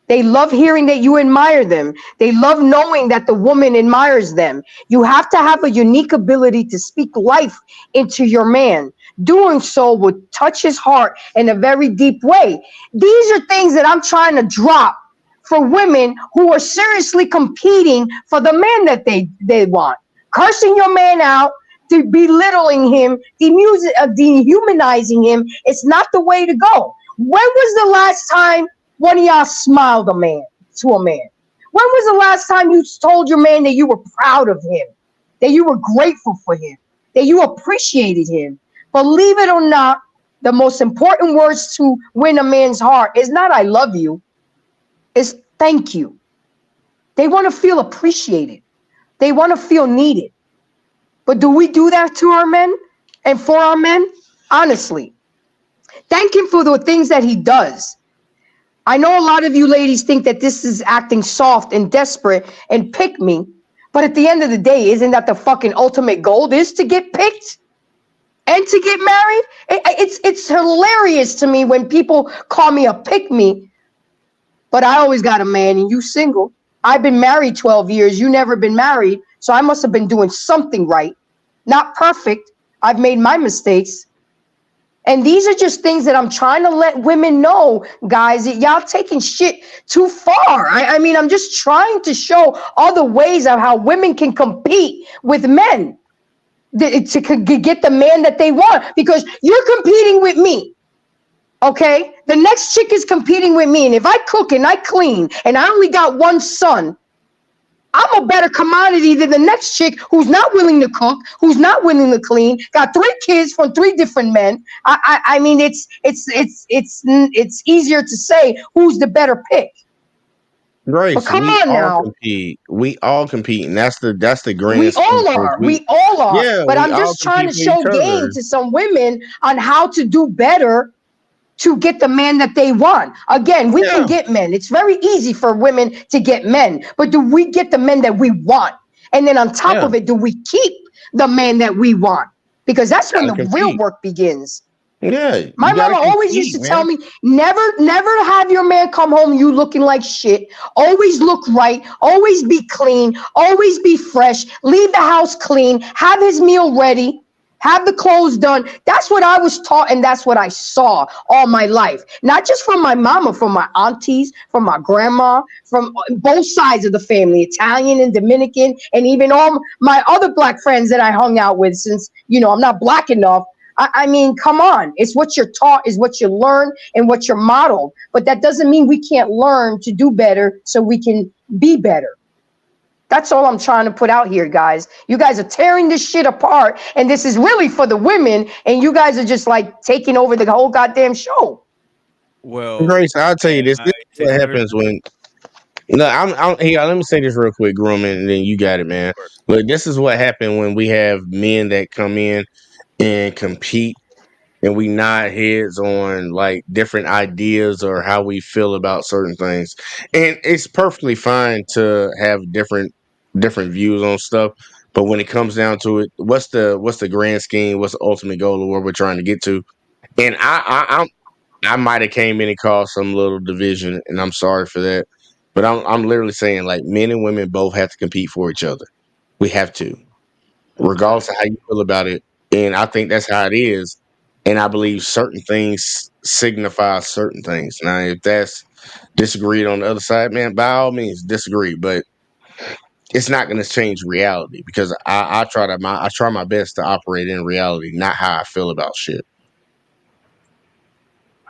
They love hearing that you admire them. They love knowing that the woman admires them. You have to have a unique ability to speak life into your man. Doing so would touch his heart in a very deep way. These are things that I'm trying to drop for women who are seriously competing for the man that they want. Cursing your man out, belittling him, dehumanizing him, it's not the way to go. When was the last time one of y'all smiled to a man? When was the last time you told your man that you were proud of him, that you were grateful for him, that you appreciated him? Believe it or not, the most important words to win a man's heart is not "I love you," it's "thank you." They want to feel appreciated. They want to feel needed. But do we do that to our men and for our men? Honestly, thank him for the things that he does. I know a lot of you ladies think that this is acting soft and desperate and pick me, but at the end of the day, isn't that the fucking ultimate goal, is to get picked and to get married? It's hilarious to me when people call me a pick me, but I always got a man and you single. I've been married 12 years. You never been married. So I must have been doing something right. Not perfect. I've made my mistakes. And these are just things that I'm trying to let women know, guys, that y'all taking shit too far. I mean, I'm just trying to show other ways of how women can compete with men to get the man that they want, because you're competing with me. Okay? The next chick is competing with me. And if I cook and I clean and I only got one son, I'm a better commodity than the next chick who's not willing to cook, who's not willing to clean, got 3 kids from 3 different men. I mean, it's easier to say who's the better pick. Grace, but come on now. We all compete, and that's the grand. We all are. We all are. Yeah, but I'm just trying to show game to some women on how to do better to get the man that they want. Again, we can get men. It's very easy for women to get men, but do we get the men that we want? And then on top of it, do we keep the man that we want? Because that's when the real work begins. Yeah. My mama always used to tell me, never have your man come home you looking like shit. Always look right. Always be clean. Always be fresh. Leave the house clean. Have his meal ready. Have the clothes done. That's what I was taught, and that's what I saw all my life. Not just from my mama, from my aunties, from my grandma, from both sides of the family, Italian and Dominican, and even all my other black friends that I hung out with, since, I'm not black enough. I mean, come on. It's what you're taught, is what you learn, and what you're modeled. But that doesn't mean we can't learn to do better so we can be better. That's all I'm trying to put out here, guys. You guys are tearing this shit apart, and this is really for the women, and you guys are just like taking over the whole goddamn show. Well, Grace, I'll tell you this. This is what happens when. No, here. Let me say this real quick, Grooming, and then you got it, man. Look, this is what happened when we have men that come in and compete, and we nod heads on like different ideas or how we feel about certain things. And it's perfectly fine to have different views on stuff, but when it comes down to it, what's the grand scheme? What's the ultimate goal of where we're trying to get to? And I might have came in and caused some little division, and I'm sorry for that. But I'm literally saying, like, men and women both have to compete for each other. We have to, regardless of how you feel about it. And I think that's how it is. And I believe certain things signify certain things. Now, if that's disagreed on the other side, man, by all means disagree. But it's not going to change reality, because I try my best to operate in reality, not how I feel about shit.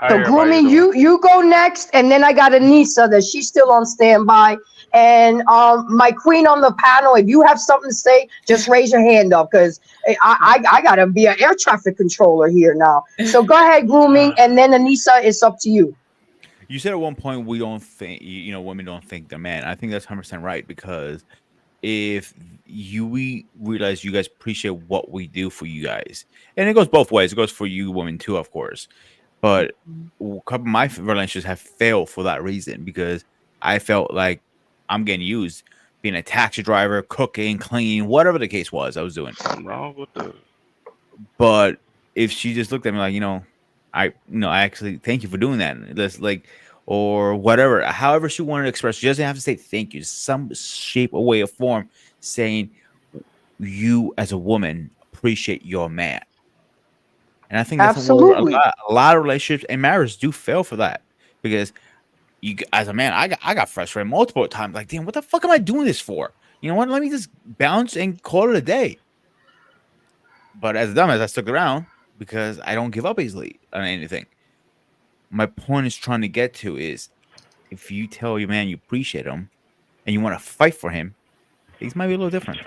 So Grooming, you go next, and then I got Anissa that she's still on standby. And my queen on the panel, if you have something to say, just raise your hand up, because I gotta be an air traffic controller here now. So go ahead, Grooming, and then Anissa, it's up to you. You said at one point we don't think, women don't think they're men. I think that's 100% right, because if we realize you guys appreciate what we do for you guys, and it goes both ways. It goes for you women too, of course. But a couple of my relationships have failed for that reason, because I felt like I'm getting used, being a taxi driver, cooking, cleaning, whatever the case was I was doing. I'm wrong with that. But if she just looked at me like, I actually thank you for doing that. Let's or whatever, however she wanted to express, she doesn't have to say thank you. Some shape or way or form saying you as a woman appreciate your man. And I think that's absolutely a lot of relationships and marriages do fail for that, because you, as a man, I got frustrated multiple times. Like, damn, what the fuck am I doing this for? You know what? Let me just bounce and call it a day. But as dumb as I stuck around because I don't give up easily on anything. My point is trying to get to is if you tell your man you appreciate him and you want to fight for him, things might be a little different.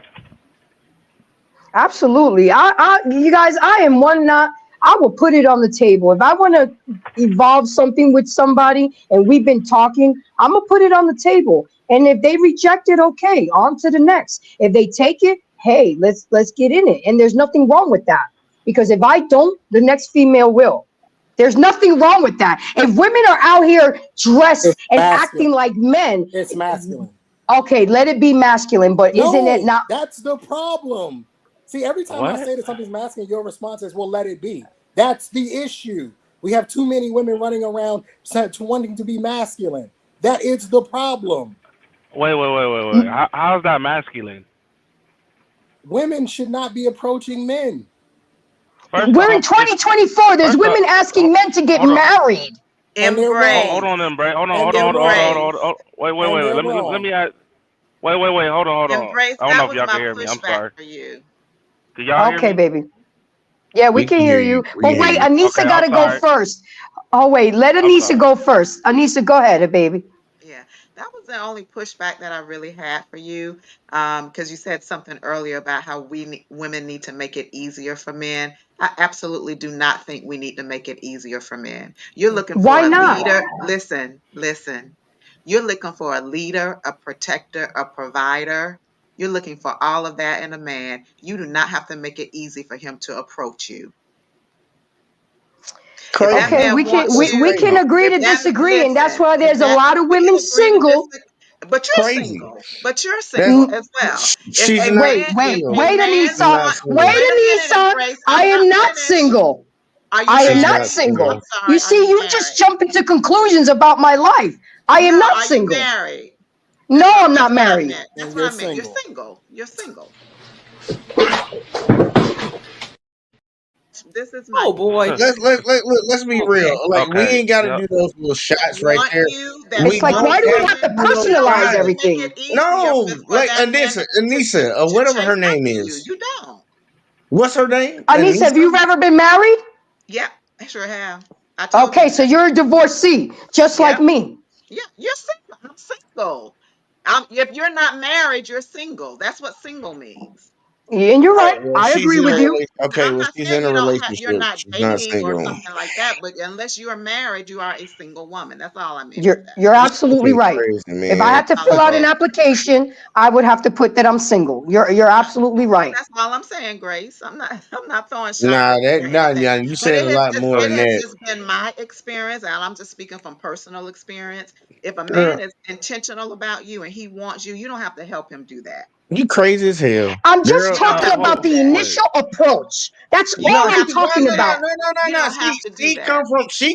Absolutely. You guys, I am one not. I will put it on the table. If I want to evolve something with somebody and we've been talking, I'm gonna put it on the table. And if they reject it, okay, on to the next. If they take it, hey, let's get in it. And there's nothing wrong with that. Because if I don't, the next female will. There's nothing wrong with that. If women are out here dressed and acting like men, it's masculine. Okay, let it be masculine, but isn't it not? That's the problem. See, every time I say that something's masculine, your response is, well, let it be. That's the issue. We have too many women running around wanting to be masculine. That is the problem. Wait. How's that masculine? Women should not be approaching men. We're in 2024. There's women asking men to get married. Embrace. Hold on, Embrace. Hold on. Wait. Let me ask. Wait. Hold on. Embrace, I don't know that if y'all was can my hear me. I'm pushback sorry. for you. Can y'all hear Okay, me? baby. Yeah, we can hear you. But wait, Anissa Okay, got to I'm go sorry. first. Oh, wait, let Anissa go first. Anissa, go ahead, baby. Yeah, that was the only pushback that I really had for you, because you said something earlier about how women need to make it easier for men. I absolutely do not think we need to make it easier for men. You're looking for Why a not? leader. Listen. You're looking for a leader, a protector, a provider. You're looking for all of that in a man. You do not have to make it easy for him to approach you. If that Okay, man we wants can you, agree to if that disagree, and that's listen, why if there's a that lot of we can women agree to single. disagree, but you're Crazy. single. But you're That's single as well. If she's a not Wait, man, if single. a man She's not Anissa. wants, single. Wait, wait a minute, Anissa. Embrace. I I'm am not not finished. single. Are you I am She's not married? not single. single. I'm sorry. You Are see, you you married? just jump into conclusions about my life. I am No, not are you single. married? No, I'm That's not what I married. meant. That's And what you're I meant. You're single. single. You're single. This is my Oh boy. Let's be real. Like we Okay. ain't got to Yep. do those little shots right want there. you that It's We like, don't why wants do we have have to to women. do those You don't have personalize to shots. make everything? it easier No, for like that man Anissa, or to whatever chase her name after you. is. You don't. What's her name? Anissa, have you ever been married? Yep, I sure have. I told you Okay, so that. you're a divorcee, just like Yep. me. Yeah, you're single. I'm single. If you're not married, you're single. That's what single means. And you're Oh right. well, I she's agree in a with you. relationship. Okay, I'm well not she's saying in a you're relationship. not She's not dating or single. something like that, but unless you are married, you are a single woman. That's all I meant with You're that. you're That's absolutely fucking right. crazy, If I man. had to All I fill out an meant. application, I would have to put that I'm single. You're absolutely right. That's all I'm saying, Grace. I'm not throwing shots Nah, at you or anything. nah. You But said a lot more it than has that. just been my experience, and I'm just speaking from personal experience. If a man Girl, is intentional about you and he wants you, you don't have to help him do that. you crazy as hell. I'm just You Girl, don't talking have to about do the that. Wait. initial approach. That's You all don't no, I'm have to do talking that. about. You no. don't have to do She that.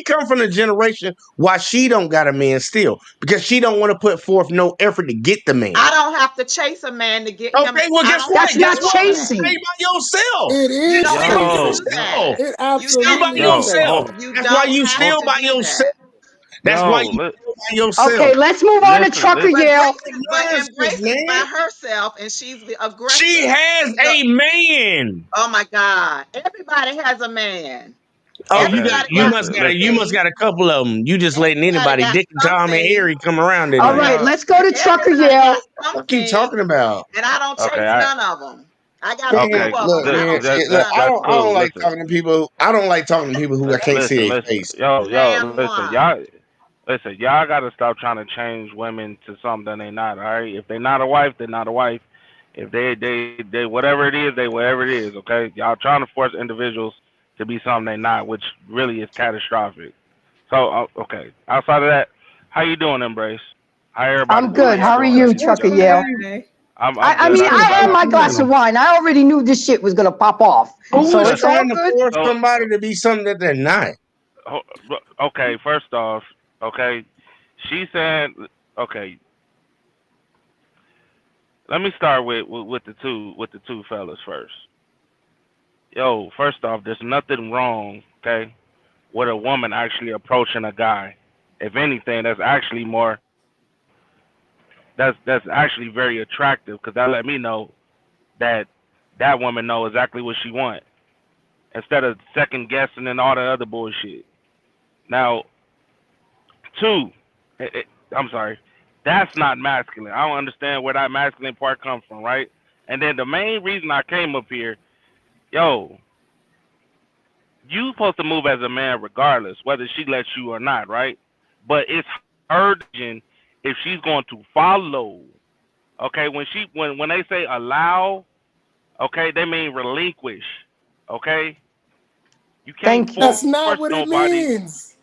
come from the generation why she don't got a man still because she don't want to put forth no effort to get the man. I don't have to chase a man to get him. Okay, well I guess don't what? have That's to Guess not do what? all You that. stay chasing. by yourself. It You is don't have to Yo. do chasing. that. Yourself. It You Stay by don't absolutely is have to. yourself. chasing. You That's why don't you have still to by do yourself. that. That's why Yo. you still by yourself. Okay, let's move on to Listen. Trucker Listen. But Yale. Embrace is Man, by herself, and she's the she aggressor. has She's a, a man. oh my God! Everybody has a man. Oh, Okay. Everybody got you Listen. must something. got a couple of them. You just letting Everybody anybody, got Dick and Tom and something. Harry, come around All today. right, let's go to Trucker Everybody got Yale. What you something, talking about? and I don't Okay. chase none of them. I got a few Man, Okay. of them, look, but I man, don't chase look, none of them. I don't That's cool. like Listen. talking to people. I don't like talking to people who I can't see their Listen. face. Yo. Damn Listen. why? Y'all gotta stop trying to change women to something they not. All right. If they're not a wife, they're not a wife. If they whatever it is, they whatever it is. Okay. Y'all trying to force individuals to be something they not, which really is catastrophic. So okay. Outside of that, how you doing, Embrace? How everybody I'm doing? How good. y'all How are doing? you, Trucker Yale? I'm I good. mean, I had my You glass know. of wine. I already knew this shit was gonna pop off, Who so was it's all trying to good. force So somebody to be something that they're not? okay, first off, okay, she said, okay. Let me start with the two fellas first. Yo, first off, there's nothing wrong, okay, with a woman actually approaching a guy. If anything, that's actually more. That's actually very attractive because that let me know that that woman know exactly what she want. instead of second guessing and all the other bullshit. Now, two, I'm sorry, that's not masculine. I don't understand where that masculine part comes from, right? And then the main reason I came up here, yo, you supposed to move as a man regardless, whether she lets you or not, right? But it's her decision if she's going to follow. Okay, when they say allow, okay, they mean relinquish. Okay, you can't That's force not what it nobody. means.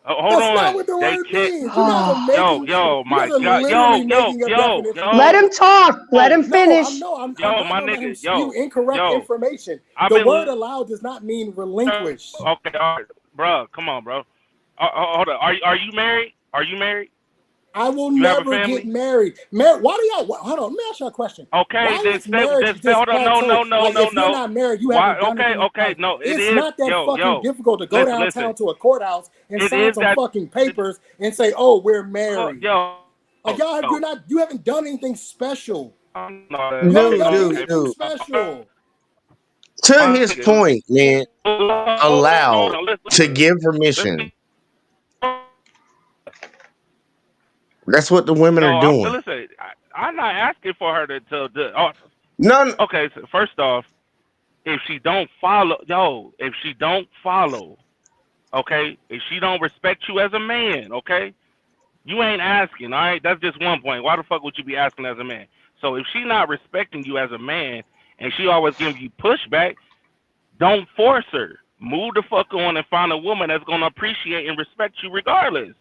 Hold That's on, not what the they word can't. means. You guys are making. Yo, You my guys are God, literally making a definition. Let him talk. Let him finish. I'm yo, not my gonna let him nigga, spew incorrect yo, information. I've The been. word allow does not mean relinquish. Okay, all right, bro, come on, bro. Hold on, are you married? Are you married? I will You have a never get family? married. Why do y'all? Hold on, let me ask you a question. Okay, Why then is marriage stay. just Hold on, plateau? Like if you're no. not married, you Why? haven't done anything in Okay, life. no, it It's is. not that fucking difficult to go Listen. downtown to a courthouse and It sign is some that. fucking papers and say, "Oh, we're married." Yo, Like you haven't done anything special. Dude. Special. To his point, man, allow to give permission. That's what the women are doing. Listen, I'm not asking for her to None. Okay, so first off, if she don't follow, okay, if she don't respect you as a man, okay, you ain't asking, all right? That's just one point. Why the fuck would you be asking as a man? So if she not respecting you as a man and she always giving you pushback, don't force her. Move the fuck on and find a woman that's gonna appreciate and respect you regardless.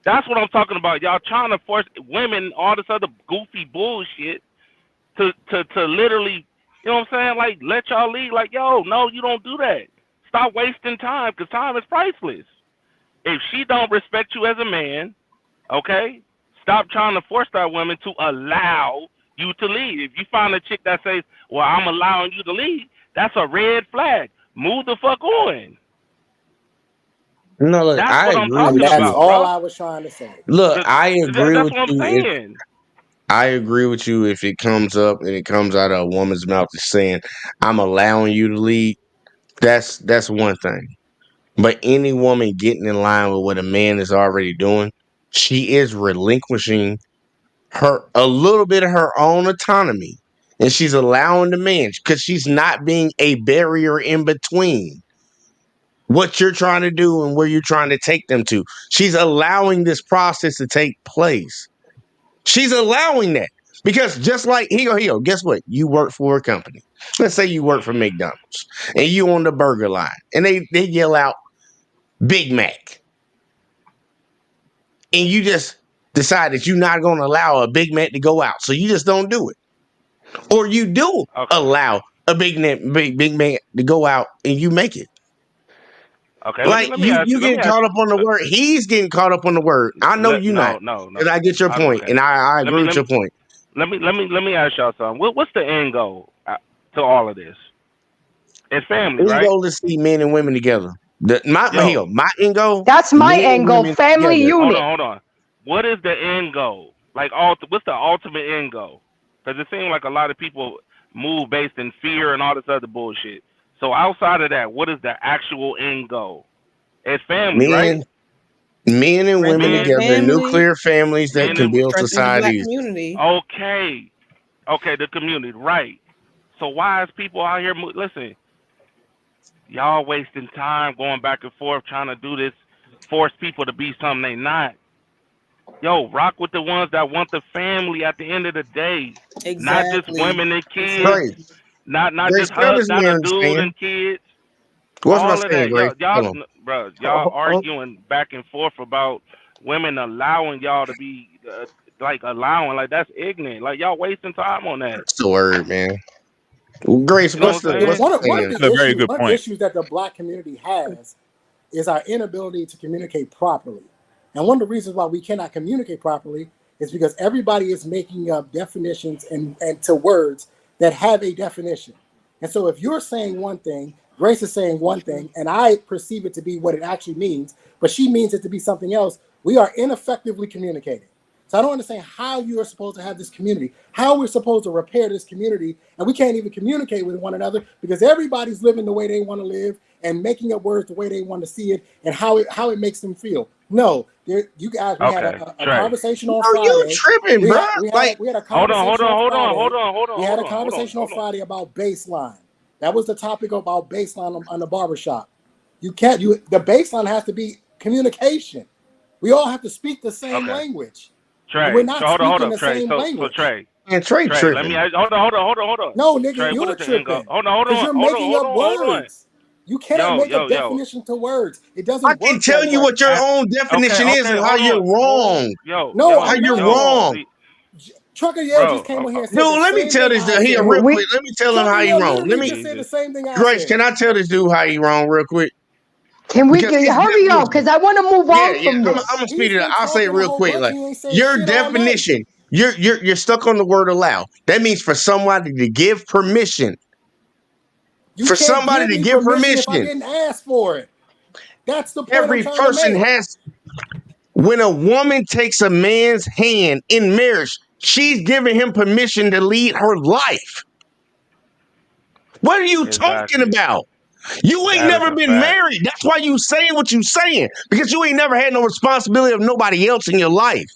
That's what I'm talking about. Y'all trying to force women, all this other goofy bullshit, to literally, you know what I'm saying? Like, let y'all lead. Like, yo, no, you don't do that. Stop wasting time, because time is priceless. If she don't respect you as a man, okay, stop trying to force that woman to allow you to lead. If you find a chick that says, well, I'm allowing you to lead, that's a red flag. Move the fuck on. No, look, That's I what I'm agree talking with That's about, you. all bro. I was trying to say. Look, I agree That's with what I'm you. saying. I agree with you if it comes up and it comes out of a woman's mouth is saying, I'm allowing you to lead. That's one thing. But any woman getting in line with what a man is already doing, she is relinquishing a little bit of her own autonomy. And she's allowing the man because she's not being a barrier in between what you're trying to do and where you're trying to take them to. She's allowing this process to take place. She's allowing that because just like he go, guess what? You work for a company. Let's say you work for McDonald's and you on the burger line and they yell out Big Mac. And you just decide that you're not going to allow a Big Mac to go out. So you just don't do it. Or you do allow a Big Mac to go out and you make it. Okay, Like let me you ask you. Let me get ask caught you. up on the word. He's getting caught up on the word. I know you not. No. Because I get your point. Okay. And I agree with your point. Let me ask y'all something. What's the end goal to all of this? It's family, End right? goal is to see men and women together. My end goal. That's my Men and end goal. women Family together. unit. Hold on. What is the end goal? Like, what's the ultimate end goal? Because it seems like a lot of people move based in fear and all this other bullshit. So outside of that, what is the actual end goal? It's family, right? Men and women Strengthening together, family, nuclear families that can build strengthening the black societies. community. Okay, the community, right? So why is people out here? Listen, y'all wasting time going back and forth trying to do this, force people to be something they not. Yo, rock with the ones that want the family at the end of the day. Not just Exactly. women and kids. Grace. Not Grace, just help us not me a dude understand. and kids. What's my All of saying, that. Grace? Y'all, Hold on. bro, y'all arguing back and forth about women allowing y'all to be like allowing, like that's ignorant. Like y'all wasting time on that. What's the word, man? Grace, You know what's what I'm the saying? One of saying? the issues that the black community has is our inability to communicate properly. And one of the reasons why we cannot communicate properly is because everybody is making up definitions and to words that have a definition. And so if you're saying one thing, Grace is saying one thing, and I perceive it to be what it actually means, but she means it to be something else, we are ineffectively communicating. So I don't understand how you are supposed to have this community, how we're supposed to repair this community, and we can't even communicate with one another because everybody's living the way they want to live and making up words the way they want to see it and how it makes them feel. No, you guys, we had a conversation on Friday. You tripping, bro? We had a conversation We had a conversation on Friday about baseline. That was the topic about baseline on the barbershop. The baseline has to be communication. We all have to speak the same language. Trey, we're not speaking the Trey, same language. Trey, and Trey tripping. Let me hold on. No, nigga, Trey, you're tripping. Hold on. You're making up words. You cannot make a definition to words. It doesn't work. I can tell you what your own definition is and how you're wrong. How you're wrong. Trucker just came on here and said, dude, let me tell this dude here real quick. Let me tell him how he wrong. Let me say the same thing. Grace, can I tell this dude how he wrong real quick? Can we hurry up? Because I want to move on from this. I'm gonna speed it up. I'll say it real quick. Like your definition, you're stuck on the word allow. That means for somebody to give permission. For somebody to give permission. If I didn't ask for it. That's the point. Every person has. When a woman takes a man's hand in marriage, she's giving him permission to lead her life. What are you talking about? You ain't never been married. That's why you saying what you saying. Because you ain't never had no responsibility of nobody else in your life.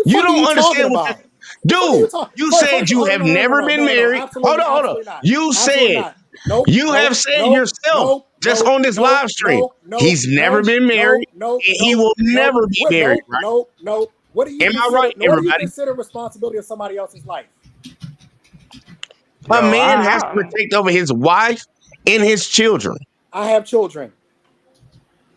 You don't understand what dude, you said you have never been married. Hold on. You said you have said yourself just on this live stream. He's never been married. And he will never be married. Right? No. What do you Am I right, everybody? What do you consider responsibility of somebody else's life? A man has to protect over his wife and his children. I have children.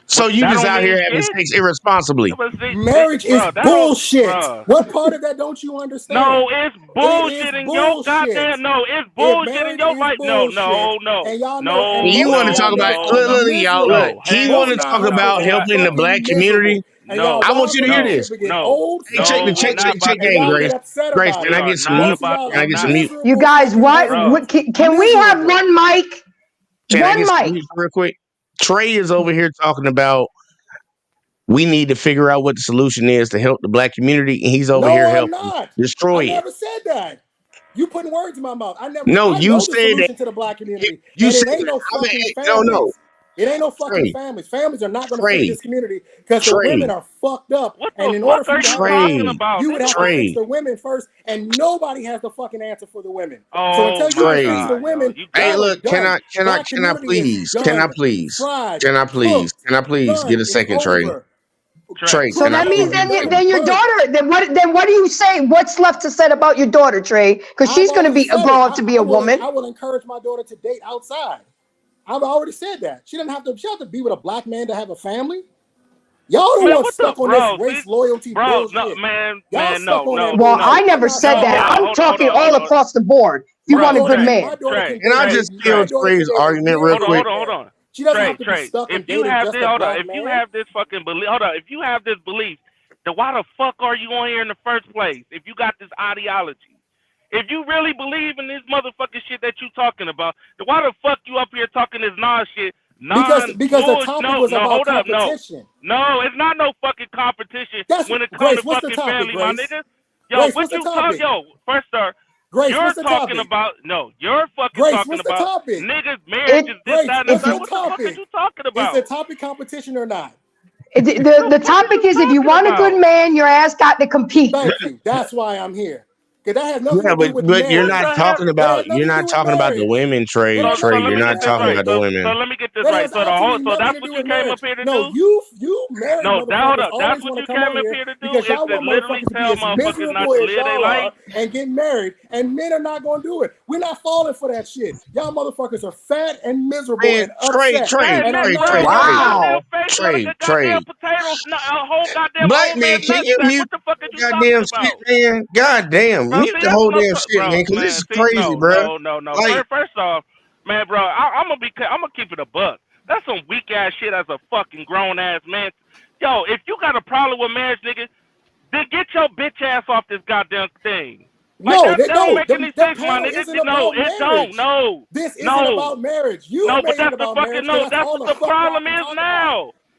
So you just out here having sex irresponsibly. Marriage is bullshit. What part of that don't you understand? No, it's bullshit in your goddamn. No, it's bullshit in your life. No. And you want to talk about? Look, y'all. Look, he want to talk about helping the black community. No, I want you to hear this. No, check game, Grace. Grace, can I get some mute? Can I get some mute? You guys, what? Can we have one mic? Can I get some mute real quick? Trey is over here talking about we need to figure out what the solution is to help the black community, and he's over here helping destroy it. I never said that. You putting words in my mouth. I never. No, you know said the solution that to the black community. You said it ain't no fucking families. No. It ain't no fucking families. Families are not going to fix this community because the women are fucked up. And in order for you to have you would have to fix the women first, and nobody has the fucking answer for the women. So until you fix the women, hey, look, can I please get a second, Trey? Trey, so that means then your daughter. Then what do you say? What's left to say about your daughter, Trey? Because she's going to grow up to be a woman. I will encourage my daughter to date outside. I've already said that. She doesn't have to be with a black man to have a family. Y'all don't want stuck on this race loyalty bullshit. No, man, no. Well, I never said that. I'm talking all across the board. You want a good man. And I just killed Trey's argument real quick. Hold on. She doesn't have to be stuck if you have this, if you have this fucking belief, if you have this belief, then why the fuck are you on here in the first place? If you got this ideology. If you really believe in this motherfucking shit that you talking about, then why the fuck you up here talking this shit? Because the topic was about competition. No, it's not no fucking competition when it comes to fucking family, my nigga. Yo, what you talking? Yo, first sir, you're talking about you're fucking talking about niggas marriage is this, that, and that. What the fuck are you talking about? Is the topic competition or not? The topic is if you want a good man, your ass got to compete. Thank you. That's why I'm here. That has nothing to do with but you're not talking about the women, Trey. You're not talking about the women. So let me get this right. So that's what you came up here to do. No, you married. No, hold up. That's what you came up here to do. Is to literally tell motherfuckers not to live their life and get married, and men are not going to do it. We're not falling for that shit. Y'all motherfuckers are fat and miserable and upset. Trey. Black man, can you mute goddamn shit, man? Goddamn. Mute the whole damn shit, man, because this is crazy, bro. No. First off, man, bro, I'm gonna keep it a buck. That's some weak ass shit as a fucking grown ass man. Yo, if you got a problem with marriage, nigga, then get your bitch ass off this goddamn thing. Like, that don't make any sense, my nigga. No, it don't. No, this isn't about marriage. But that's the fucking That's what the problem is now.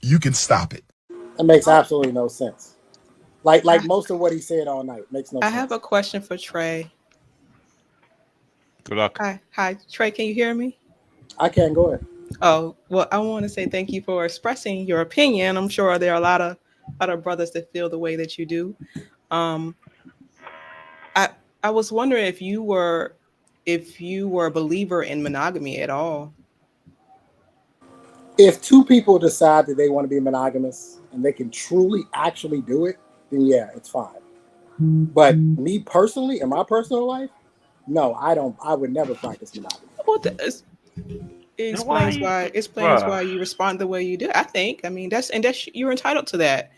you can stop it. It makes absolutely no sense. Like most of what he said all night makes no I sense. have a question for Trey. Good luck. Hi, Trey. Can you hear me? I can go ahead. Oh, well, I want to say thank you for expressing your opinion. I'm sure there are a lot of brothers that feel the way that you do. I was wondering if you were a believer in monogamy at all. If two people decide that they want to be monogamous and they can truly actually do it, then yeah, it's fine. But me personally, in my personal life, no, I don't. I would never practice monogamy. Well, it explains why you respond the way you do. I think. I mean, that's you're entitled to that.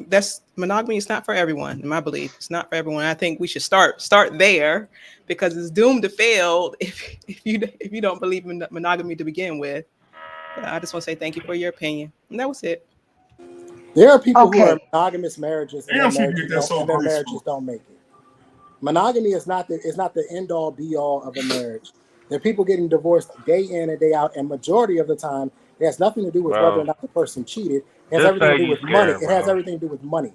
That's monogamy is not for everyone, in my belief. It's not for everyone. I think we should start there because it's doomed to fail if you don't believe in monogamy to begin with. I just want to say thank you for your opinion, and that was it. There are people who are in monogamous marriages and their marriages don't make it. Monogamy is not the end all be all of a marriage. There are people getting divorced day in and day out, and majority of the time it has nothing to do with whether or not the person cheated. It has everything to do with money. It has everything to do with money.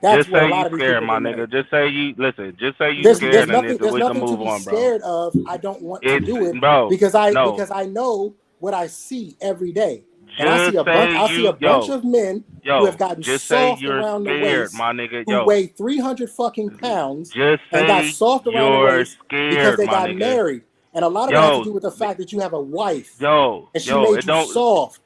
That's where a lot of these people my nigga. Just say you listen. Just say you scared, there's nothing we can to move be on, bro. scared of. I don't want to do it because I know what I see every day. And I see a bunch of men who have gotten soft around the waist, my nigga, who weigh 300 fucking pounds and got soft around the waist because they got married. And a lot of it has to do with the fact that you have a wife and she made you soft.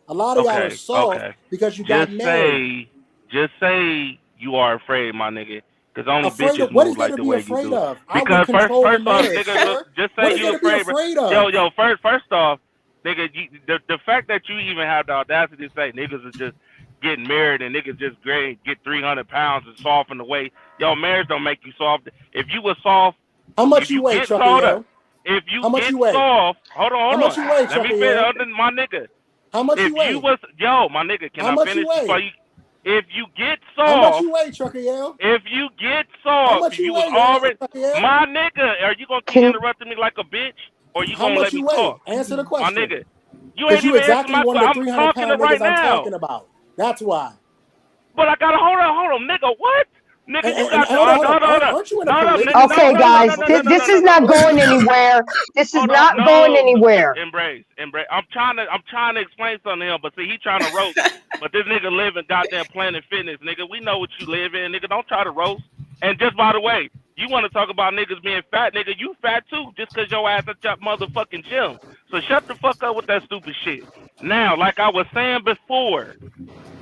A lot of y'all are soft because you got married. Just say you are afraid, my nigga. Because only bitches what move is there like to the be way afraid you do. of? Because first off, marriage, nigga, look, just say you afraid. Yo, first off, nigga, the fact that you even have the audacity to say niggas are just getting married and niggas just get 300 pounds and soft in the way. Yo, marriage don't make you soft. If you were soft, how much you weigh, Trucker? If you get soft, hold on. How much you weigh, Let me finish, my nigga. How much you weigh? My nigga, can I finish before you? If you get soft, how much you weigh, Trucker Yale? If you get soft, you was already my nigga. Are you gonna keep interrupting me like a bitch, or you gonna let me talk? Answer the question, my nigga. You ain't even exactly answer my question. I'm talking to right now. I'm talking about. That's why. But I gotta hold on, nigga. What? Nigga, you got Aren't you in a Okay, guys, this is not going anywhere. This is not going anywhere. Embrace. I'm trying to explain something to him, but see, he trying to roast. But this nigga live in goddamn Planet Fitness, nigga. We know what you live in, nigga. Don't try to roast. And just by the way, you want to talk about niggas being fat, nigga? You fat too, just cause your ass at your motherfucking gym. So shut the fuck up with that stupid shit. Now, like I was saying before.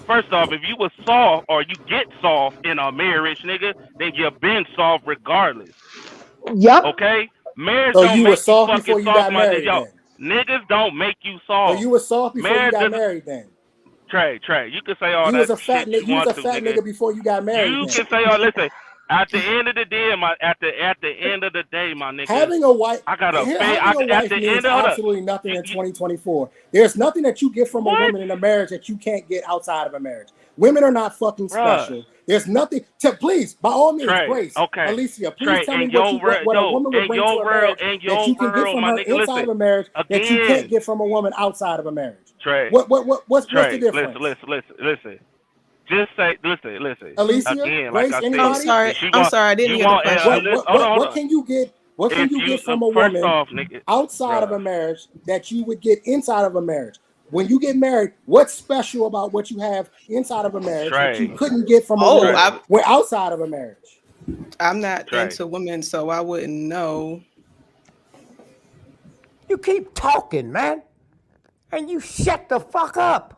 First off, if you was soft or you get soft in a marriage, nigga, then you've been soft regardless. Yep. Okay? Marriage so don't you make were soft you before you soft, got married, yo, niggas don't make you soft. So you were soft before you got married, then. Trey, you can say all you that was a fat shit you want to, nigga before you got married. You can say, listen. At the end of the day, at the end of the day, my nigga. Having a wife, I got a wife means absolutely nothing in 2024. There's nothing that you get from a woman in a marriage that you can't get outside of a marriage. Women are not fucking special. There's nothing please, by all means, Grace, Alicia, please tell me what a woman would bring to a marriage that you can get from her inside of a marriage that you can't get from a woman outside of a marriage. Trey, what's the difference? Listen. Just say, listen. Alicia, again, Grace, like I anybody? said, I'm sorry, I didn't hear the question. What can you get? What can you get from a woman outside of a marriage that you would get inside of a marriage? When you get married, what's special about what you have inside of a marriage that you couldn't get from a woman outside of a marriage? I'm not into women, so I wouldn't know. You keep talking, man, and you shut the fuck up.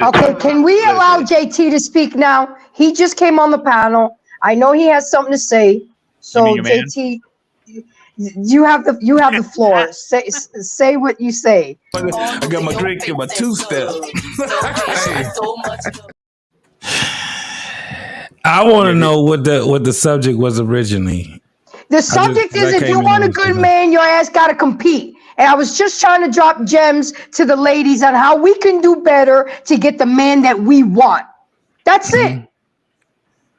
Okay, can we allow JT to speak now? He just came on the panel. I know he has something to say. So JT, you have the floor. Say what you say. I got my drink in my two-step. I want to know what the subject was originally. The subject is if you want a good man, your ass got to compete. And I was just trying to drop gems to the ladies on how we can do better to get the man that we want. That's it.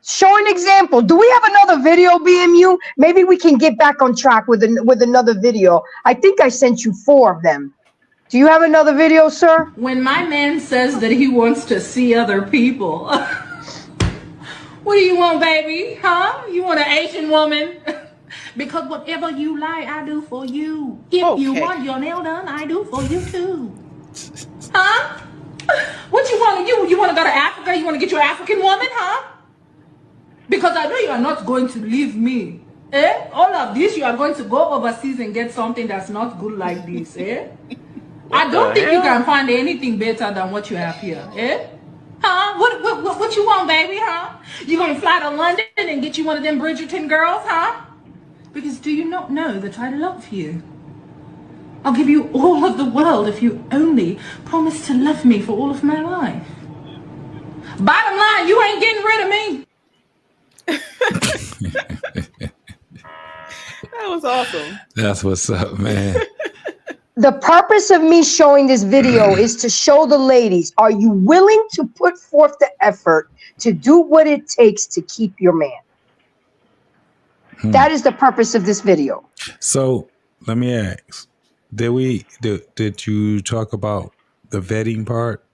Show an example. Do we have another video, BMU? Maybe we can get back on track with another video. I think I sent you 4 of them. Do you have another video, sir? When my man says that he wants to see other people, what do you want, baby? Huh? You want an Asian woman? Because whatever you like, I do for you. If you want your nail done, I do for you too. Huh? What you want? You want to go to Africa? You want to get your African woman, huh? Because I know you are not going to leave me. Eh? All of this, you are going to go overseas and get something that's not good like this, eh? I don't think you can find anything better than what you have here, eh? Huh? What you want, baby, huh? You gonna fly to London and get you one of them Bridgerton girls, huh? Because do you not know that I love you? I'll give you all of the world if you only promise to love me for all of my life. Bottom line, you ain't getting rid of me. That was awesome. That's what's up, man. The purpose of me showing this video is to show the ladies, are you willing to put forth the effort to do what it takes to keep your man? That is the purpose of this video. So let me ask, did you talk about the vetting part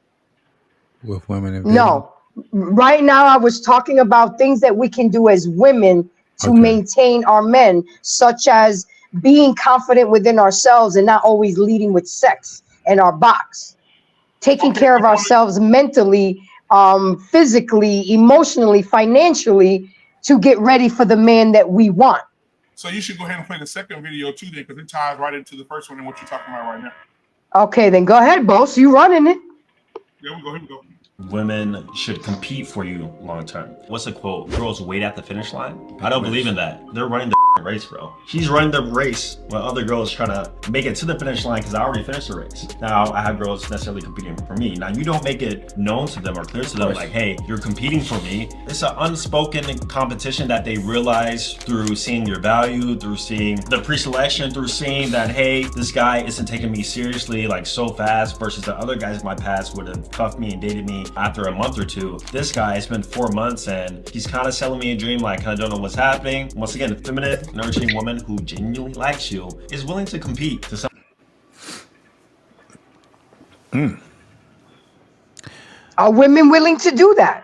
with women and vetting? No. Right now I was talking about things that we can do as women to maintain our men, such as being confident within ourselves and not always leading with sex and our box. Taking care of ourselves mentally, physically, emotionally, financially, to get ready for the man that we want. So you should go ahead and play the second video too, then, because it ties right into the first one and what you're talking about right now. Okay, then go ahead, boss. You running it. Here we go. Women should compete for you long term. What's the quote? Girls wait at the finish line. I don't believe in that. They're running the race, bro. She's running the race while other girls trying to make it to the finish line because I already finished the race. Now I have girls necessarily competing for me. Now you don't make it known to them or clear to them like, hey, you're competing for me. It's an unspoken competition that they realize through seeing your value, through seeing the pre-selection, through seeing that, hey, this guy isn't taking me seriously like so fast versus the other guys in my past would have cuffed me and dated me after a month or two. This guy, it's been 4 months and he's kind of selling me a dream like I don't know what's happening. Once again, a feminine, nurturing woman who genuinely likes you is willing to compete to some. Are women willing to do that?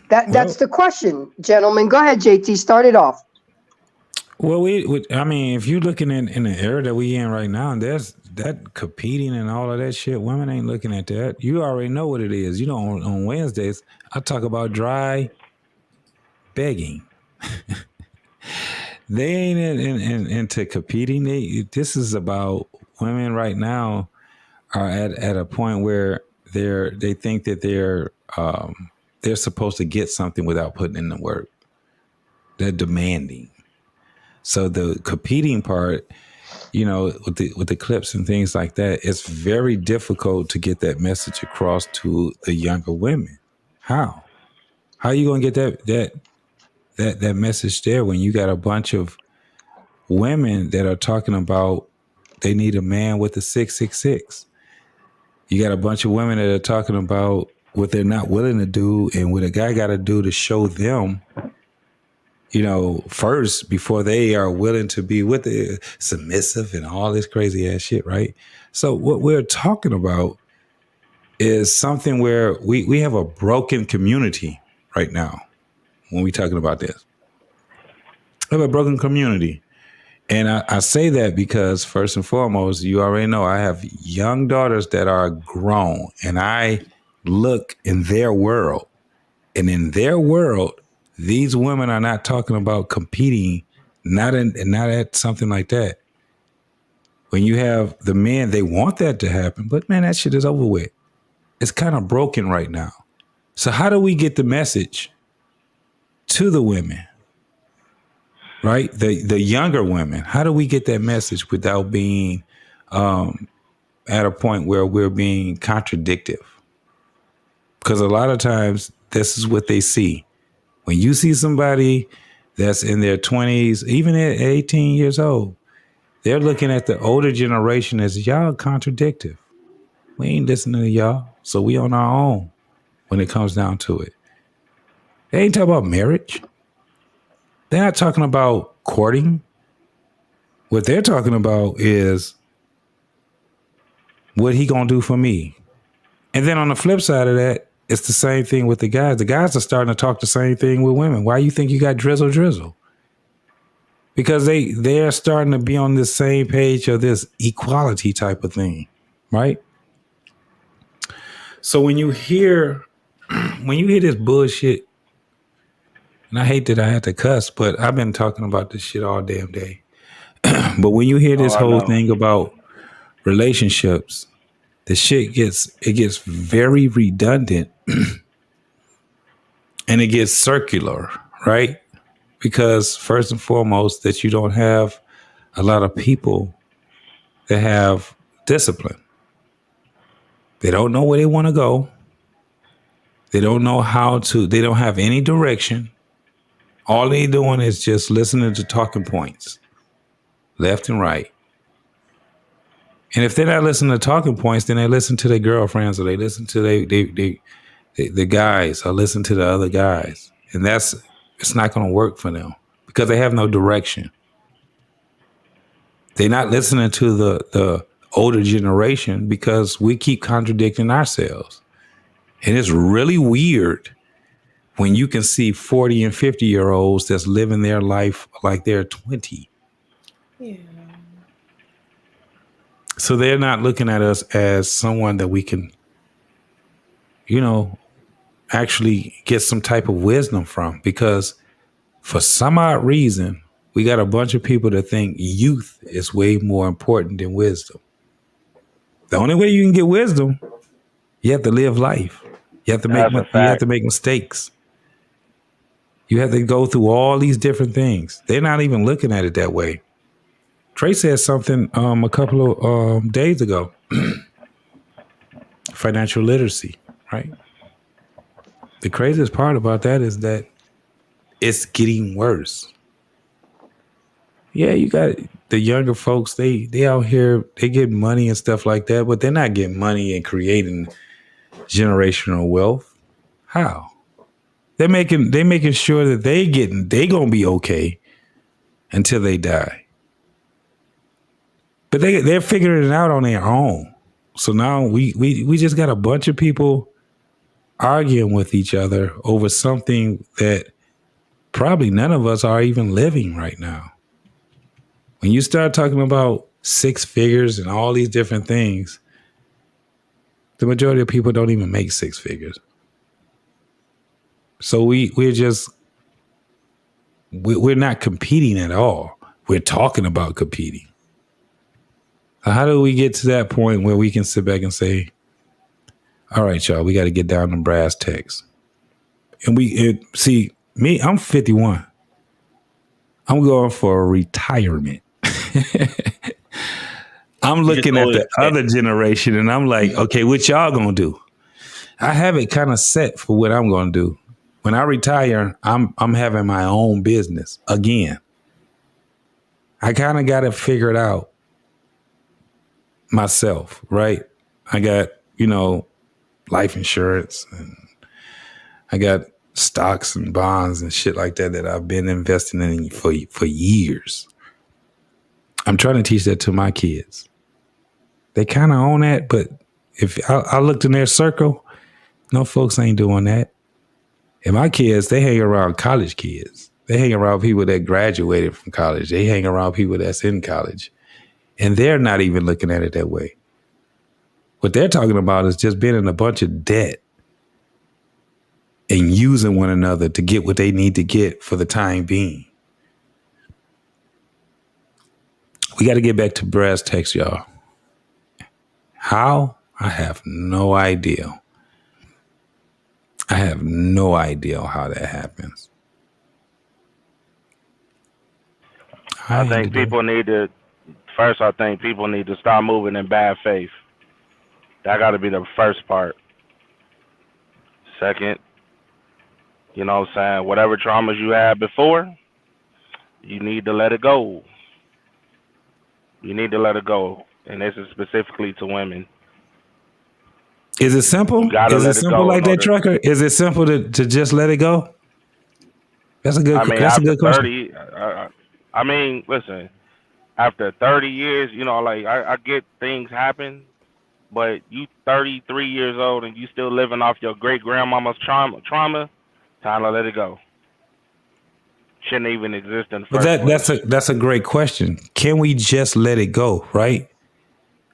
That's the question, gentlemen. Go ahead, JT. Start it off. Well, I mean, if you're looking in the era that we in right now, there's that competing and all of that shit. Women ain't looking at that. You already know what it is. You know, on Wednesdays, I talk about dry begging. They ain't into competing. This is about women right now are at a point where they think that they're supposed to get something without putting in the work. They're demanding. So the competing part, you know, with the clips and things like that, it's very difficult to get that message across to the younger women. How are you gonna get that message there when you got a bunch of women that are talking about they need a man with a 666? You got a bunch of women that are talking about what they're not willing to do and what a guy got to do to show them, you know, first before they are willing to be with the submissive and all this crazy ass shit, right? So what we're talking about is something where we have a broken community right now when we're talking about this. We have a broken community. And I say that because first and foremost, you already know I have young daughters that are grown and I look in their world. And in their world, these women are not talking about competing, not at something like that. When you have the men, they want that to happen, but man, that shit is over with. It's kind of broken right now. So how do we get the message to the women, right? The younger women, how do we get that message without being at a point where we're being contradictive? Because a lot of times this is what they see. When you see somebody that's in their 20s, even at 18 years old, they're looking at the older generation as y'all contradictive. We ain't listening to y'all, so we on our own when it comes down to it. They ain't talking about marriage. They're not talking about courting. What they're talking about is what he gonna do for me? And then on the flip side of that, it's the same thing with the guys. The guys are starting to talk the same thing with women. Why you think you got drizzle? Because they're starting to be on this same page of this equality type of thing, right? So when you hear this bullshit, and I hate that I had to cuss, but I've been talking about this shit all damn day. But when you hear this whole thing about relationships, the shit gets very redundant and it gets circular, right? Because first and foremost, that you don't have a lot of people that have discipline. They don't know where they want to go. They don't know they don't have any direction. All they doing is just listening to talking points, left and right. And if they're not listening to talking points, then they listen to their girlfriends, or they listen to the guys, or listen to the other guys. And it's not going to work for them because they have no direction. They're not listening to the older generation because we keep contradicting ourselves. And it's really weird when you can see 40 and 50-year-olds that's living their life like they're 20. Yeah. So they're not looking at us as someone that we can, actually get some type of wisdom from, because for some odd reason, we got a bunch of people that think youth is way more important than wisdom. The only way you can get wisdom, you have to live life. You have to make mistakes. You have to go through all these different things. They're not even looking at it that way. Trey said something a couple of days ago. Financial literacy, right? The craziest part about that is that it's getting worse. Yeah, you got the younger folks, they out here, they get money and stuff like that, but they're not getting money and creating generational wealth. How? They're making sure that they gonna be okay until they die. But they're figuring it out on their own. So now we just got a bunch of people arguing with each other over something that probably none of us are even living right now. When you start talking about six figures and all these different things, the majority of people don't even make six figures. So we're not competing at all. We're talking about competing. How do we get to that point where we can sit back and say, all right, y'all, we got to get down to brass tacks. And see, me, I'm 51. I'm going for retirement. I'm looking at the other generation and I'm like, okay, what y'all going to do? I have it kind of set for what I'm going to do. When I retire, I'm having my own business again. I kind of got it figured out myself, right? I got, life insurance, and I got stocks and bonds and shit like that I've been investing in for years. I'm trying to teach that to my kids. They kind of own that, but if I looked in their circle, no, folks ain't doing that. And my kids, they hang around college kids. They hang around people that graduated from college. They hang around people that's in college. And they're not even looking at it that way. What they're talking about is just being in a bunch of debt and using one another to get what they need to get for the time being. We got to get back to brass tacks, y'all. How? I have no idea. I have no idea how that happens. I think people need to start moving in bad faith. That got to be the first part. Second, you know what I'm saying? Whatever traumas you had before, you need to let it go. You need to let it go. And this is specifically to women. Is it simple? Is it simple like that, Trucker? Is it simple to just let it go? That's a good question. 30, I mean, listen, after 30 years, I get things happen, but you 33 years old and you still living off your great grandmama's trauma, time to let it go. Shouldn't even exist in the But first place. that's a great question. Can we just let it go? Right.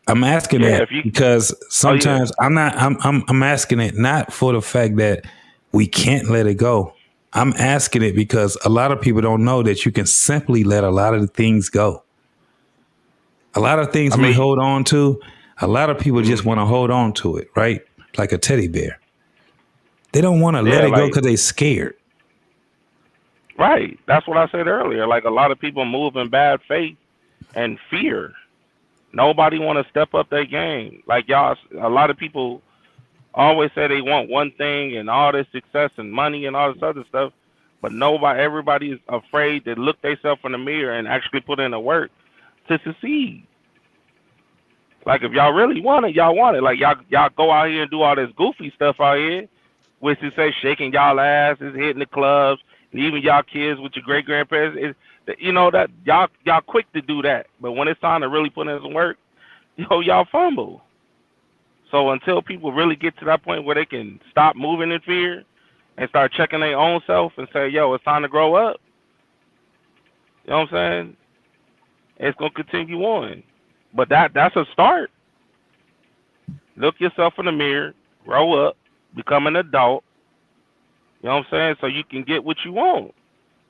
I'm asking Yeah, that if you, because sometimes oh, yeah. I'm asking it not for the fact that we can't let it go. I'm asking it because a lot of people don't know that you can simply let a lot of the things go. A lot of things we hold on to, a lot of people just want to hold on to it, right? Like a teddy bear. They don't want to let it go because they're scared. Right. That's what I said earlier. Like a lot of people move in bad faith and fear. Nobody want to step up their game. Like y'all, a lot of people always say they want one thing and all this success and money and all this other stuff, but everybody is afraid to look themselves in the mirror and actually put in the work to succeed. Like if y'all really want it, y'all want it. Like y'all go out here and do all this goofy stuff out here, which is say shaking y'all asses, hitting the clubs, and even y'all kids with your great grandparents. You know that y'all quick to do that, but when it's time to really put in some work, y'all fumble. So until people really get to that point where they can stop moving in fear and start checking their own self and say, yo, it's time to grow up. You know what I'm saying? It's gonna continue on. But that's a start. Look yourself in the mirror, grow up, become an adult. You know what I'm saying? So you can get what you want.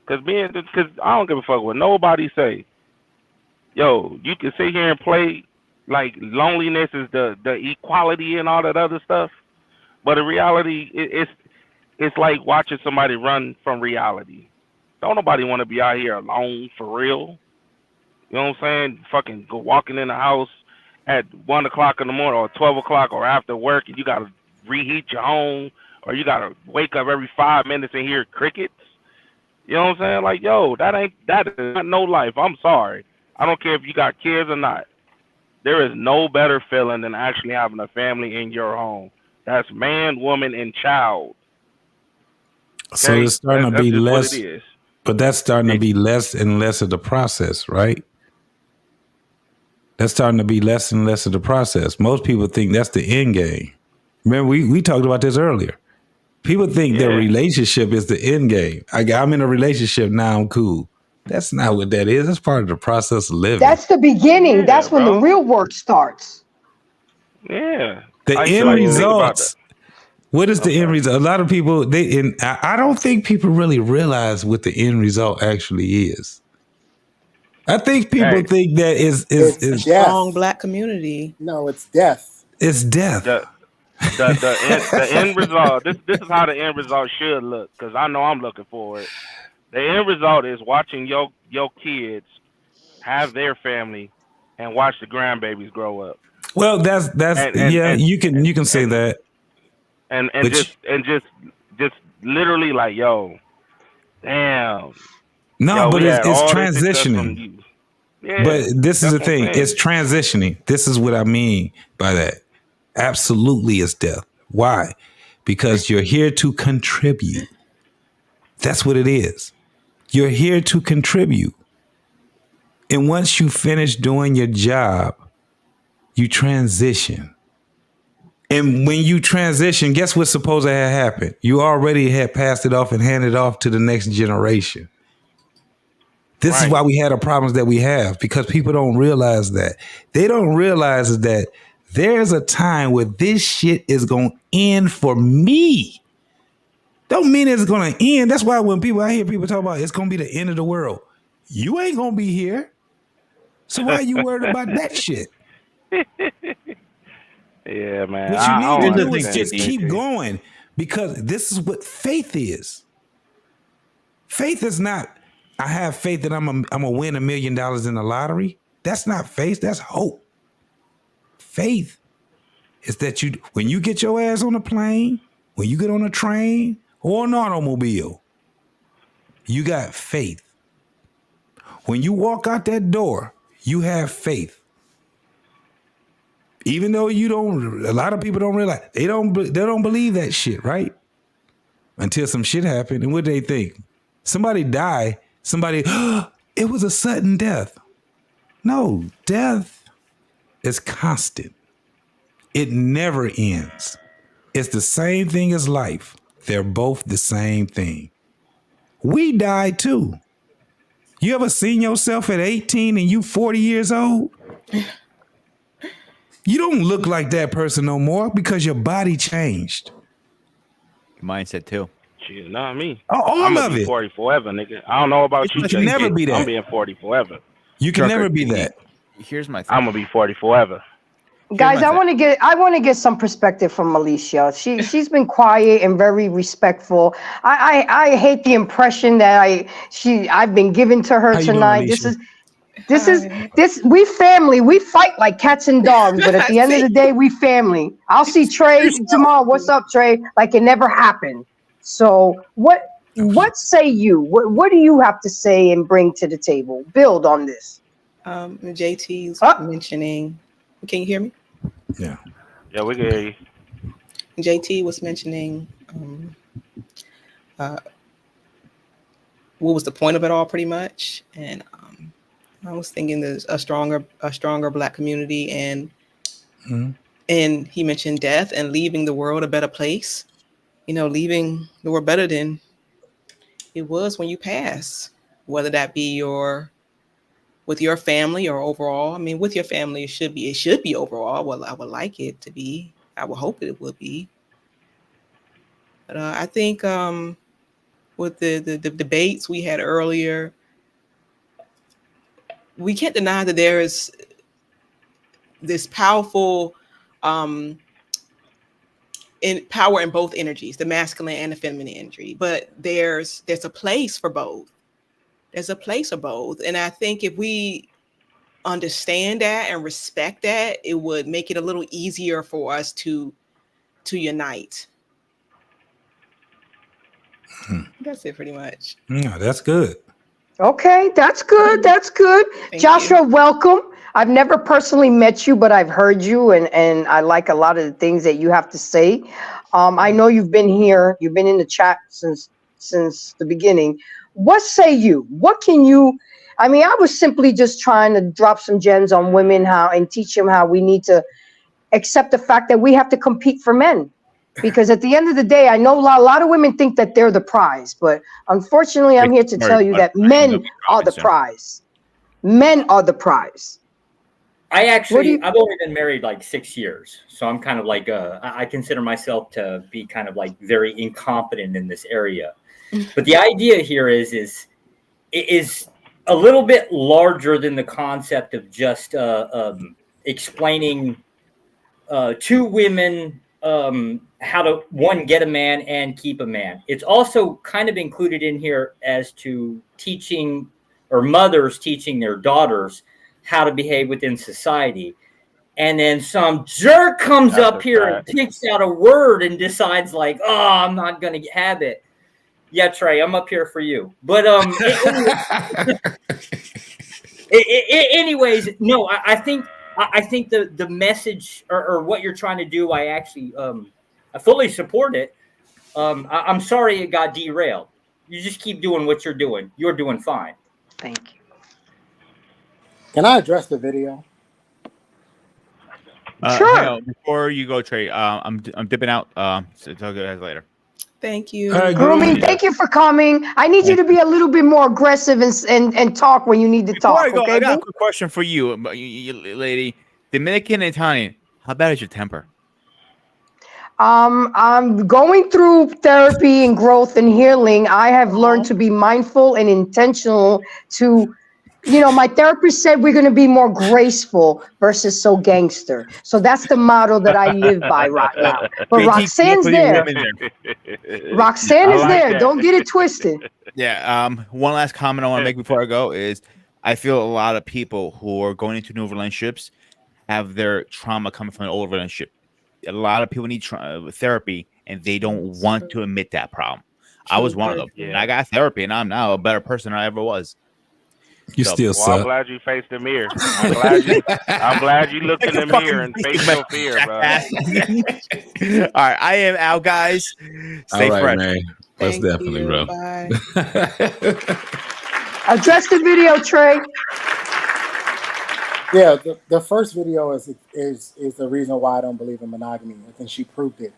Cause I don't give a fuck what nobody say. Yo, you can sit here and play like loneliness is the equality and all that other stuff. But in reality, it's like watching somebody run from reality. Don't nobody want to be out here alone for real. You know what I'm saying? Fucking go walking in the house at 1 o'clock in the morning or 12 o'clock or after work and you got to reheat your home or you got to wake up every 5 minutes and hear crickets. You know what I'm saying? Like, yo, that is not no life. I'm sorry. I don't care if you got kids or not. There is no better feeling than actually having a family in your home. That's man, woman, and child. Okay? So it's starting to be just less, what it is. but that's starting to be less and less of the process, right? That's starting to be less and less of the process. Most people think that's the end game. Remember, we talked about this earlier. People think their relationship is the end game. I'm in a relationship now, I'm cool. That's not what that is. That's part of the process of living. That's the beginning. That's when the real work starts. Yeah. The end results. What is the end result? A lot of people, I don't think people really realize what the end result actually is. I think people think that is strong Black community. No, it's death. It's death. The end result. This is how the end result should look. Because I know I'm looking for it. The end result is watching your kids have their family and watch the grandbabies grow up. Well, that's you can say that. And just literally like, yo, damn. No, but it's transitioning. Yeah, but this is the thing. It's transitioning. This is what I mean by that. Absolutely, it's death. Why? Because you're here to contribute. That's what it is. You're here to contribute. And once you finish doing your job, you transition. And when you transition, guess what's supposed to have happened? You already had passed it off and handed it off to the next generation. This is why we had the problems that we have, because people don't realize that. They don't realize that there's a time where this shit is going to end for me. Don't mean it's going to end. That's why when I hear people talk about it's going to be the end of the world, you ain't going to be here. So why are you worried about that shit? Yeah, man. What you need to do is just keep going, because this is what faith is. Faith is not, I have faith that I'm gonna win $1 million in the lottery. That's not faith. That's hope. Faith is that when you get your ass on a plane, when you get on a train or an automobile, you got faith. When you walk out that door, you have faith. Even though a lot of people don't realize, they don't believe that shit, right? Until some shit happened, and what do they think? Somebody died. It was a sudden death. No, death is constant. It never ends. It's the same thing as life. They're both the same thing. We die too. You ever seen yourself at 18 and you 40 years old? You don't look like that person no more because your body changed. Your mindset too. Shit, not me. All I'm of gonna be it. 40 forever, nigga. I don't know about you. You can never be that. I'm being 40 forever. You can never be that. Here's my thing. I'm gonna be 40 forever. Guys, I want to get some perspective from Alicia. She's been quiet and very respectful. I hate the impression that I've been given to her tonight. We family. We fight like cats and dogs, but at the end of the day, we family. I'll see Trey tomorrow. What's up, Trey? Like it never happened. So what say you? What do you have to say and bring to the table? Build on this. JT's mentioning. Can you hear me? Yeah. Yeah, we can hear you. JT was mentioning what was the point of it all, pretty much, and I was thinking there's a stronger Black community, and and he mentioned death and leaving the world a better place. You know, leaving the world better than it was when you pass, whether that be with your family or overall. I mean, with your family, it should be overall. Well, I would like it to be. I would hope it would be. But I think with the debates we had earlier, we can't deny that there is this powerful in power in both energies, the masculine and the feminine energy. But there's a place for both. There's a place for both. And I think if we understand that and respect that, it would make it a little easier for us to unite. That's it pretty much. Yeah, that's good. Okay, that's good. That's good. Joshua, welcome. I've never personally met you, but I've heard you, and I like a lot of the things that you have to say. I know you've been here. You've been in the chat since the beginning. What say you? What can you? I mean, I was simply just trying to drop some gems on women, and teach them how we need to accept the fact that we have to compete for men. Because at the end of the day, I know a lot of women think that they're the prize, but unfortunately, I'm here to tell you that men are the prize. Men are the prize. I've only been married like 6 years, so I'm kind of like I consider myself to be kind of like very incompetent in this area. But the idea here is a little bit larger than the concept of just explaining to women how to, one, get a man and keep a man. It's also kind of included in here as to teaching, or mothers teaching their daughters how to behave within society. And then some jerk comes up here and picks out a word and decides like, oh, I'm not going to have it. Yeah, Trey, I'm up here for you. But anyways, no, I think the message or what you're trying to do, I actually I fully support it. I'm sorry it got derailed. You just keep doing what you're doing. You're doing fine. Thank you. Can I address the video? Sure. Before you go, Trey, I'm dipping out. So talk to you guys later. Thank you. Grooming, thank you for coming. I need you to be a little bit more aggressive and talk when you need to talk. Before I go, Okay, I got a boo? quick question for you, lady. Dominican and Italian, how bad is your temper? I'm going through therapy and growth and healing. I have learned to be mindful and intentional to, my therapist said we're going to be more graceful versus so gangster. So that's the motto that I live by right now. But Roxanne's there. Roxanne is there. That. Don't get it twisted. Yeah. One last comment I want to make before I go is I feel a lot of people who are going into new relationships have their trauma coming from an old relationship. A lot of people need therapy, and they don't want to admit that problem. I was one of them. Yeah. And I got therapy, and I'm now a better person than I ever was. You still suck. I'm glad you faced the mirror. I'm glad you looked in the mirror and faced your fear, bro. All right, I am out, guys. Stay fresh. Man. Most definitely, bro. Bye. Address the video, Trey. Yeah, the first video is the reason why I don't believe in monogamy. I think she proved it.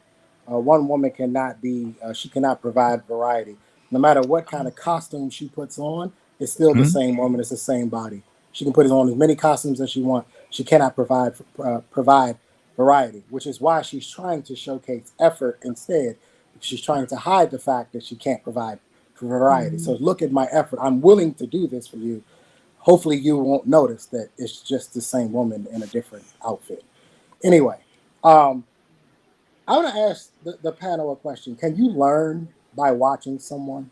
One woman cannot be, she cannot provide variety. No matter what kind of costume she puts on, it's still the same woman. It's the same body. She can put on as many costumes as she wants. She cannot provide variety, which is why she's trying to showcase effort instead. She's trying to hide the fact that she can't provide variety. So look at my effort. I'm willing to do this for you. Hopefully you won't notice that it's just the same woman in a different outfit. Anyway, I want to ask the panel a question. Can you learn by watching someone?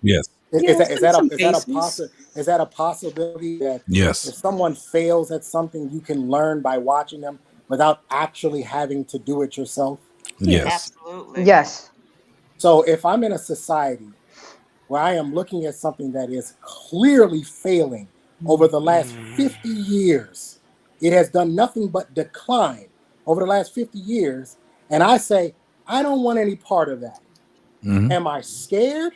Yes. Is that some cases. is that a possibility that Yes. if someone fails at something, you can learn by watching them without actually having to do it yourself? Yes. Absolutely. Yes. So if I'm in a society where I am looking at something that is clearly failing over the last 50 years. It has done nothing but decline over the last 50 years. And I say, I don't want any part of that. Mhm. Am I scared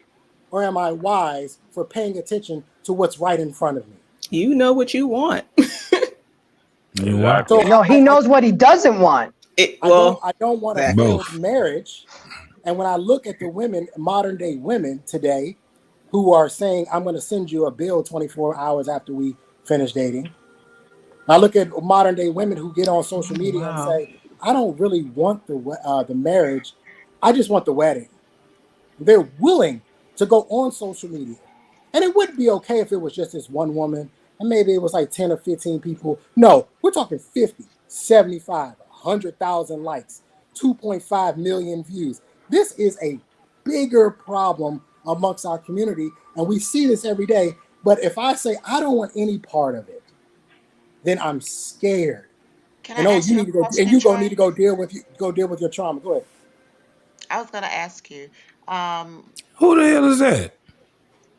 or am I wise for paying attention to what's right in front of me? You know what you want. You want So No, he knows what he doesn't want. I don't want a exactly. failed marriage. And when I look at the women, modern day women today, who are saying, I'm going to send you a bill 24 hours after we finish dating. I look at modern day women who get on social media and say, I don't really want the marriage. I just want the wedding. They're willing to go on social media. And it wouldn't be okay if it was just this one woman and maybe it was like 10 or 15 people. No, we're talking 50, 75, 100,000 likes, 2.5 million views. This is a bigger problem amongst our community. And we see this every day. But if I say I don't want any part of it, then I'm scared. Can And I oh, ask you you a need to go, and question, you gonna need Trey? to go deal with your trauma. Go ahead. I was going to ask you, Who the hell is that?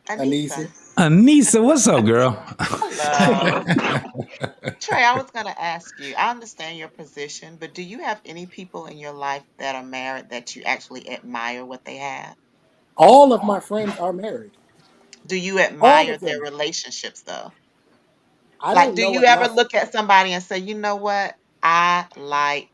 Anissa. Anissa, what's up, girl? Hello. Trey, I was going to ask you, I understand your position, but do you have any people in your life that are married that you actually admire what they have? All of my friends are married. Do you All admire of their them. relationships though? I Like, don't do know you enough. ever look at somebody and say, you know what? I like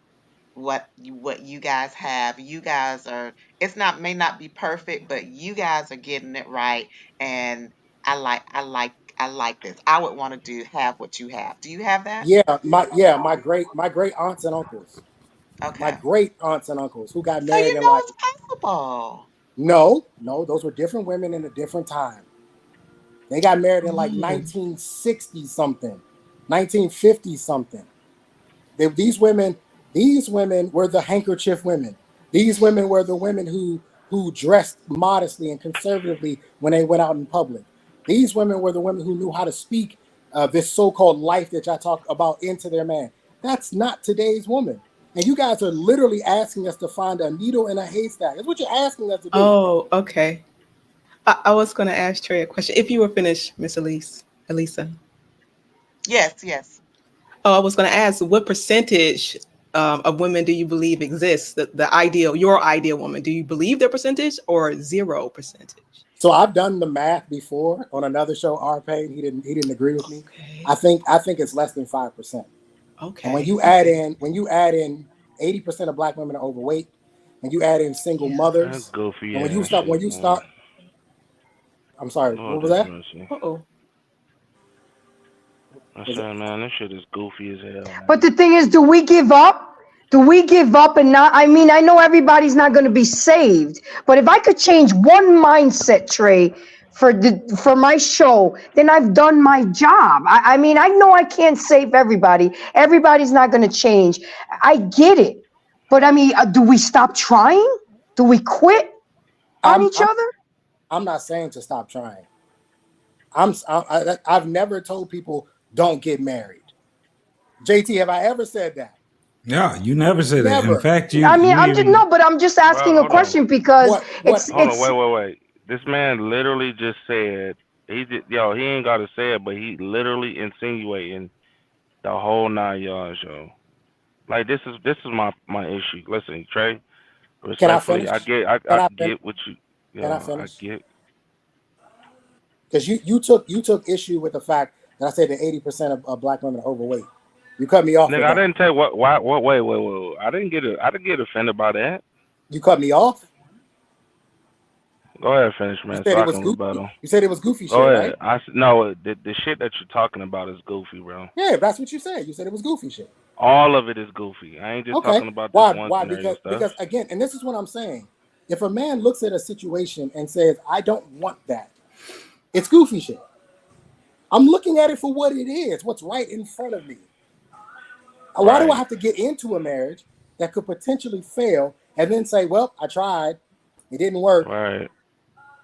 what you guys have. You guys are, it's not, may not be perfect, but you guys are getting it right. And I like this. I would want to have what you have. Do you have that? My great aunts and uncles. My Okay. great aunts and uncles who got So married you in know like it's possible. no, those were different women in a different time. They got married in like Mm. 1960 something, 1950 something. These women were the handkerchief women. These women were the women who dressed modestly and conservatively when they went out in public. These women were the women who knew how to speak this so-called life that y'all talk about into their man. That's not today's woman. And you guys are literally asking us to find a needle in a haystack. That's what you're asking us to do. Oh, okay. I was going to ask Trey a question. If you were finished, Miss Elisa. Yes. Oh, I was going to ask, what percentage of women do you believe exists? The ideal, your ideal woman. Do you believe their percentage or 0%? So I've done the math before on another show, R Payne. He didn't agree with me. Okay. I think it's less than 5%. And when Okay. you add in 80% of black women are overweight, and you add in single That mothers, goofy and ass shit, man. I'm sorry, Lord what was have that? mercy. Uh-oh. I said, man, this shit is goofy as hell, man. But the thing is, do we give up? Do we give up and not? I mean, I know everybody's not going to be saved, but if I could change one mindset, Trey, for my show, then I've done my job. I mean, I know I can't save everybody. Everybody's not going to change. I get it, but I mean, do we stop trying? Do we quit on each other? I'm not saying to stop trying. I've never told people don't get married. JT, have I ever said that? Yeah, you never said that. In Never. fact, I mean, I'm just even no, but I'm just asking a Hold on. question because What? Hold on, wait. This man literally just said he ain't gotta say it, but he literally insinuating the whole 9 yards, yo. Like this is my issue. Listen, Trey, Can I respectfully, finish? I Can I finish? get what you Can I I finish? get Because you took issue with the fact that I said that 80% of black women are overweight. You cut me off. Nigga, I didn't tell what. Why? What? Wait. I didn't get offended by that. You cut me off. Go ahead, finish, man. You said So it I was can goofy. rebuttal. You said it was goofy Go shit, ahead. right? No, the shit that you're talking about is goofy, bro. Yeah, that's what you said. You said it was goofy shit. All of it is goofy. I ain't just talking about this one Why? scenario stuff. Because again, and this is what I'm saying. If a man looks at a situation and says, "I don't want that," it's goofy shit. I'm looking at it for what it is, what's right in front of me. Why do I have to get into a marriage that could potentially fail and then say, "Well, I tried, it didn't work"? Right.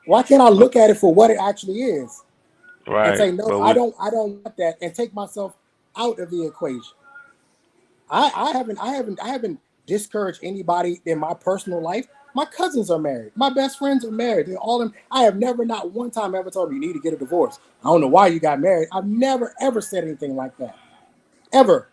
Why can't I look at it for what it actually is? Right. And say, "No, I don't want that," and take myself out of the equation. I haven't discouraged anybody in my personal life. My cousins are married. My best friends are married. They're all them. I have never, not one time, ever told them you need to get a divorce. I don't know why you got married. I've never ever said anything like that, ever.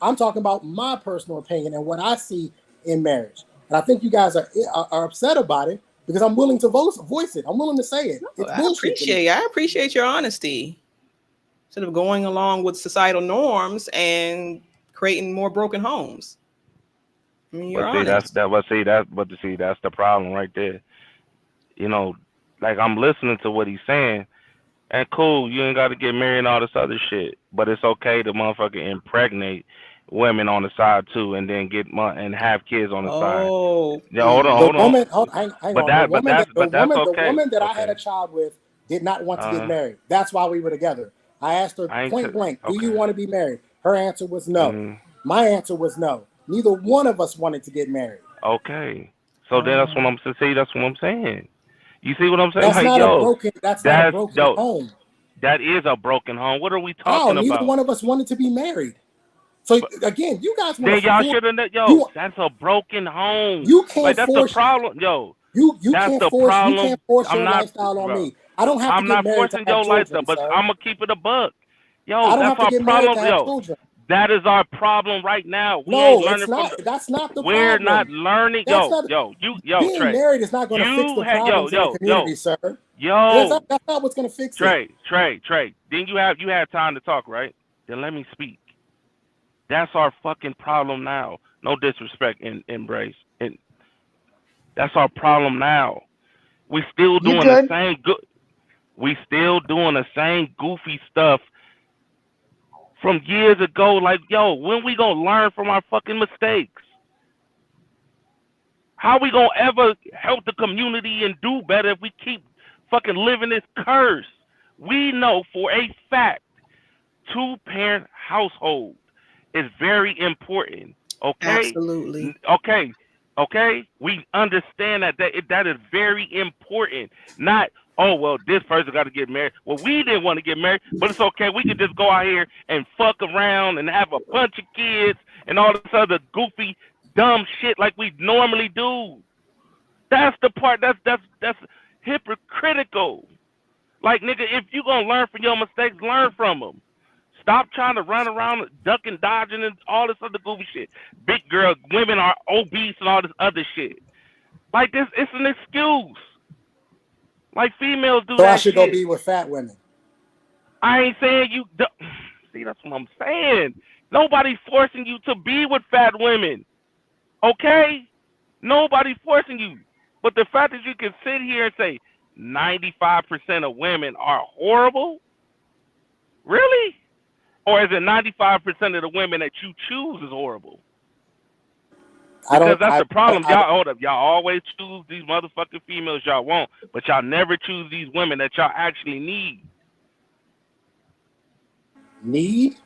I'm talking about my personal opinion and what I see in marriage. And I think you guys are upset about it because I'm willing to voice it. I'm willing to say it. It's bullshit. I appreciate your honesty. Instead of going along with societal norms and creating more broken homes. I mean, you're honest. That's the problem right there. You know, like I'm listening to what he's saying, and cool, you ain't got to get married and all this other shit, but it's okay to motherfucking impregnate women on the side too, and then and have kids on the side. Yeah, hold on. The woman that I had a child with did not want to get married. That's why we were together. I asked her point blank, "Do you want to be married?" Her answer was no. Mm-hmm. My answer was no. Neither one of us wanted to get married. Okay, so then that's what I'm saying. That's what I'm saying. You see what I'm saying? That's like, not yo, a broken. That's not a broken home. That is a broken home. What are we talking about? Neither one of us wanted to be married. So again, you guys want then y'all should have. That's a broken home. You can't like that's force the problem. Yo, you that's can't the force. problem. You can't force your I'm not, lifestyle on bro. me. I don't have to get married to have I'm not forcing your lifestyle, but I'm gonna keep it a buck. Yo, I don't that's have to our get married problem. to have Yo, children. that is our problem right now. We No, ain't learning it's not. That's not the We're problem. not learning. Being Trey. married is not going to fix the problems in the community, sir. That's not what's going to fix it. Trey. Then you had time to talk, right? Then let me speak. That's our fucking problem now. No disrespect, embrace. And that's our problem now. We still doing the same good. We still doing the same goofy stuff from years ago. Like, yo, when we gonna learn from our fucking mistakes? How we gonna ever help the community and do better if we keep fucking living this curse? We know for a fact 2-parent household is very important. Okay? Absolutely. Okay? We understand that is very important. Not, oh, well, this person got to get married. Well, we didn't want to get married, but it's okay. We can just go out here and fuck around and have a bunch of kids and all this other goofy, dumb shit like we normally do. That's the part that's hypocritical. Like, nigga, if you gonna learn from your mistakes, learn from them. Stop trying to run around ducking, dodging, and all this other goofy shit. Big girl, women are obese and all this other shit. Like this, it's an excuse. Like females do so that I should shit. go be with fat women. I ain't saying you. See, that's what I'm saying. Nobody's forcing you to be with fat women. Okay? Nobody's forcing you. But the fact that you can sit here and say 95% of women are horrible, really? Or is it 95% of the women that you choose is horrible? Because that's the problem. Y'all always choose these motherfucking females y'all want, but y'all never choose these women that y'all actually need. Need?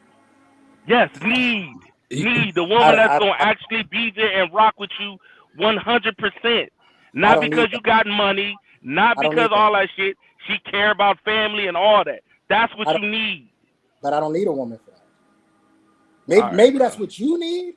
Yes, need. Need the woman that's going to actually be there and rock with you 100%. Not because you got money, not because all that shit. She care about family and all that. That's what you need. But I don't need a woman for that. Maybe that's what you need,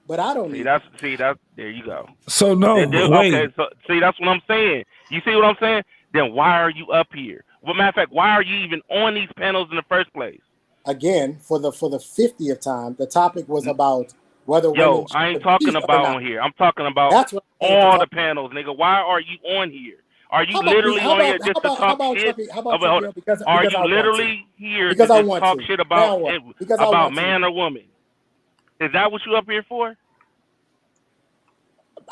but I don't need. There you go. So no, wait. Okay, so see, that's what I'm saying. You see what I'm saying? Then why are you up here? Well, matter of fact, why are you even on these panels in the first place? Again, for the 50th time, the topic was about whether women. I ain't talking about on here. I'm talking about all the panels, nigga. Why are you on here? Are you How about literally how on here about just to how talk about shit? Chucky? How about Hold Chucky? on. Because Are because you I want to. literally here Because to I just want talk to. shit Now what? Because I about want man to. or woman? Is that what you up here for?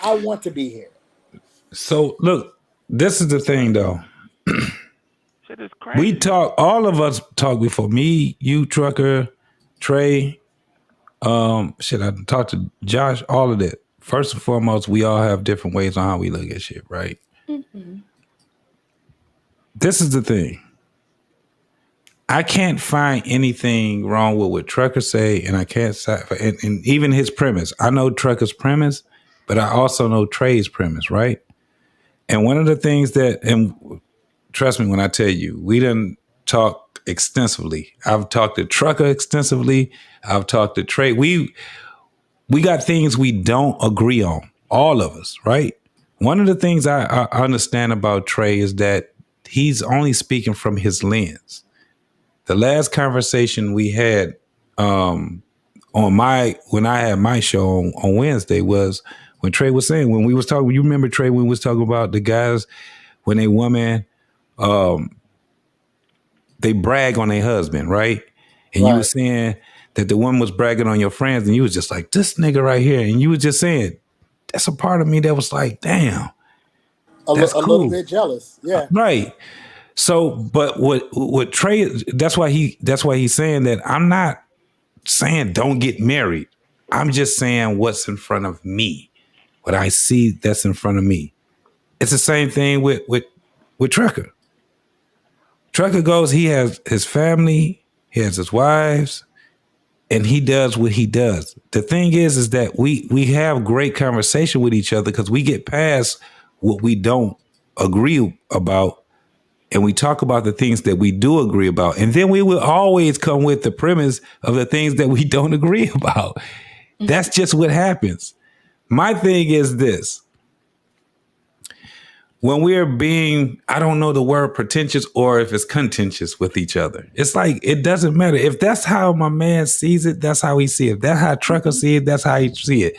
I want to be here. So look, this is the thing though. Shit is crazy. We talk, all of us talk before. Me, you, Trucker, Trey, I talked to Josh, all of that. First and foremost, we all have different ways on how we look at shit, right? Mm-hmm. This is the thing. I can't find anything wrong with what Trucker say, and I can't and even his premise. I know Trucker's premise, but I also know Trey's premise, right? And one of the things that, and trust me when I tell you, we didn't talk extensively. I've talked to Trucker extensively. I've talked to Trey. We got things we don't agree on, all of us, right? One of the things I understand about Trey is that he's only speaking from his lens. The last conversation we had when I had my show on Wednesday was when Trey was saying, when we was talking, you remember Trey when we was talking about the guys when a woman they brag on their husband, right? And you were saying that the woman was bragging on your friends, and you was just like, this nigga right here. And you was just saying, that's a part of me that was like, damn, that's cool. A little bit jealous. Yeah. Right. So, but what Trey, that's why he's saying that I'm not saying don't get married. I'm just saying what's in front of me, what I see that's in front of me. It's the same thing with Trucker. Trucker goes, he has his family, he has his wives, and he does what he does. The thing is that we have great conversation with each other because we get past what we don't agree about, and we talk about the things that we do agree about. And then we will always come with the premise of the things that we don't agree about. That's just what happens. My thing is this. When we're being, I don't know the word pretentious or if it's contentious with each other. It's like, it doesn't matter. If that's how my man sees it, that's how he sees it. If that's how Trucker sees it, that's how he see it.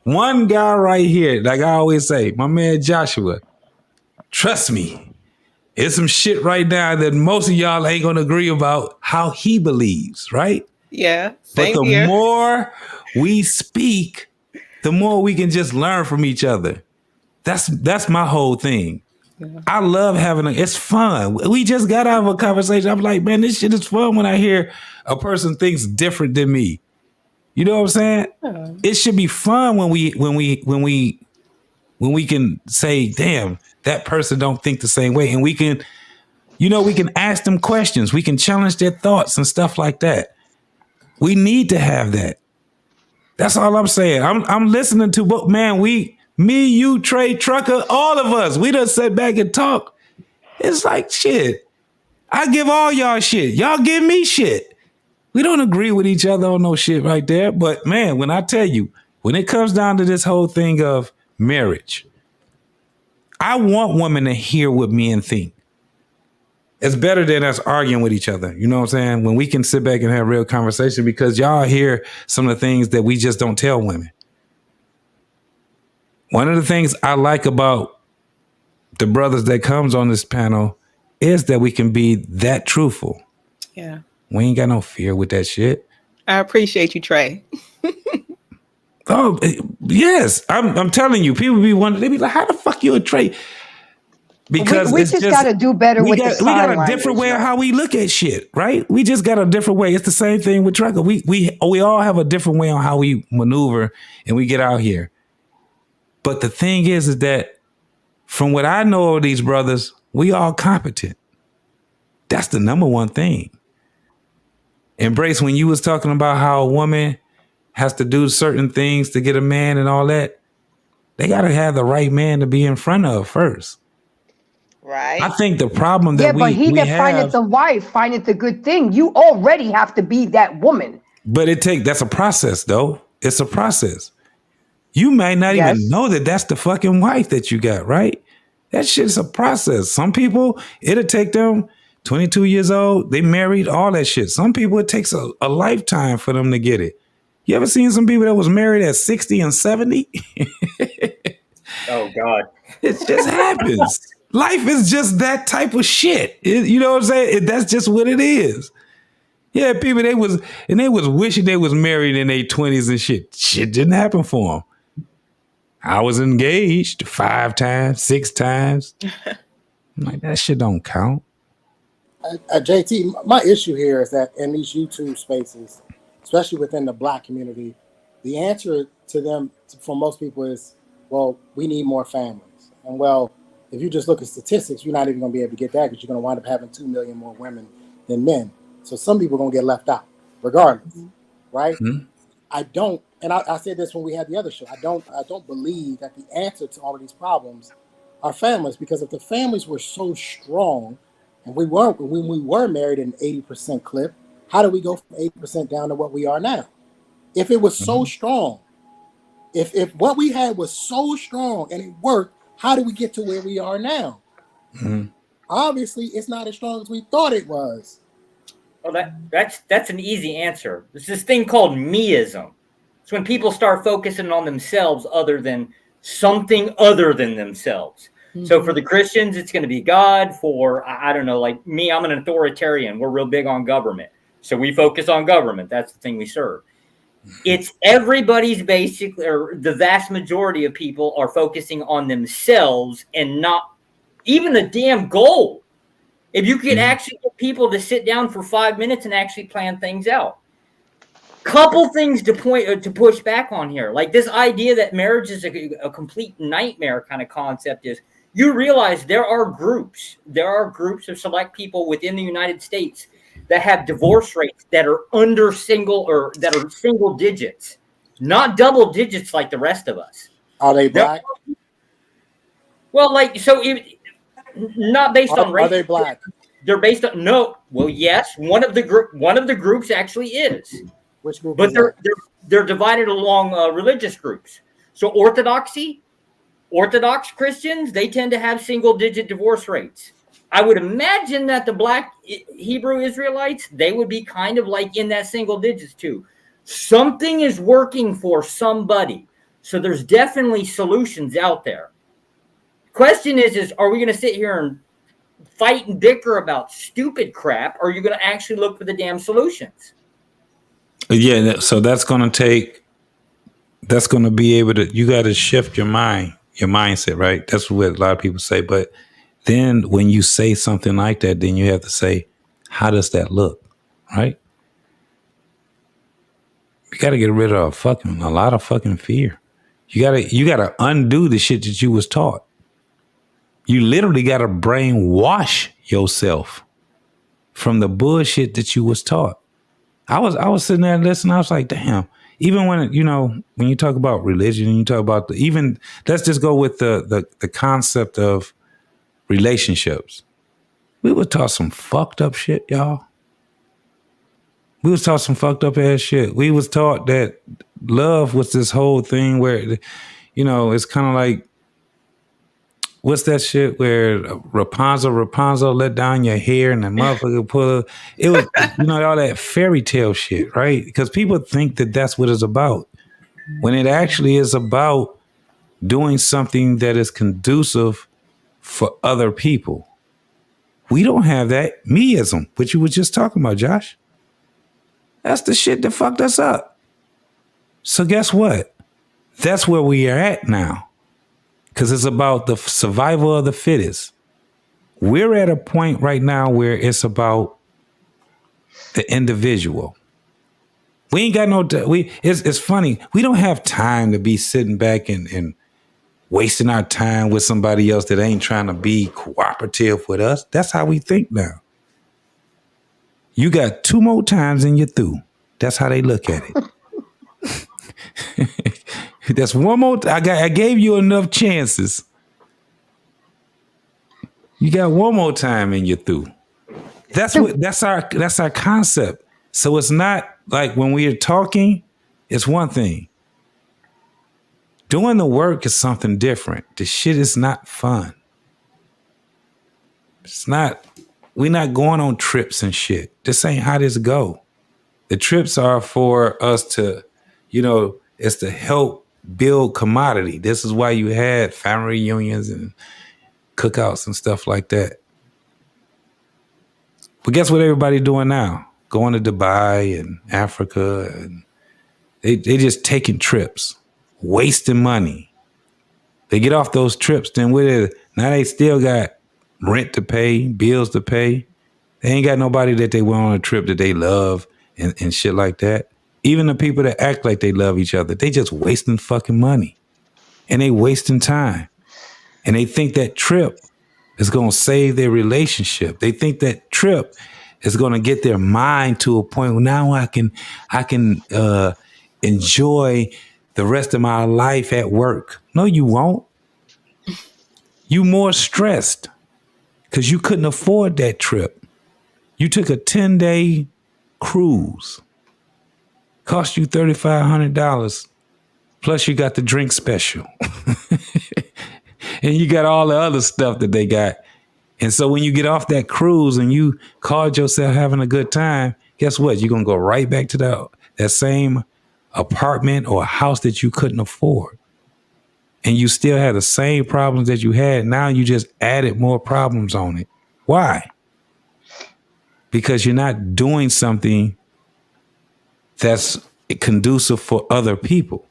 One guy right here, like I always say, my man Joshua, trust me, it's some shit right now that most of y'all ain't gonna agree about how he believes, right? Yeah. But Same the here. more we speak, the more we can just learn from each other. That's my whole thing. Yeah. I love having it's fun. We just got out of a conversation. I'm like, man, this shit is fun when I hear a person thinks different than me. You know what I'm saying? Yeah. It should be fun when we can say, damn, that person don't think the same way. And we can ask them questions. We can challenge their thoughts and stuff like that. We need to have that. That's all I'm saying. I'm listening to what, man, me, you, Trey, Trucker, all of us, we done sit back and talk. It's like, shit, I give all y'all shit. Y'all give me shit. We don't agree with each other on no shit right there. But man, when I tell you, when it comes down to this whole thing of marriage, I want women to hear what men think. It's better than us arguing with each other. You know what I'm saying? When we can sit back and have real conversation, because y'all hear some of the things that we just don't tell women. One of the things I like about the brothers that comes on this panel is that we can be that truthful. Yeah. We ain't got no fear with that shit. I appreciate you, Trey. Oh, yes. I'm telling you, people be wondering, they be like, how the fuck you a Trey? Because we just got to do better with the sign we got a language, different way of though. how we look at shit, right? We just got a different way. It's the same thing with Trucker. We all have a different way on how we maneuver and we get out here. But the thing is that from what I know of these brothers, we all competent. That's the number one thing. Embrace, when you was talking about how a woman has to do certain things to get a man and all that, they got to have the right man to be in front of first. Right. I think the problem that but he that findeth the wife findeth the good thing. You already have to be that woman. But that's a process, though. It's a process. You might not even know that that's the fucking wife that you got, right? That shit's a process. Some people, it'll take them 22 years old, they married, all that shit. Some people, it takes a lifetime for them to get it. You ever seen some people that was married at 60 and 70? Oh, God. It just happens. Life is just that type of shit. You know what I'm saying? That's just what it is. Yeah, people, they was wishing they was married in their 20s and shit. Shit didn't happen for them. I was engaged 5 times, 6 times. I'm like, that shit don't count. JT, my issue here is that in these YouTube spaces, especially within the Black community, the answer to them, for most people, is, well, we need more families. And well, if you just look at statistics, you're not even going to be able to get that because you're going to wind up having 2 million more women than men. So some people are going to get left out, regardless, right? Mm-hmm. I don't, and I said this when we had the other show. I don't believe that the answer to all of these problems are families, because if the families were so strong, and when we were married at an 80% clip, how do we go from 80% down to what we are now? If it was so strong, if what we had was so strong and it worked, how do we get to where we are now? Mm-hmm. Obviously, it's not as strong as we thought it was. Well, that's an easy answer. There's this thing called meism. It's when people start focusing on themselves other than something other than themselves. Mm-hmm. So for the Christians, it's going to be God. For, I don't know, like me, I'm an authoritarian. We're real big on government. So we focus on government. That's the thing we serve. It's everybody's basically, or the vast majority of people are focusing on themselves and not even a damn goal. If you could actually get people to sit down for 5 minutes and actually plan things out. Couple things to push back on here. Like this idea that marriage is a complete nightmare kind of concept is, you realize there are groups of select people within the United States that have divorce rates that are that are single digits, not double digits like the rest of us. Are they Black? Well, like, so not based on race. Are they Black? They're based on no. Well, yes, one of the groups actually is. Which group? But they're divided along religious groups. So Orthodox Christians, they tend to have single-digit divorce rates. I would imagine that the Black Hebrew Israelites, they would be kind of like in that single digits too. Something is working for somebody. So there's definitely solutions out there. Question is are we going to sit here and fight and bicker about stupid crap, or are you going to actually look for the damn solutions? Yeah, so that's going to be able to, you got to shift your mindset, right? That's what a lot of people say. But then when you say something like that, then you have to say, how does that look, right? You got to get rid of a lot of fucking fear. You got to undo the shit that you was taught. You literally got to brainwash yourself from the bullshit that you was taught. I was sitting there listening. I was like, damn. Even when when you talk about religion and you talk about let's just go with the concept of relationships. We were taught some fucked up shit, y'all. We was taught some fucked up ass shit. We was taught that love was this whole thing where, it's kind of like, what's that shit where Rapunzel let down your hair and the motherfucker pull it was, all that fairy tale shit, right? Because people think that that's what it's about. When it actually is about doing something that is conducive for other people. We don't have that meism, which you were just talking about, Josh. That's the shit that fucked us up. So guess what? That's where we are at now. Because it's about the survival of the fittest. We're at a point right now where it's about the individual. We ain't got it's funny. We don't have time to be sitting back and wasting our time with somebody else that ain't trying to be cooperative with us. That's how we think now. You got 2 more times and you're through. That's how they look at it. That's 1 more. I gave you enough chances. You got 1 more time and you're through. That's our concept. So it's not like when we are talking, it's one thing. Doing the work is something different. The shit is not fun. It's not. We're not going on trips and shit. This ain't how this go. The trips are for us to, it's to help build commodity. This is why you had family reunions and cookouts and stuff like that. But guess what everybody's doing now? Going to Dubai and Africa, and they just taking trips, wasting money. They get off those trips, then now they still got rent to pay, bills to pay. They ain't got nobody that they went on a trip that they love and shit like that. Even the people that act like they love each other, they just wasting fucking money. And they wasting time. And they think that trip is going to save their relationship. They think that trip is going to get their mind to a point where now I can enjoy the rest of my life at work. No, you won't. You more stressed because you couldn't afford that trip. You took a 10-day cruise. Cost you $3,500. Plus you got the drink special. And you got all the other stuff that they got. And so when you get off that cruise and you called yourself having a good time, guess what? You're going to go right back to that same apartment or house that you couldn't afford. And you still had the same problems that you had. Now you just added more problems on it. Why? Because you're not doing something that's conducive for other people.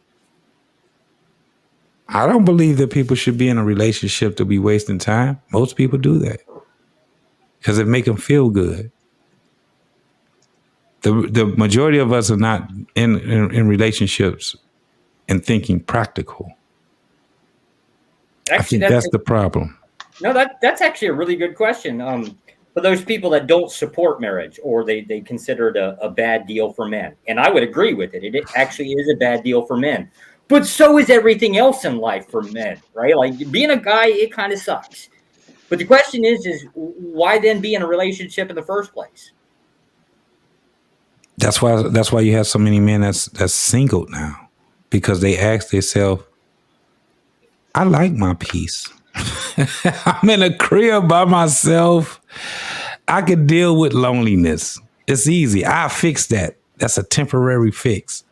I don't believe that people should be in a relationship to be wasting time. Most people do that because it make them feel good. The majority of us are not in relationships and thinking practical. Actually, I think that's the problem. No, that's actually a really good question. For those people that don't support marriage or they consider it a bad deal for men. And I would agree with it. It actually is a bad deal for men. But so is everything else in life for men, right? Like being a guy, it kind of sucks. But the question is why then be in a relationship in the first place? That's why you have so many men that's single now. Because they ask themselves, I like my peace. I'm in a crib by myself. I could deal with loneliness. It's easy. I'll fix that. That's a temporary fix.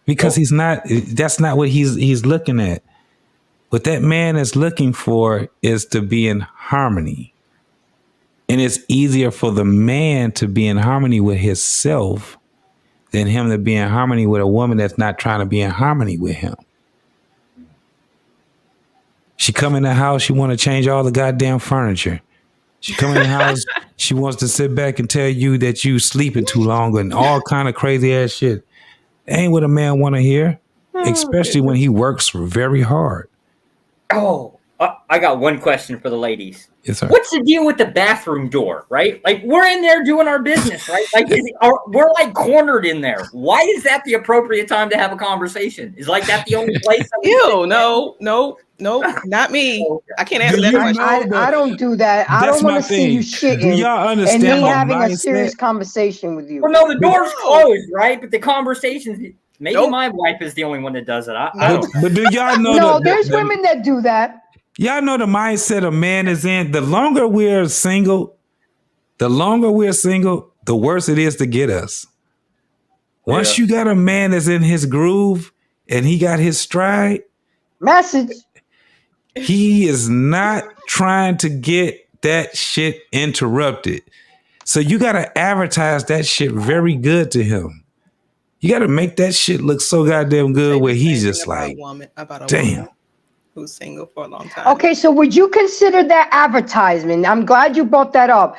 Because that's not what he's looking at. What that man is looking for is to be in harmony. And it's easier for the man to be in harmony with himself than him to be in harmony with a woman that's not trying to be in harmony with him. She come in the house, she want to change all the goddamn furniture. She come in the house, she wants to sit back and tell you that you sleeping too long and all kind of crazy ass shit. Ain't what a man want to hear, especially when he works very hard. Oh, I got one question for the ladies. Yes, sir. What's the deal with the bathroom door, right? Like we're in there doing our business, right? Like we're like cornered in there. Why is that the appropriate time to have a conversation? Is like that the only place? Ew, no, not me. I can't answer that question. I don't do that. I don't want to see you shitting. Do y'all understand and me my having mindset? a serious conversation with you. Well, no, the door's closed, right? But the conversations. Maybe my wife is the only one that does it. I don't know. But do y'all know? No, there's women that do that. Y'all know the mindset a man is in. The longer we're single, the worse it is to get us. Once you got a man that's in his groove and he got his stride, message. He is not trying to get that shit interrupted. So you got to advertise that shit very good to him. You got to make that shit look so goddamn good where he's just like, damn. Who's single for a long time. Okay, so would you consider that advertisement? I'm glad you brought that up.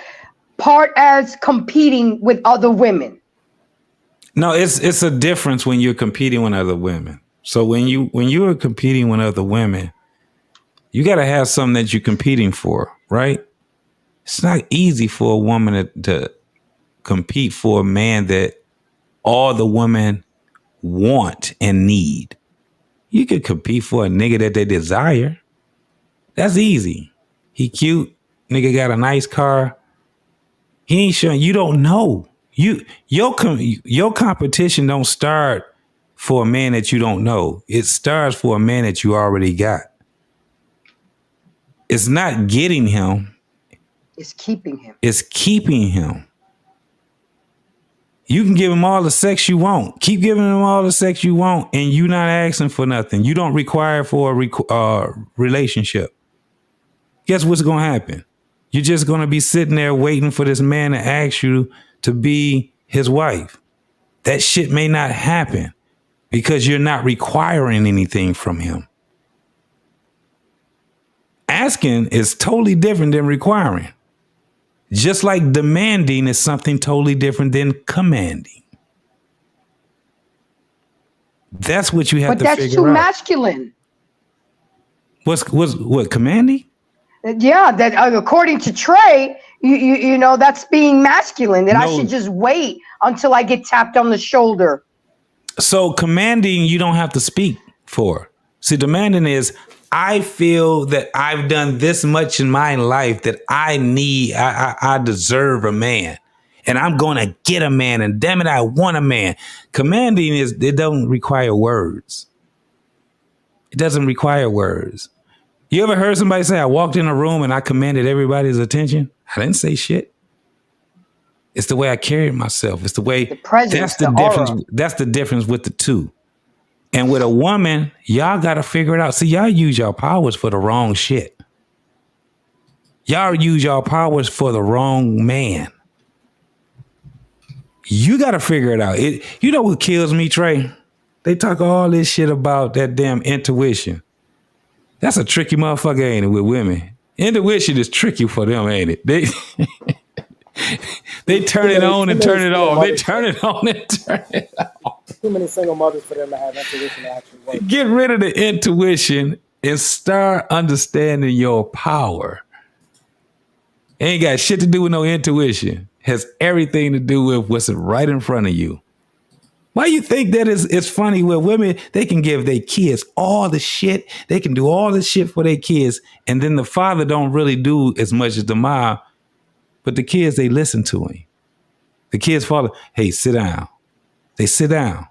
Part as competing with other women. No, it's a difference when you're competing with other women. So when you are competing with other women, you got to have something that you're competing for, right? It's not easy for a woman to compete for a man that all the women want and need. You could compete for a nigga that they desire. That's easy. He cute. Nigga got a nice car. He ain't showing. You don't know. Your competition don't start for a man that you don't know. It starts for a man that you already got. It's not getting him. It's keeping him. It's keeping him. You can give him all the sex you want. Keep giving him all the sex you want, and you not asking for nothing. You don't require for a relationship. Guess what's going to happen? You're just going to be sitting there waiting for this man to ask you to be his wife. That shit may not happen because you're not requiring anything from him. Asking is totally different than requiring. Just like demanding is something totally different than commanding. That's what you have to figure out. But that's too masculine. What commanding? Yeah, that according to Trey, you know, that's being masculine. That I should just wait until I get tapped on the shoulder. So commanding, you don't have to speak for. See, demanding is, I feel that I've done this much in my life that I deserve a man. And I'm going to get a man. And damn it, I want a man. Commanding is, it doesn't require words. It doesn't require words. You ever heard somebody say, I walked in a room and I commanded everybody's attention? I didn't say shit. It's the way I carried myself. It's the way, that's the difference. Aura. That's the difference with the two. And with a woman, y'all got to figure it out. See, y'all use y'all powers for the wrong shit. Y'all use y'all powers for the wrong man. You got to figure it out. You know what kills me, Trey? They talk all this shit about that damn intuition. That's a tricky motherfucker, ain't it, with women? Intuition is tricky for them, ain't it? They turn it on and turn it off. They turn it on and turn it off. Too many single mothers for them to have intuition to actually work. Get rid of the intuition and start understanding your power. Ain't got shit to do with no intuition. Has everything to do with what's right in front of you. Why you think that it's funny with women? They can give their kids all the shit. They can do all the shit for their kids. And then the father don't really do as much as the mom. But the kids, they listen to him. The kids follow, hey, sit down. They sit down.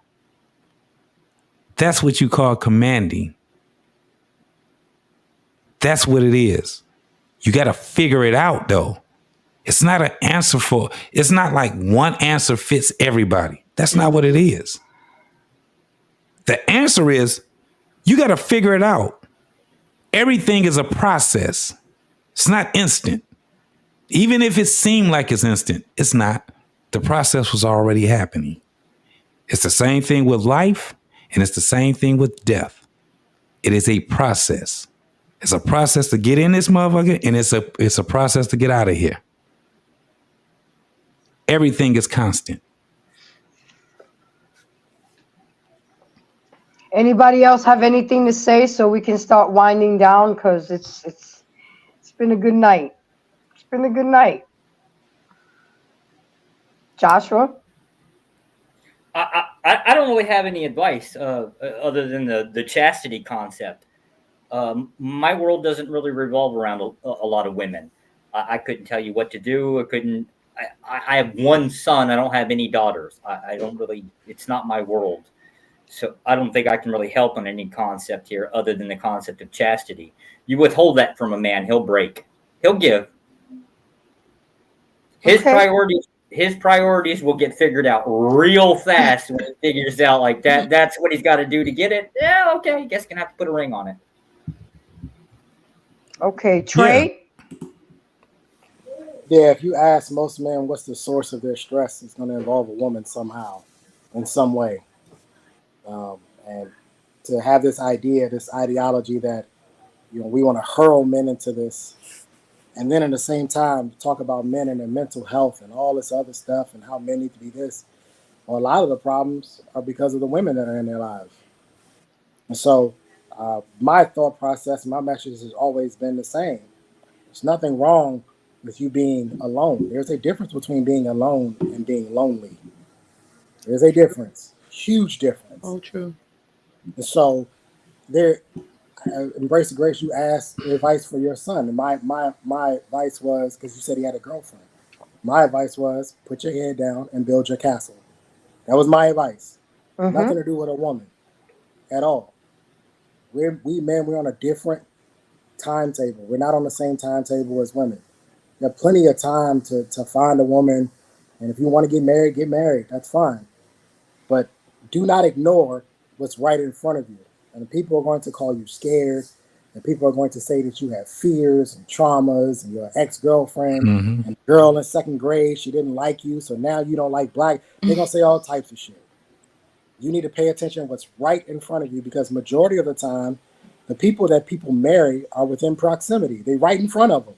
That's what you call commanding. That's what it is. You got to figure it out, though. It's not an answer it's not like one answer fits everybody. That's not what it is. The answer is you got to figure it out. Everything is a process. It's not instant. Even if it seemed like it's instant, it's not. The process was already happening. It's the same thing with life, and it's the same thing with death. It is a process. It's a process to get in this motherfucker, and it's a process to get out of here. Everything is constant. Anybody else have anything to say so we can start winding down? Because it's been a good night. It's been a good night. Joshua? I don't really have any advice other than the chastity concept. My world doesn't really revolve around a lot of women. I couldn't tell you what to do. I have one son. I don't have any daughters. I don't really, it's not my world. So I don't think I can really help on any concept here other than the concept of chastity. You withhold that from a man, he'll break. He'll give. His priorities will get figured out real fast when he figures out like that. That's what he's got to do to get it. Yeah, okay. I guess gonna have to put a ring on it. Okay, Trey? Yeah, if you ask most men what's the source of their stress, it's going to involve a woman somehow, in some way. And to have this idea, this ideology that, you know, we want to hurl men into this, and then at the same time talk about men and their mental health and all this other stuff and how men need to be this. Well, a lot of the problems are because of the women that are in their lives. And so my thought process, my message has always been the same. There's nothing wrong with you being alone. There's a difference between being alone and being lonely. There's a difference, huge difference. Oh, true. And so there, Embrace the Grace, you asked advice for your son. And my advice was, because you said he had a girlfriend, my advice was put your head down and build your castle. That was my advice. Mm-hmm. Nothing to do with a woman at all. We men, we're on a different timetable. We're not on the same timetable as women. You have plenty of time to find a woman And if you want to get married. That's fine. But do not ignore what's right in front of you. And people are going to call you scared. And people are going to say that you have fears and traumas and you're an ex-girlfriend and girl in second grade, she didn't like you, so now you don't like black. They're going to say all types of shit. You need to pay attention to what's right in front of you because majority of the time, the people that people marry are within proximity. They're right in front of them.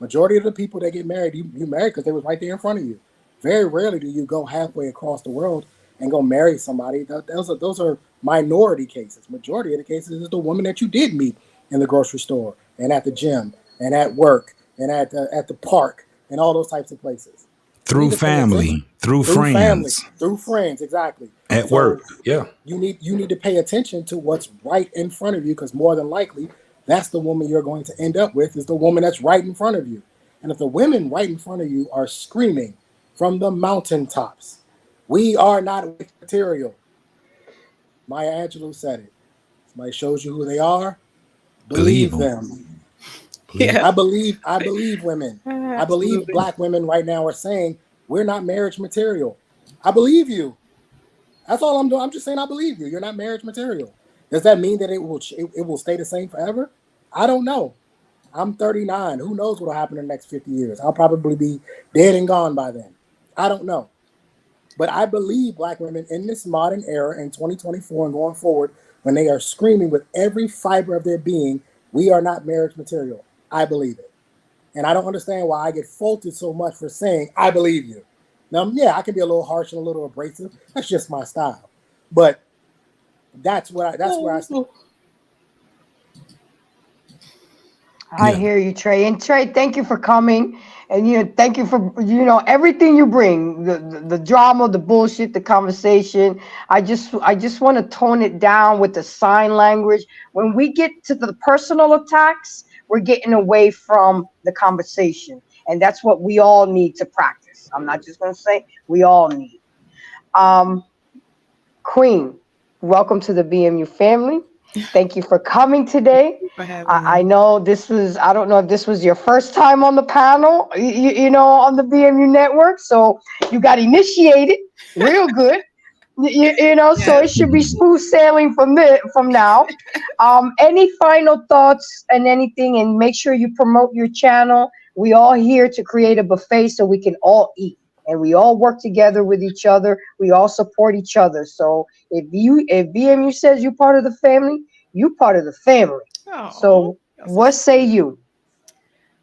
Majority of the people that get married, you marry because they was right there in front of you. Very rarely do you go halfway across the world and go marry somebody. Those are minority cases. Majority of the cases is the woman that you did meet in the grocery store and at the gym and at work and at the park and all those types of places. Through family, through friends. Family, through friends, exactly. At work, yeah. You need to pay attention to what's right in front of you because more than likely, that's the woman you're going to end up with is the woman that's right in front of you. And if the women right in front of you are screaming from the mountaintops, we are not material. Maya Angelou said it. Somebody shows you who they are, believe them. Yeah. I believe women. I believe black women right now are saying we're not marriage material. I believe you. That's all I'm doing. I'm just saying I believe you. You're not marriage material. Does that mean that it will stay the same forever? I don't know. I'm 39. Who knows what will happen in the next 50 years? I'll probably be dead and gone by then. I don't know. But I believe black women in this modern era in 2024 and going forward, when they are screaming with every fiber of their being, we are not marriage material. I believe it. And I don't understand why I get faulted so much for saying, I believe you. Now, yeah, I can be a little harsh and a little abrasive. That's just my style. But that's where I stand. I hear you, Trey. And Trey, thank you for coming. And thank you for everything you bring, the drama, the bullshit, the conversation. I just want to tone it down with the sign language. When we get to the personal attacks, we're getting away from the conversation. And that's what we all need to practice. I'm not just going to say we all need. Queen, welcome to the BMU family. Thank you for coming today. I know I don't know if this was your first time on the panel, on the BMU network. So you got initiated real good, so it should be smooth sailing from now. Any final thoughts and anything, and make sure you promote your channel. We all here to create a buffet so we can all eat. And we all work together with each other. We all support each other. So if BMU says you're part of the family, you're part of the family. So what say you?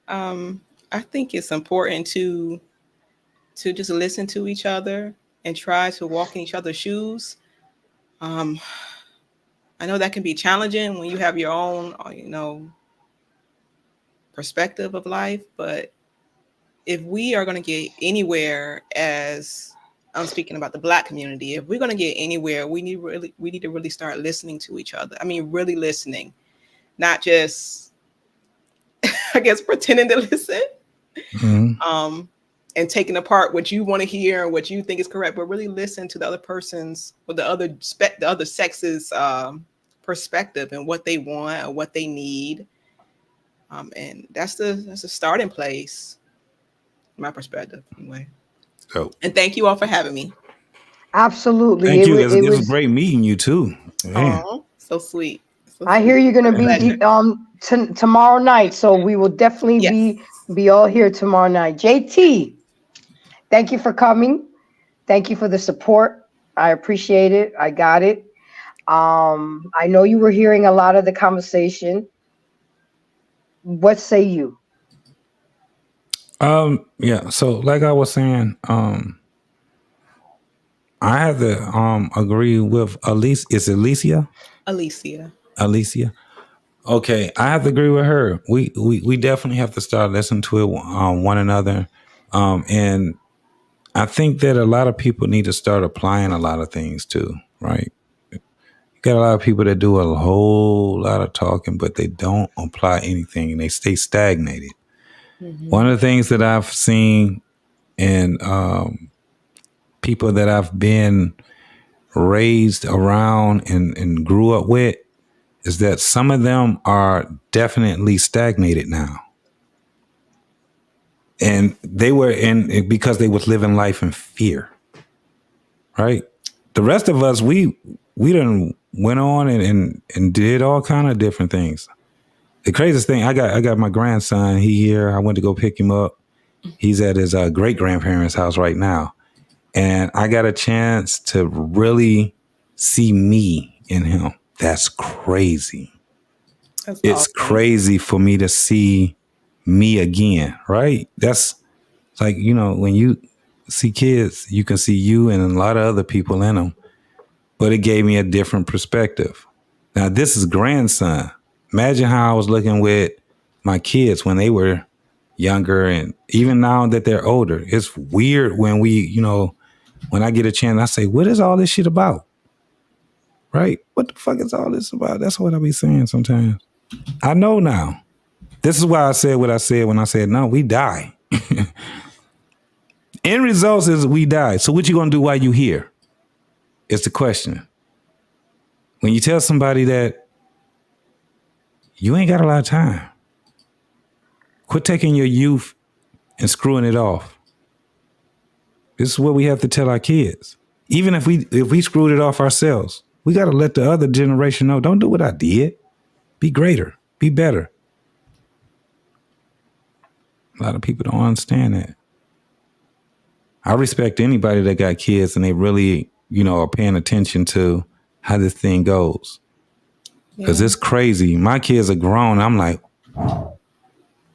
I think it's important to just listen to each other and try to walk in each other's shoes. I know that can be challenging when you have your own, perspective of life, but if we are going to get anywhere, as I'm speaking about the Black community, if we're going to get anywhere, we need to really start listening to each other. I mean, really listening, not just, I guess, pretending to listen, and taking apart what you want to hear and what you think is correct, but really listen to the other person's or the other sex's perspective and what they want or what they need. And that's the starting place. My perspective, anyway. So, and thank you all for having me. Absolutely. Thank you. It was great meeting you too. Oh, so sweet. I hear you're gonna be tomorrow night, so we will definitely be all here tomorrow night. JT, thank you for coming. Thank you for the support. I appreciate it. I got it. I know you were hearing a lot of the conversation. What say you? Yeah, so like I was saying, I have to agree with Elise. Is it Alicia? Alicia. Okay, I have to agree with her. We definitely have to start listening to it one another. And I think that a lot of people need to start applying a lot of things too, right? You got a lot of people that do a whole lot of talking, but they don't apply anything and they stay stagnated. One of the things that I've seen in people that I've been raised around and grew up with is that some of them are definitely stagnated now. And they were in because they was living life in fear. Right? The rest of us, we done went on and did all kind of different things. The craziest thing, I got my grandson. He here. I went to go pick him up. He's at his great grandparents' house right now, and I got a chance to really see me in him. That's crazy. That's it's awesome. crazy for me to see me again. Right? That's like, you know, when you see kids, you can see you and a lot of other people in them, but it gave me a different perspective. Now, this is grandson. Imagine how I was looking with my kids when they were younger, and even now that they're older. It's weird when when I get a chance, I say, what is all this shit about? Right? What the fuck is all this about? That's what I be saying sometimes. I know now. This is why I said what I said when I said, no, we die. End results is we die. So what you gonna do while you here? It's the question. When you tell somebody that you ain't got a lot of time, quit taking your youth and screwing it off. This is what we have to tell our kids. Even if we screwed it off ourselves, we got to let the other generation know, don't do what I did. Be greater. Be better. A lot of people don't understand that. I respect anybody that got kids and they really, are paying attention to how this thing goes. Because it's crazy. My kids are grown. I'm like,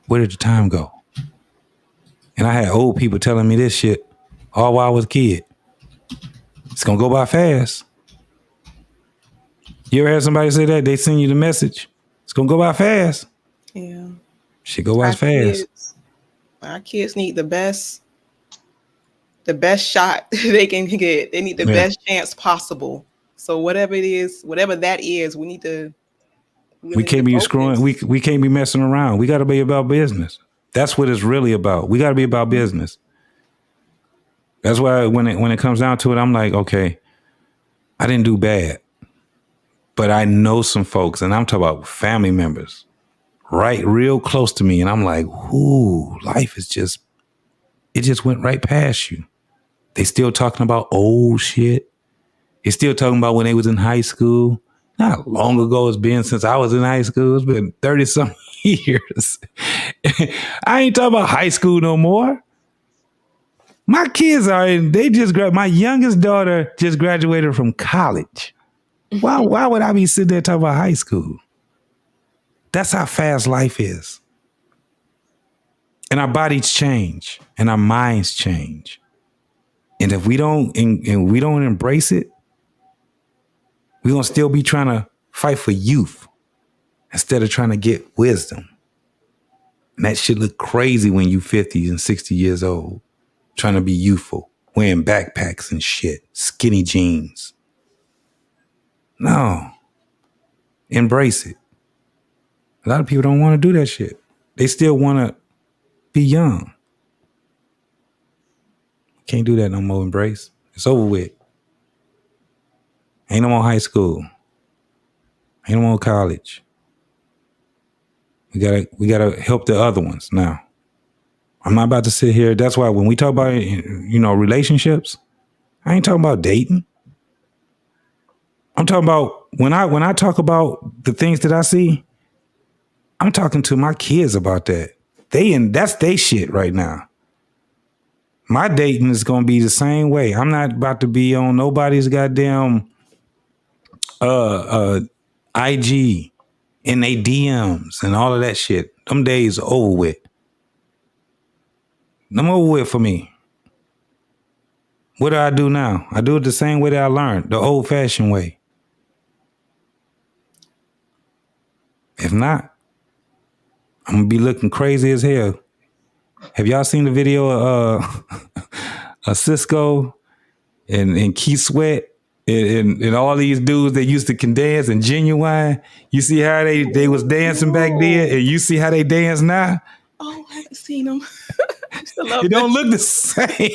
where did the time go? And I had old people telling me this shit all while I was a kid. It's going to go by fast. You ever had somebody say that? They send you the message. It's going to go by fast. Yeah. Shit go by fast. Our kids need the best shot they can get. They need the best chance possible. So whatever it is, whatever that is, we need to. We can't be screwing. We can't be messing around. We got to be about business. That's what it's really about. We got to be about business. That's why when it comes down to it, I'm like, okay, I didn't do bad, but I know some folks, and I'm talking about family members, right, real close to me, and I'm like, ooh, life is just went right past you. They still talking about old shit. They still talking about when they was in high school. Not long ago it's been since I was in high school. It's been 30-some years. I ain't talking about high school no more. My kids my youngest daughter just graduated from college. Why would I be sitting there talking about high school? That's how fast life is. And our bodies change and our minds change. And if we don't embrace it, we're going to still be trying to fight for youth instead of trying to get wisdom. And that shit look crazy when you 50 and 60 years old, trying to be youthful, wearing backpacks and shit, skinny jeans. No. Embrace it. A lot of people don't want to do that shit. They still want to be young. Can't do that no more, embrace. It's over with. Ain't no more high school. Ain't no more college. We gotta help the other ones now. I'm not about to sit here. That's why when we talk about, relationships, I ain't talking about dating. I'm talking about when I talk about the things that I see, I'm talking to my kids about that. That's they shit right now. My dating is gonna be the same way. I'm not about to be on nobody's goddamn IG in they DMs and all of that shit. Them days are over with. Them over with for me. What do I do now? I do it the same way that I learned, the old-fashioned way. If not, I'm gonna be looking crazy as hell. Have y'all seen the video of Cisco and Keith Sweat and all these dudes that used to can dance and Genuine? You see how they was dancing back then, and you see how they dance now? Oh, I haven't seen them. It don't look the same.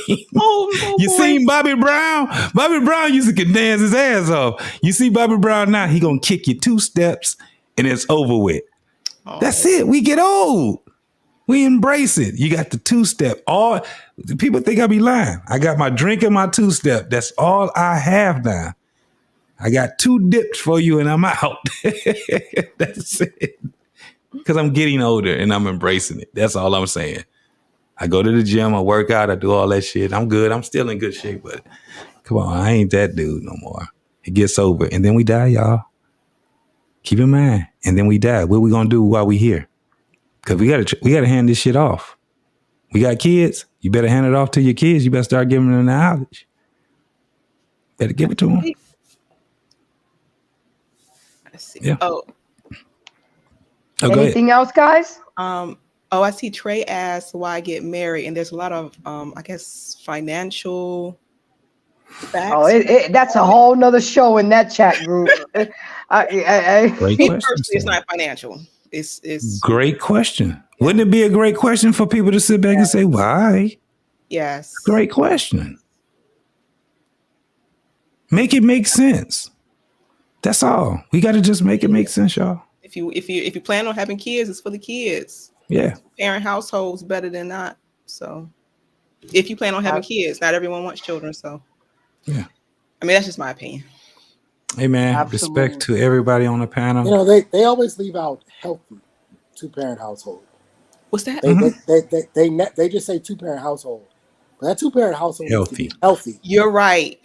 You seen Bobby Brown? Bobby Brown used to can dance his ass off. You see Bobby Brown now, he gonna kick you 2 steps and it's over with. That's it. We get old. We embrace it. You got the 2-step. All the people think I be lying. I got my drink and my 2-step. That's all I have now. I got 2 dips for you and I'm out. That's it. Because I'm getting older and I'm embracing it. That's all I'm saying. I go to the gym, I work out, I do all that shit. I'm good. I'm still in good shape, but come on, I ain't that dude no more. It gets over. And then we die, y'all. Keep in mind. And then we die. What we gonna do while we here? Because we gotta hand this shit off. We got kids. You better hand it off to your kids. You better start giving them the knowledge. Better give it to them. Let's see. Yeah. Oh, Anything else, guys? I see Trey asks why get married, and there's a lot of I guess financial facts. Oh, that's a whole nother show in that chat group. Great Me question. personally, it's not financial. It's Great question. Wouldn't it be a great question for people to sit back and say, why? yes. Great question. Make it make sense. That's all. We got to just make it make sense, y'all. If you plan on having kids, it's for the kids. Yeah. Parent households better than not. So if you plan on having kids, not everyone wants children. So yeah. I mean, that's just my opinion. Hey man, respect to everybody on the panel. You know, they always leave out healthy 2-parent household. What's that? They just say 2-parent household. But that 2-parent household needs to be healthy. You're right,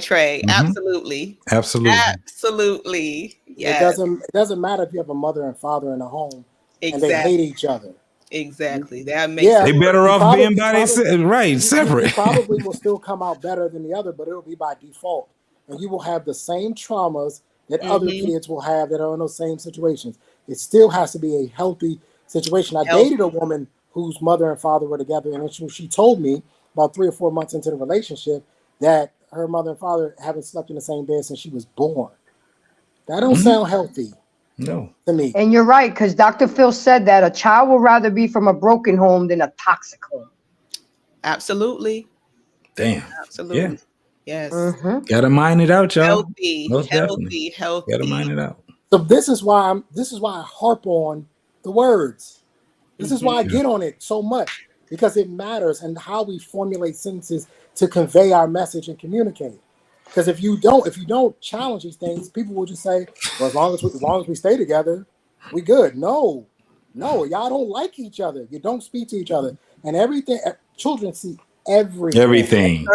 Trey. Mhm. Absolutely. Yes. It doesn't matter if you have a mother and father in a home and they Exactly. hate each other. Exactly. That makes They better off being by themselves, right? You Separate. probably will still come out better than the other, but it'll be by default. And you will have the same traumas that other kids will have that are in those same situations. It still has to be a healthy situation. I dated a woman whose mother and father were together, and she told me about 3 or 4 months into the relationship that her mother and father haven't slept in the same bed since she was born. That don't sound healthy. No. To me. And you're right, because Dr. Phil said that a child would rather be from a broken home than a toxic home. Absolutely. Damn. Absolutely. Yeah. Yes. Gotta mind it out, y'all. Healthy. Most Healthy. definitely. Healthy. Gotta mind it out. So this is why I harp on the words. This is why I get on it so much, because it matters and how we formulate sentences to convey our message and communicate. Because if you don't challenge these things, people will just say, well, as long as we stay together, we good. No, y'all don't like each other. You don't speak to each other. And everything, children see everything.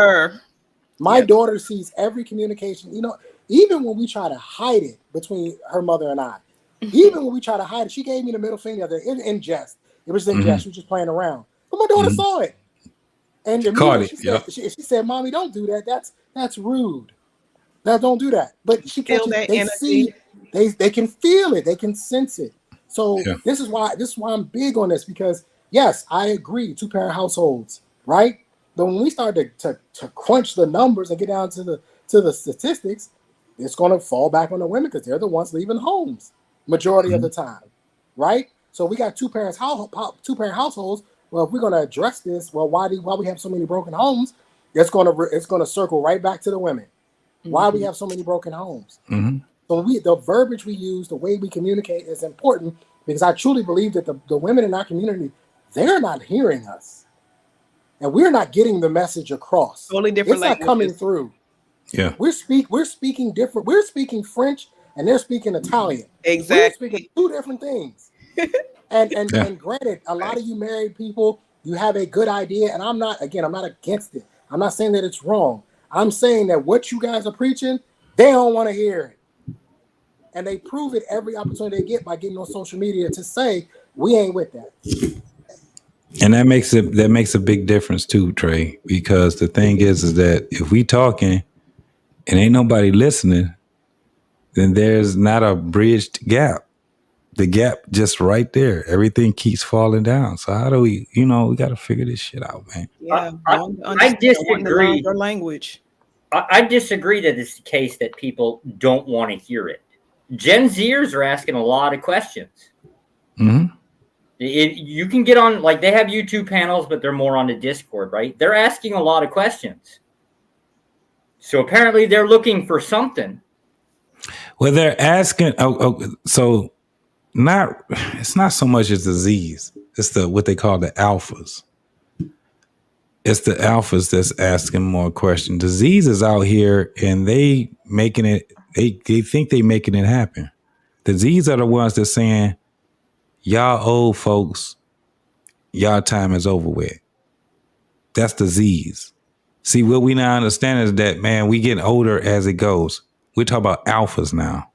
My daughter sees every communication. You know, even when we try to hide it between her mother and I, even when we try to hide it, she gave me the middle finger in jest. It was in jest. She was just playing around. But my daughter saw it. And she said, Mommy, don't do that. That's rude. Now don't do that. But she catches, they can feel it, they can sense it. So this is why I'm big on this, because yes, I agree, 2-parent households, right? But when we start to crunch the numbers and get down to the statistics, it's gonna fall back on the women because they're the ones leaving homes majority of the time, right? So we got 2-parent households. Well, if we're gonna address this, well, why we have so many broken homes? It's gonna circle right back to the women. Why we have so many broken homes? So the verbiage we use, the way we communicate is important, because I truly believe that the women in our community, they're not hearing us, and we're not getting the message across. Totally different. It's not coming through. Yeah, we're speaking different. We're speaking French, and they're speaking Italian. Exactly. We're speaking 2 different things. And granted, a lot of you married people, you have a good idea, and I'm not against it. I'm not saying that it's wrong. I'm saying that what you guys are preaching, they don't want to hear it. And they prove it every opportunity they get by getting on social media to say, we ain't with that. And that makes a big difference too, Trey, because the thing is that if we talking and ain't nobody listening, then there's not a bridged gap. The gap just right there. Everything keeps falling down. So how do we, we got to figure this shit out, man. Yeah, I disagree. Your language. I disagree that it's the case that people don't want to hear it. Gen Zers are asking a lot of questions. You can get on, like, they have YouTube panels, but they're more on the Discord, right? They're asking a lot of questions. So apparently they're looking for something. Well, they're asking. So it's not so much as disease. It's what they call the alphas. It's the alphas that's asking more questions. The Z's is out here and they making it. They think they making it happen. The Z's are the ones that's saying, y'all old folks, y'all time is over with. That's the Z's. See, what we now understand is that, man, we getting older as it goes. We're talking about alphas now.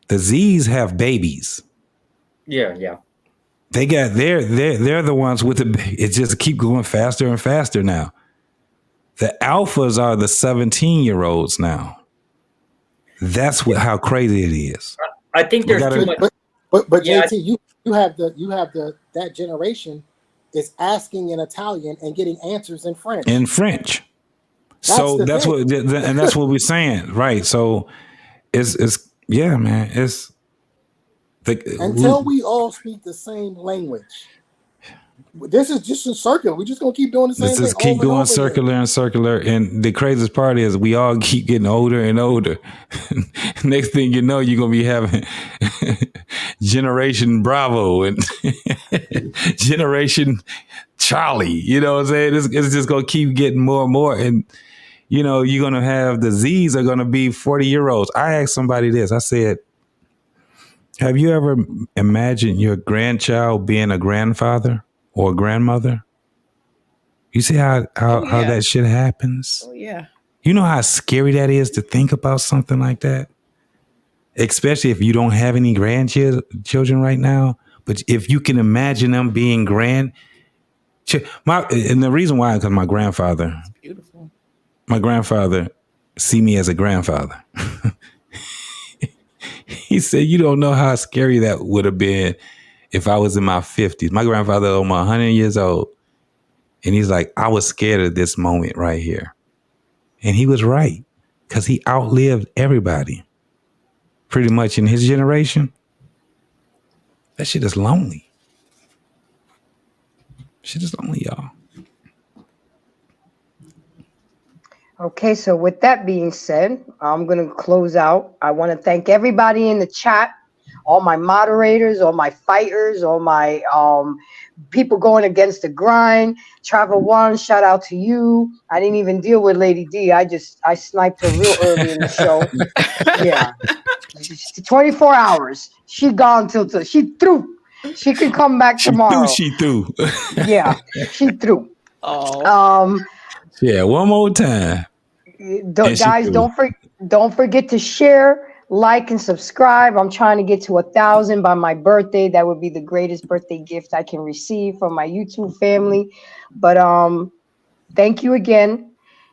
The Z's have babies. Yeah. They're the ones with it just keep going faster and faster now. The alphas are the 17-year-olds now. That's how crazy it is. I think there's too much. But yeah, JT, you have that generation is asking in Italian and getting answers in French. That's what we're saying, right? So it's yeah, man. It's until we all speak the same language. This is just a circular. We're just gonna keep doing the same thing. Just keep going circular and circular. And the craziest part is we all keep getting older and older. Next thing you know, you're gonna be having Generation Bravo and Generation Charlie. You know what I'm saying? It's just gonna keep getting more and more. And you know, you're gonna have the Z's are gonna be 40-year-olds. I asked somebody this. I said, have you ever imagined your grandchild being a grandfather or a grandmother? You see how that shit happens? Oh, yeah. You know how scary that is to think about something like that? Especially if you don't have any grandchildren right now. But if you can imagine them being and the reason why, because my grandfather, beautiful. My grandfather see me as a grandfather. He said, you don't know how scary that would have been if I was in my 50s. My grandfather was almost 100 years old. And he's like, I was scared of this moment right here. And he was right, because he outlived everybody pretty much in his generation. That shit is lonely. Shit is lonely, y'all. Okay, so with that being said, I'm going to close out. I want to thank everybody in the chat, all my moderators, all my fighters, all my people going against the grind. Travel One, shout out to you. I didn't even deal with Lady D. I sniped her real early in the show. Yeah. 24 hours. She gone till she threw. She could come back tomorrow. She threw. Yeah, she threw. Oh. Yeah, one more time. Guys, don't forget to share, like, and subscribe. I'm trying to get to 1,000 by my birthday. That would be the greatest birthday gift I can receive from my YouTube family. But thank you again.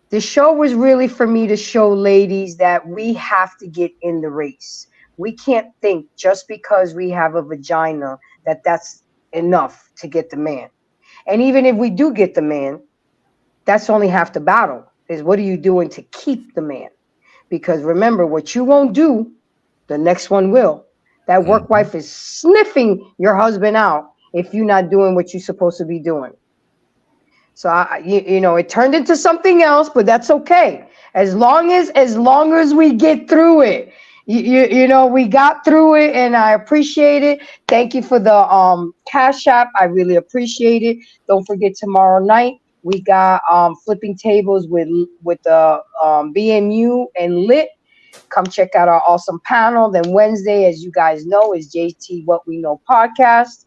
The show was really for me to show ladies that we have to get in the race. We can't think just because we have a vagina that that's enough to get the man. And even if we do get the man, that's only half the battle. Is what are you doing to keep the man? Because remember, what you won't do, the next one will. That work wife is sniffing your husband out if you're not doing what you're supposed to be doing. So you know, it turned into something else, but that's okay. As long as we get through it. You know, we got through it, and I appreciate it. Thank you for the Cash App. I really appreciate it. Don't forget, tomorrow night we got flipping tables with the BMU and Lit. Come check out our awesome panel. Then Wednesday, as you guys know, is JT What We Know podcast.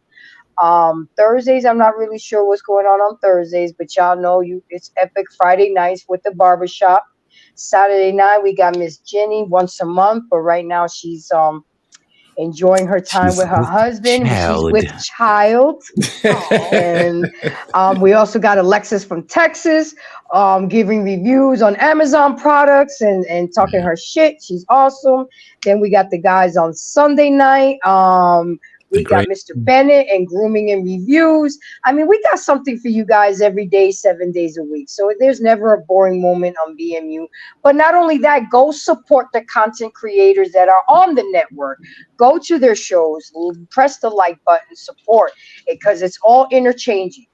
Thursdays, I'm not really sure what's going on Thursdays, but y'all know it's epic Friday nights with the barbershop. Saturday night we got Miss Jenny once a month, but right now she's enjoying her time with her husband. She's with child. And we also got Alexis from Texas giving reviews on Amazon products and talking her shit. She's awesome. Then we got the guys on Sunday night. We got Mr. Bennett and grooming and reviews. I mean, we got something for you guys every day, 7 days a week. So there's never a boring moment on BMU. But not only that, go support the content creators that are on the network. Go to their shows, press the like button, support it, because it's all interchanging.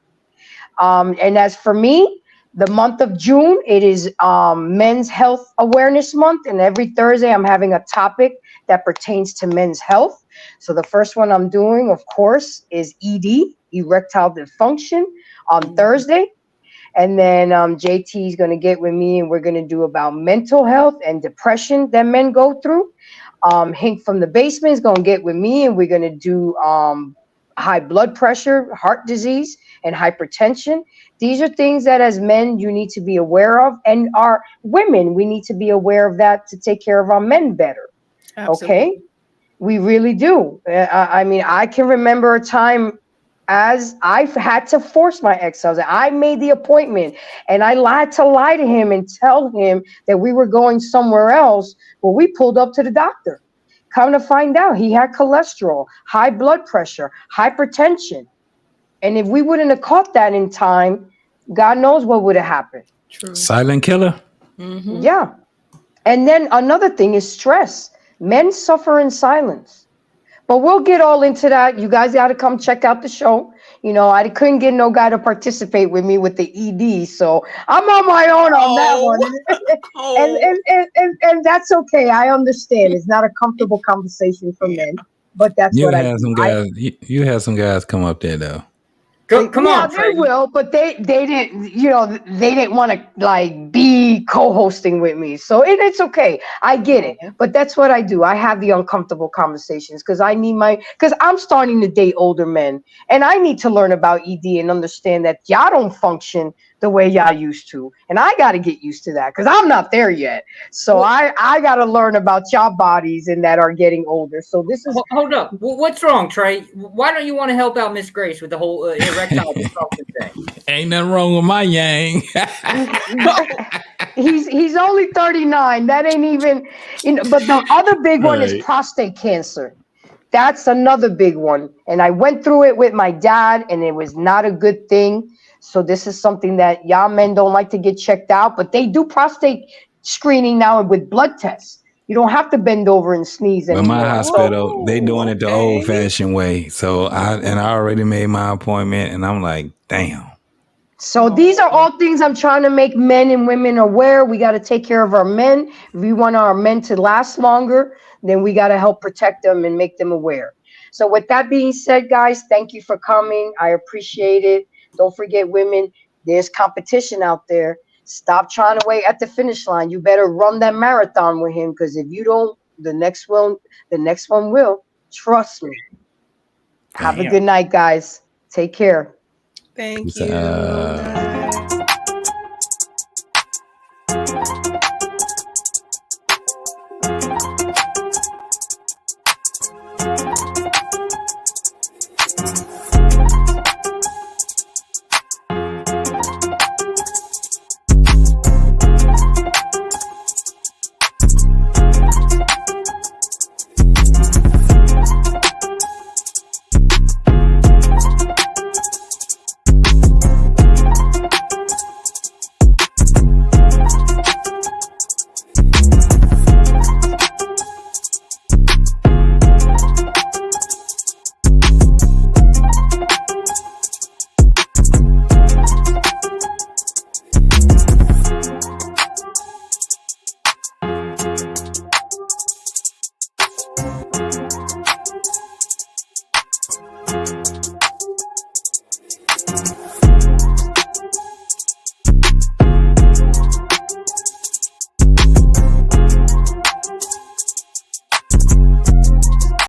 And as for me, the month of June, it is Men's Health Awareness Month. And every Thursday, I'm having a topic that pertains to men's health. So the first one I'm doing, of course, is ED, erectile dysfunction, on Thursday. And then JT is going to get with me, and we're going to do about mental health and depression that men go through. Hank from the basement is going to get with me, and we're going to do high blood pressure, heart disease, and hypertension. These are things that as men you need to be aware of, and our women, we need to be aware of that to take care of our men better. Absolutely. Okay? We really do. I mean, I can remember a time as I've had to force my ex-husband. I made the appointment, and I had to lie to him and tell him that we were going somewhere else. Well, we pulled up to the doctor. Come to find out, he had cholesterol, high blood pressure, hypertension. And if we wouldn't have caught that in time, God knows what would have happened. True. Silent killer. Mm-hmm. Yeah. And then another thing is stress. Men suffer in silence. But we'll get all into that. You guys got to come check out the show. You know, I couldn't get no guy to participate with me with the ED, so I'm on my own on that one. And that's okay. I understand. It's not a comfortable conversation for men, but that's You what I had do. some guys. You had some guys come up there though. Come yeah, on, they Trey. will, but they didn't, you know, they didn't want to like be co-hosting with me. So it's okay. I get it. But that's what I do. I have the uncomfortable conversations because because I'm starting to date older men, and I need to learn about ED and understand that y'all don't function the way y'all used to. And I got to get used to that because I'm not there yet. So I got to learn about y'all bodies and that are getting older. So this is... Hold up. What's wrong, Trey? Why don't you want to help out Miss Grace with the whole erectile dysfunction thing? Ain't nothing wrong with my yang. He's only 39. That ain't even, you know, but the other big one is prostate cancer. That's another big one. And I went through it with my dad, and it was not a good thing. So this is something that y'all men don't like to get checked out, but they do prostate screening now with blood tests. You don't have to bend over and sneeze But anymore. my hospital, they doing it the old fashioned way. So I already made my appointment, and I'm like, damn. So these are all things I'm trying to make men and women aware. We got to take care of our men. If we want our men to last longer, then we got to help protect them and make them aware. So with that being said, guys, thank you for coming. I appreciate it. Don't forget, women, there's competition out there. Stop trying to wait at the finish line. You better run that marathon with him, because if you don't, the next one will. Trust me. Have a good night, guys. Take care. Thank you.